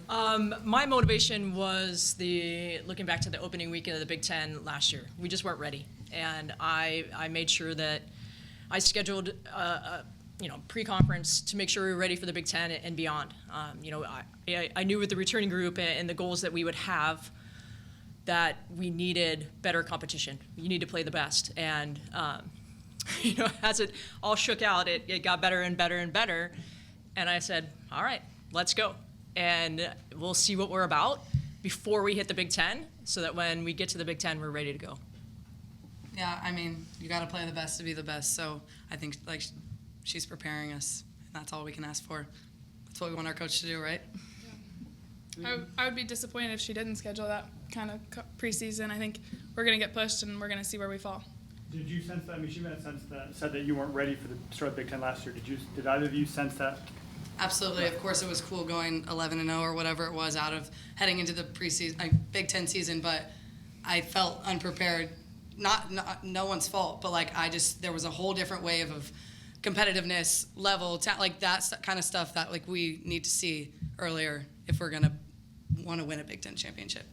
My motivation was looking back to the opening weekend of the Big Ten last year. We just weren't ready, and I made sure that I scheduled pre-conference to make sure we were ready for the Big Ten and beyond. I knew with the returning group and the goals that we would have that we needed better competition. You need to play the best, and as it all shook out, it got better and better and better. And I said, all right, let's go. And we'll see what we're about before we hit the Big Ten, so that when we get to the Big Ten, we're ready to go.
Yeah, I mean, you got to play the best to be the best. So I think like she's preparing us, and that's all we can ask for. That's what we want our coach to do, right?
Yeah. I would be disappointed if she didn't schedule that kind of preseason. I think we're going to get pushed, and we're going to see where we fall.
Did you sense that? I mean, she said that you weren't ready for the start of the Big Ten last year. Did either of you sense that?
Absolutely. Of course, it was cool going 11-0 or whatever it was out of heading into the Big Ten season, but I felt unprepared. Not no one's fault, but like there was a whole different wave of competitiveness level, like that kind of stuff that like we need to see earlier if we're gonna want to win a Big Ten championship.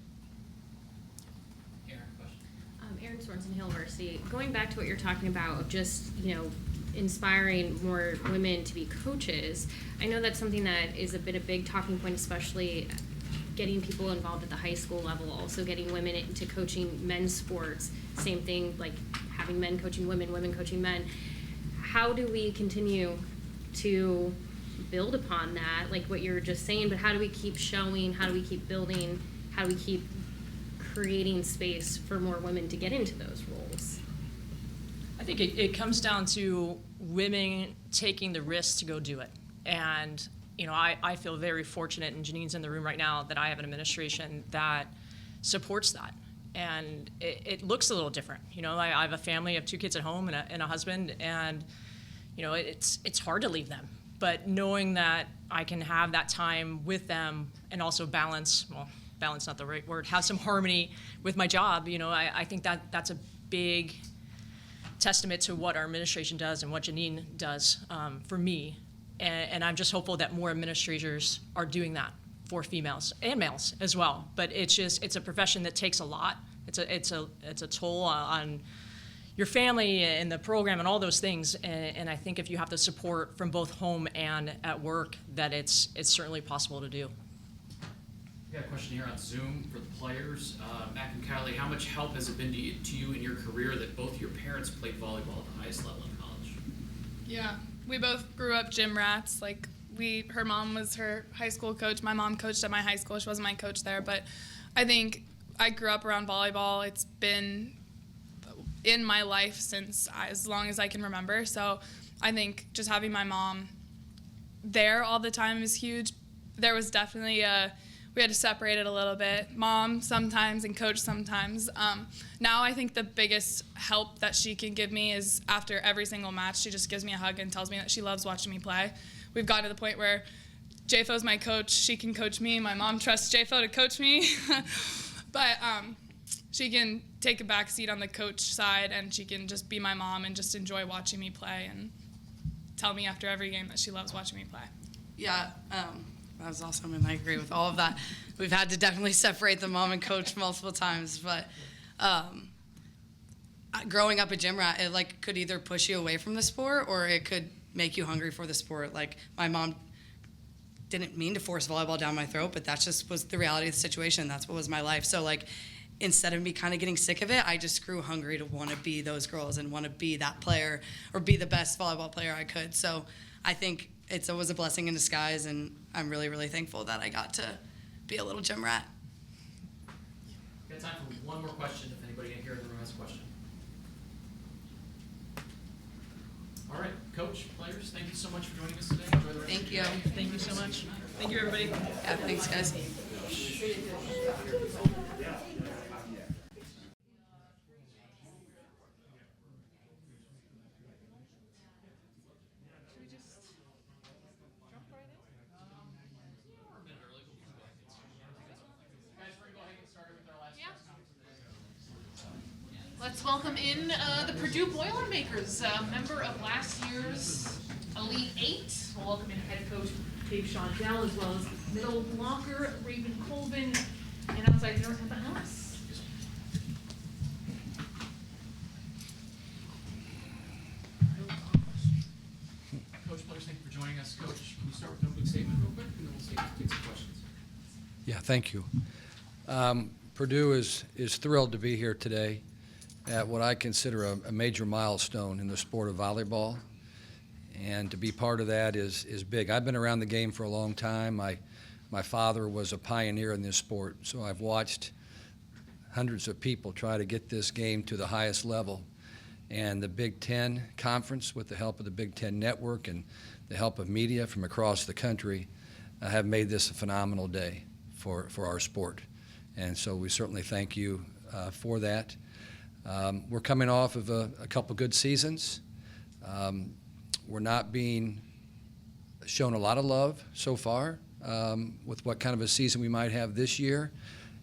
Aaron Sorensen, Hill University. Going back to what you're talking about of just inspiring more women to be coaches, I know that's something that is a big talking point, especially getting people involved at the high school level, also getting women into coaching men's sports, same thing, like having men coaching women, women coaching men. How do we continue to build upon that, like what you're just saying, but how do we keep showing, how do we keep building, how do we keep creating space for more women to get into those roles?
I think it comes down to women taking the risk to go do it. And, I feel very fortunate, and Janine's in the room right now, that I have an administration that supports that. And it looks a little different. I have a family, I have 2 kids at home and a husband, and, it's hard to leave them. But knowing that I can have that time with them and also balance not the right word, have some harmony with my job, I think that's a big testament to what our administration does and what Janine does for me. And I'm just hopeful that more administrators are doing that for females and males as well. But it's a profession that takes a lot. It's a toll on your family and the program and all those things. And I think if you have the support from both home and at work, that it's certainly possible to do.
We got a question here on Zoom for the players. Mac and Kylie, how much help has it been to you in your career that both your parents played volleyball at the highest level in college?
Yeah, we both grew up gym rats. Her mom was her high school coach. My mom coached at my high school. She wasn't my coach there, but I think I grew up around volleyball. It's been in my life since as long as I can remember. So I think just having my mom there all the time is huge. There was definitely we had to separate it a little bit. Mom sometimes and coach sometimes. Now I think the biggest help that she can give me is after every single match, she just gives me a hug and tells me that she loves watching me play. We've gotten to the point where JFO's my coach. She can coach me. My mom trusts JFO to coach me. But she can take a back seat on the coach side, and she can just be my mom and just enjoy watching me play and tell me after every game that she loves watching me play.
Yeah, that was awesome, and I agree with all of that. We've had to definitely separate the mom and coach multiple times, but growing up a gym rat, it like could either push you away from the sport or it could make you hungry for the sport. Like my mom didn't mean to force volleyball down my throat, but that just was the reality of the situation. That's what was my life. So like instead of me kind of getting sick of it, I just grew hungry to want to be those girls and want to be that player or be the best volleyball player I could. So I think it was a blessing in disguise, and I'm really, really thankful that I got to be a little gym rat.
Got time for one more question if anybody here in the room has a question. All right, coach, players, thank you so much for joining us today. Enjoy the rest
Thank
of your
you.
day.
Thank you so much. Thank you, everybody.
Yeah, thanks, guys.
Let's welcome in the Purdue Boilermakers, member of last year's Elite Eight. We'll welcome in head coach Dave Shondell, as well as middle blocker Raven Colvin, and outside North Ellis.
Coach, players, thank you for joining us. Coach, can you start with an opening statement real quick, and then we'll take some questions.
Yeah, thank you. Purdue is thrilled to be here today at what I consider a major milestone in the sport of volleyball, and to be part of that is big. I've been around the game for a long time. My father was a pioneer in this sport, so I've watched hundreds of people try to get this game to the highest level. And the Big Ten Conference, with the help of the Big Ten Network and the help of media from across the country, have made this a phenomenal day for our sport. And so we certainly thank you for that. We're coming off of a couple good seasons. We're not being shown a lot of love so far with what kind of a season we might have this year,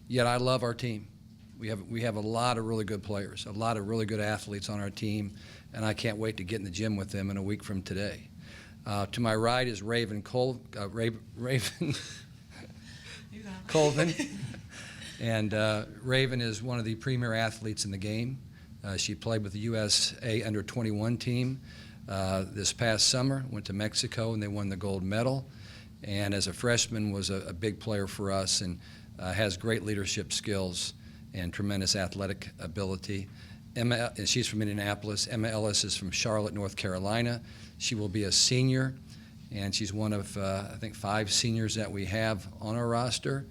yet I love our team. We have a lot of really good players, a lot of really good athletes on our team, and I can't wait to get in the gym with them in a week from today. To my right is Raven Colvin. And Raven is one of the premier athletes in the game. She played with the USA Under-21 team this past summer, went to Mexico, and they won the gold medal. And as a freshman was a big player for us and has great leadership skills and tremendous athletic ability. She's from Indianapolis. Emma Ellis is from Charlotte, North Carolina. She will be a senior, and she's one of, I think, 5 seniors that we have on our roster.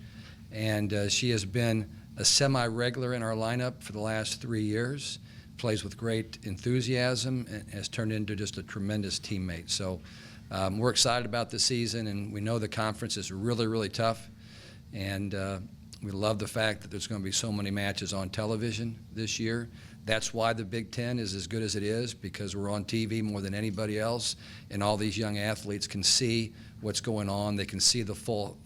And she has been a semi-regular in our lineup for the last 3 years, plays with great enthusiasm, and has turned into just a tremendous teammate. So we're excited about the season, and we know the conference is really, really tough. And we love the fact that there's going to be so many matches on television this year. That's why the Big Ten is as good as it is, because we're on TV more than anybody else, and all these young athletes can see what's going on. They can see the full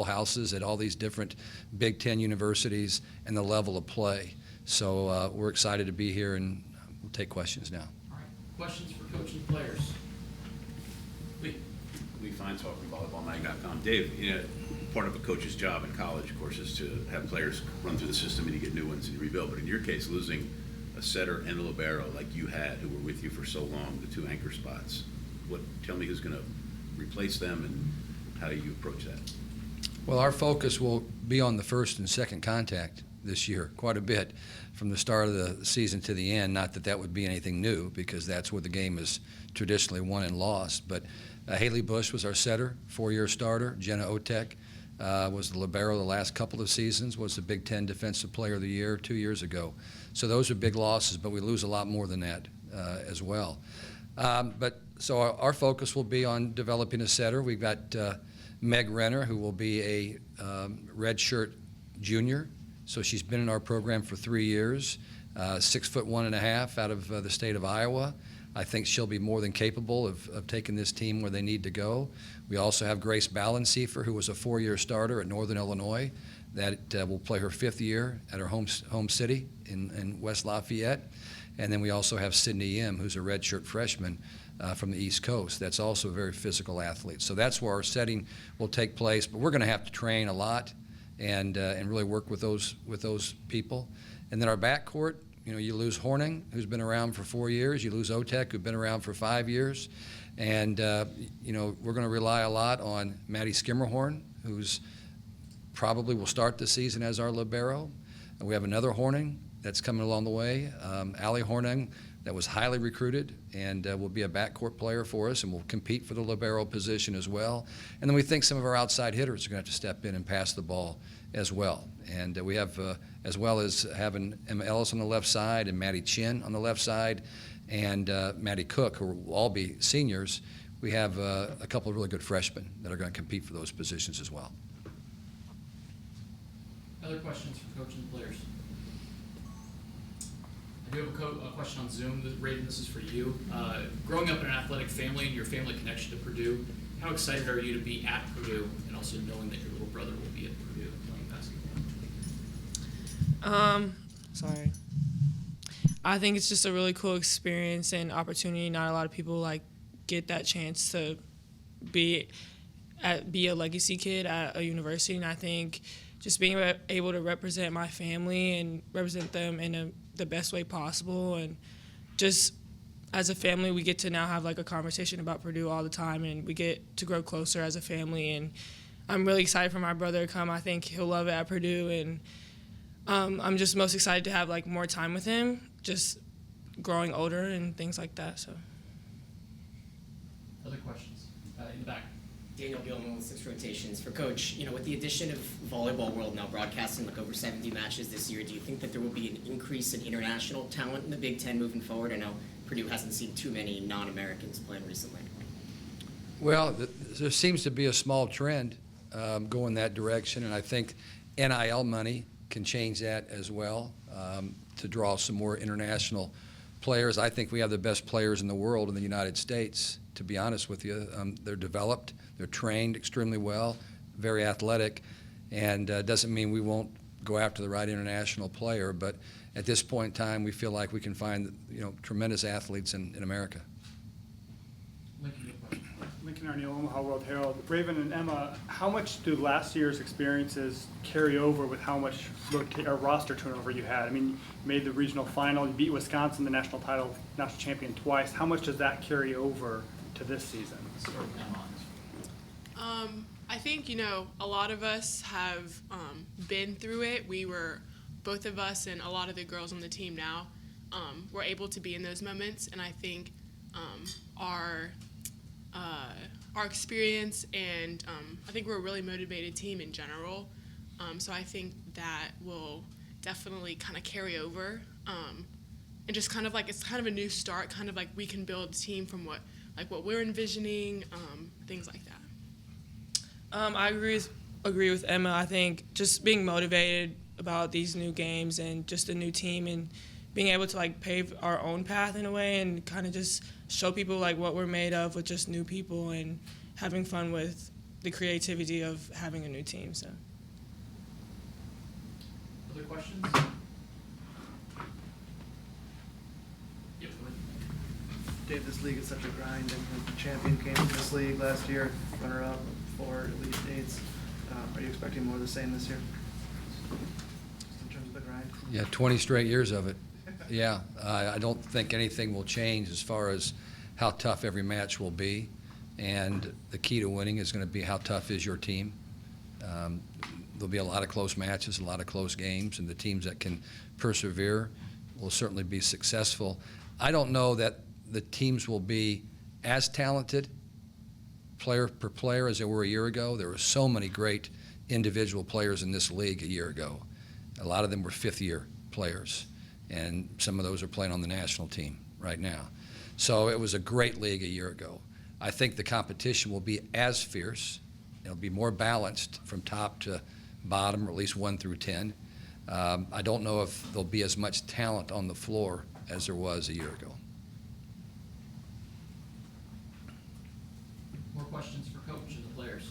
houses at all these different Big Ten universities and the level of play. So we're excited to be here, and we'll take questions now.
All right, questions for coach and players?
Lee Feinswald from VolleyballMag.com. Dave, you know, part of a coach's job in college, of course, is to have players run through the system and you get new ones and you rebuild. But in your case, losing a setter and a libero like you had, who were with you for so long, the 2 anchor spots, tell me who's going to replace them and how do you approach that?
Well, our focus will be on the first and second contact this year, quite a bit, from the start of the season to the end. Not that that would be anything new, because that's where the game is traditionally won and lost. But Haley Bush was our setter, 4-year starter. Jenna Otek was the libero the last couple of seasons, was the Big Ten Defensive Player of the Year 2 years ago. So those are big losses, but we lose a lot more than that as well. So our focus will be on developing a setter. We've got Meg Renner, who will be a redshirt junior. So she's been in our program for 3 years, 6'1.5" out of the state of Iowa. I think she'll be more than capable of taking this team where they need to go. We also have Grace Ballensiefer, who was a 4-year starter at Northern Illinois, that will play her 5th year at her home city in West Lafayette. And then we also have Sydney Yim, who's a redshirt freshman from the East Coast. That's also a very physical athlete. So that's where our setting will take place. But we're going to have to train a lot and really work with those people. And then our backcourt, you lose Horning, who's been around for 4 years. You lose Otek, who's been around for 5 years. And, we're going to rely a lot on Madi Skimmerhorn, who's probably will start the season as our libero. And we have another Horning that's coming along the way, Allie Horning, that was highly recruited and will be a backcourt player for us and will compete for the libero position as well. And then we think some of our outside hitters are going to have to step in and pass the ball as well. And we have, as well as having Emma Ellis on the left side and Maddie Chin on the left side and Maddie Cook, who will all be seniors, we have a couple of really good freshmen that are going to compete for those positions as well.
Other questions for coach and players? I do have a question on Zoom. Raven, this is for you. Growing up in an athletic family and your family connection to Purdue, how excited are you to be at Purdue and also knowing that your little brother will be at Purdue playing basketball?
Sorry. I think it's just a really cool experience and opportunity. Not a lot of people get that chance to be a legacy kid at a university, and I think just being able to represent my family and represent them in the best way possible, and just as a family we get to now have a conversation about Purdue all the time, and we get to grow closer as a family, and I'm really excited for my brother to come. I think he'll love it at Purdue, and I'm just most excited to have more time with him, just growing older and things like that. So.
Other questions? In the back.
Daniel Gilman with 6 Rotations. For Coach, with the addition of Volleyball World now broadcasting over 70 matches this year, do you think that there will be an increase in international talent in the Big Ten moving forward? I know Purdue hasn't seen too many non-Americans playing recently.
Well, there seems to be a small trend going that direction, and I think NIL money can change that as well to draw some more international players. I think we have the best players in the world in the United States, to be honest with you. They're developed, they're trained extremely well, very athletic, and doesn't mean we won't go after the right international player, but at this point in time, we feel like we can find tremendous athletes in America.
Lincoln Arneal, Omaha World Herald. Raven and Emma, how much do last year's experiences carry over with how much roster turnover you had? I mean, you made the regional final, you beat Wisconsin, the national champion twice. How much does that carry over to this season?
I think, a lot of us have been through it. Both of us and a lot of the girls on the team now were able to be in those moments, and I think our experience and I think we're a really motivated team in general. So I think that will definitely kind of carry over and just kind of it's kind of a new start, kind of we can build a team from what we're envisioning, things like that.
I agree with Emma. I think just being motivated about these new games and just a new team and being able to pave our own path in a way and kind of just show people what we're made of with just new people and having fun with the creativity of having a new team. So.
Other questions? Yep.
Dave, this league is such a grind, and the champion came from this league last year, runner-up, 4 Elite Eights. Are you expecting more of the same this year? Just in terms of the grind?
Yeah, 20 straight years of it. Yeah, I don't think anything will change as far as how tough every match will be, and the key to winning is going to be how tough is your team. There'll be a lot of close matches, a lot of close games, and the teams that can persevere will certainly be successful. I don't know that the teams will be as talented player per player as they were a year ago. There were so many great individual players in this league a year ago. A lot of them were 5th-year players, and some of those are playing on the national team right now. So it was a great league a year ago. I think the competition will be as fierce It'll be more balanced from top to bottom, or at least 1 through 10. I don't know if there'll be as much talent on the floor as there was a year ago.
More questions for Coach and the players?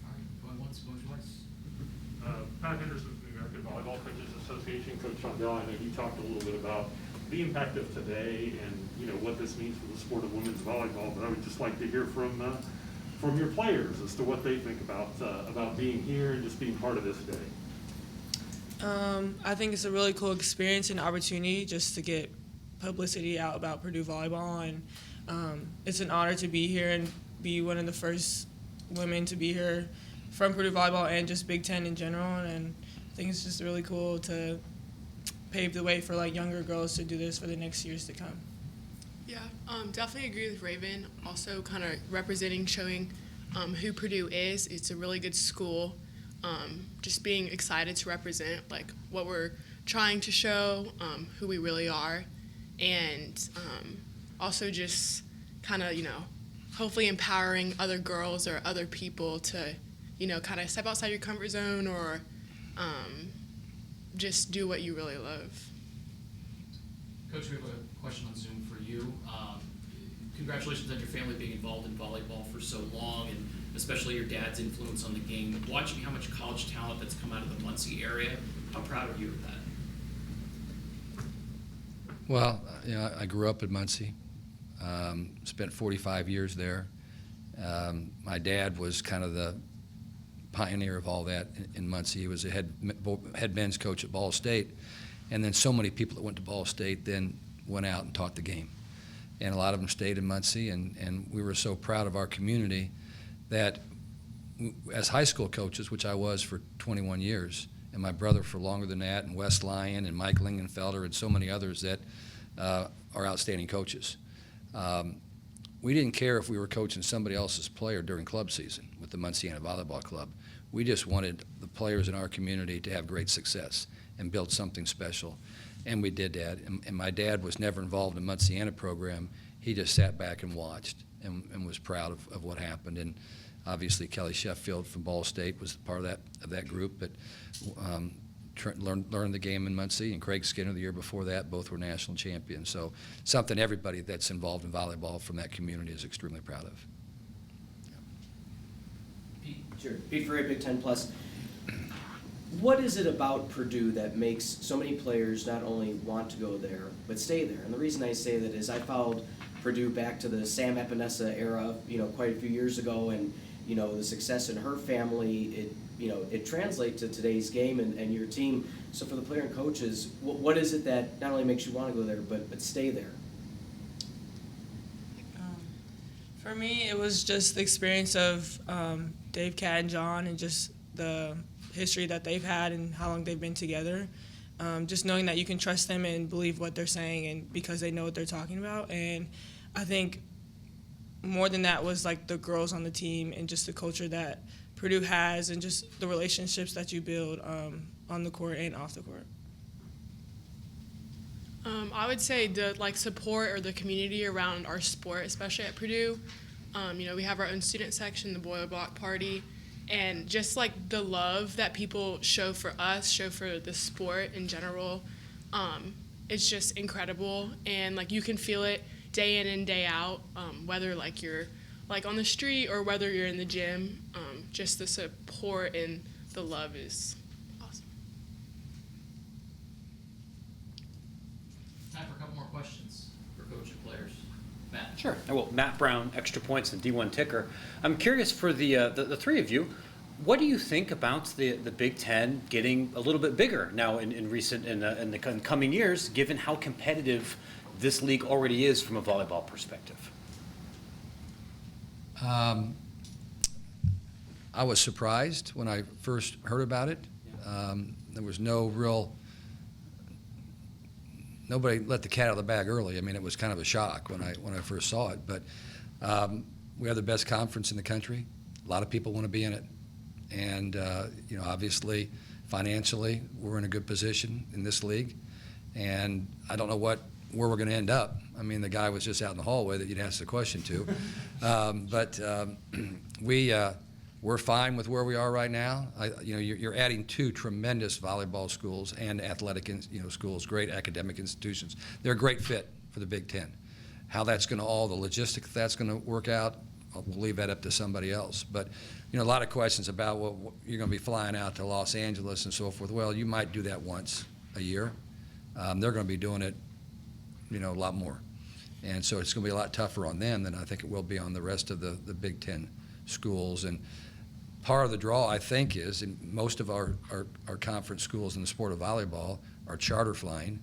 All right, going once, going twice.
Pat Henderson from the American Volleyball Coaches Association. Coach Shondell, I know you talked a little bit about the impact of today and, you know, what this means for the sport of women's volleyball, but I would just like to hear from your players as to what they think about being here and just being part of this day.
I think it's a really cool experience and opportunity just to get publicity out about Purdue volleyball, and it's an honor to be here and be one of the first women to be here from Purdue volleyball and just Big Ten in general, and I think it's just really cool to pave the way for like younger girls to do this for the next years to come.
Yeah, definitely agree with Raven. Also kind of representing, showing who Purdue is. It's a really good school. Just being excited to represent like what we're trying to show, who we really are, and also just kind of, you know, hopefully empowering other girls or other people to, you know, kind of step outside your comfort zone or just do what you really love.
Coach, we have a question on Zoom for you. Congratulations on your family being involved in volleyball for so long, and especially your dad's influence on the game. Watching how much college talent that's come out of the Muncie area, how proud are you of that?
Well, you know, I grew up in Muncie, spent 45 years there. My dad was kind of the pioneer of all that in Muncie. He was a head men's coach at Ball State, and then so many people that went to Ball State then went out and taught the game. And a lot of them stayed in Muncie, and we were so proud of our community that as high school coaches, which I was for 21 years, and my brother for longer than that, and Wes Lyon and Mike Lingenfelder and so many others that are outstanding coaches. We didn't care if we were coaching somebody else's player during club season with the Munciana Volleyball Club. We just wanted the players in our community to have great success and build something special. And we did that. And my dad was never involved in the Munciana program. He just sat back and watched and was proud of what happened. And obviously Kelly Sheffield from Ball State was part of that group, but learned the game in Muncie, and Craig Skinner the year before that, both were national champions. So something everybody that's involved in volleyball from that community is extremely proud of.
Pete? Sure. Pete Ferry, Big Ten Plus. What is it about Purdue that makes so many players not only want to go there, but stay there? And the reason I say that is I followed Purdue back to the Sam Epinesa era, you know, quite a few years ago, and, you know, the success in her family, it translates to today's game and your team. So for the player and coaches, what is it that not only makes you want to go there, but stay there?
For me, it was just the experience of Dave, Kat, and John, and just the history that they've had and how long they've been together. Just knowing that you can trust them and believe what they're saying, and because they know what they're talking about. And I think more than that was like the girls on the team and just the culture that Purdue has, and just the relationships that you build on the court and off the court.
I would say the support or the community around our sport, especially at Purdue. You know, we have our own student section, the Boiler Block Party, and just like the love that people show for us, show for the sport in general, it's just incredible. And like you can feel it day in and day out, whether like you're like on the street or whether you're in the gym. Just the support and the love is awesome.
Time for a couple more questions for coach and players. Matt.
Sure. Well, Matt Brown, Extra Points, and D1 Ticker. I'm curious for the three of you, what do you think about the Big Ten getting a little bit bigger now in the coming years, given how competitive this league already is from a volleyball perspective?
I was surprised when I first heard about it. There was nobody let the cat out of the bag early. I mean, it was kind of a shock when I first saw it. But we have the best conference in the country. A lot of people want to be in it. And, you know, obviously, financially, we're in a good position in this league. And I don't know what where we're going to end up. I mean, the guy was just out in the hallway that you'd ask the question to. We're fine with where we are right now. You're adding 2 tremendous volleyball schools and athletic schools, great academic institutions. They're a great fit for the Big Ten. How that's going to the logistics that's going to work out, we'll leave that up to somebody else. But a lot of questions about you're going to be flying out to Los Angeles and so forth. Well, you might do that once a year. They're going to be doing it, a lot more. And so it's going to be a lot tougher on them than I think it will be on the rest of the Big Ten schools. And part of the draw, I think, is most of our conference schools in the sport of volleyball are charter flying,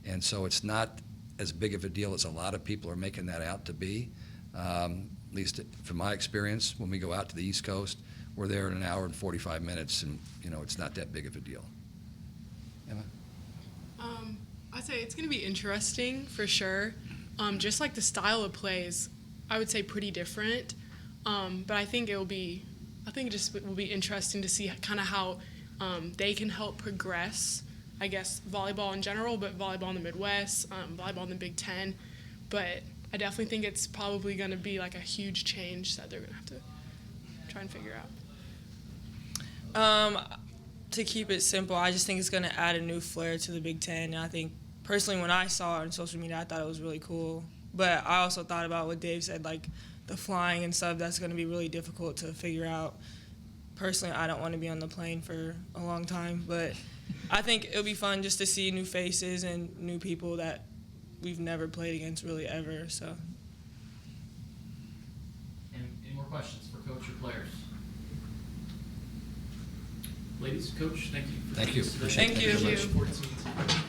and so it's not as big of a deal as a lot of people are making that out to be. At least from my experience, when we go out to the East Coast, we're there in an hour and 45 minutes, and it's not that big of a deal. Emma?
I'd say it's going to be interesting for sure. Just like the style of play is, I would say, pretty different. But I think it will be interesting to see kind of how they can help progress, I guess, volleyball in general, but volleyball in the Midwest, volleyball in the Big Ten. But I definitely think it's probably going to be like a huge change that they're going to have to try and figure
out. To keep it simple, I just think it's going to add a new flair to the Big Ten. And I think, personally, when I saw it on social media, I thought it was really cool. But I also thought about what Dave said, like the flying and stuff, that's going to be really difficult to figure out. Personally, I don't want to be on the plane for a long time, but I think it'll be fun just to see new faces and new people that we've never played against really ever. So.
Any more questions for Coach or players? Ladies, Coach, thank you.
Thank you.
Thank you.
Thank you.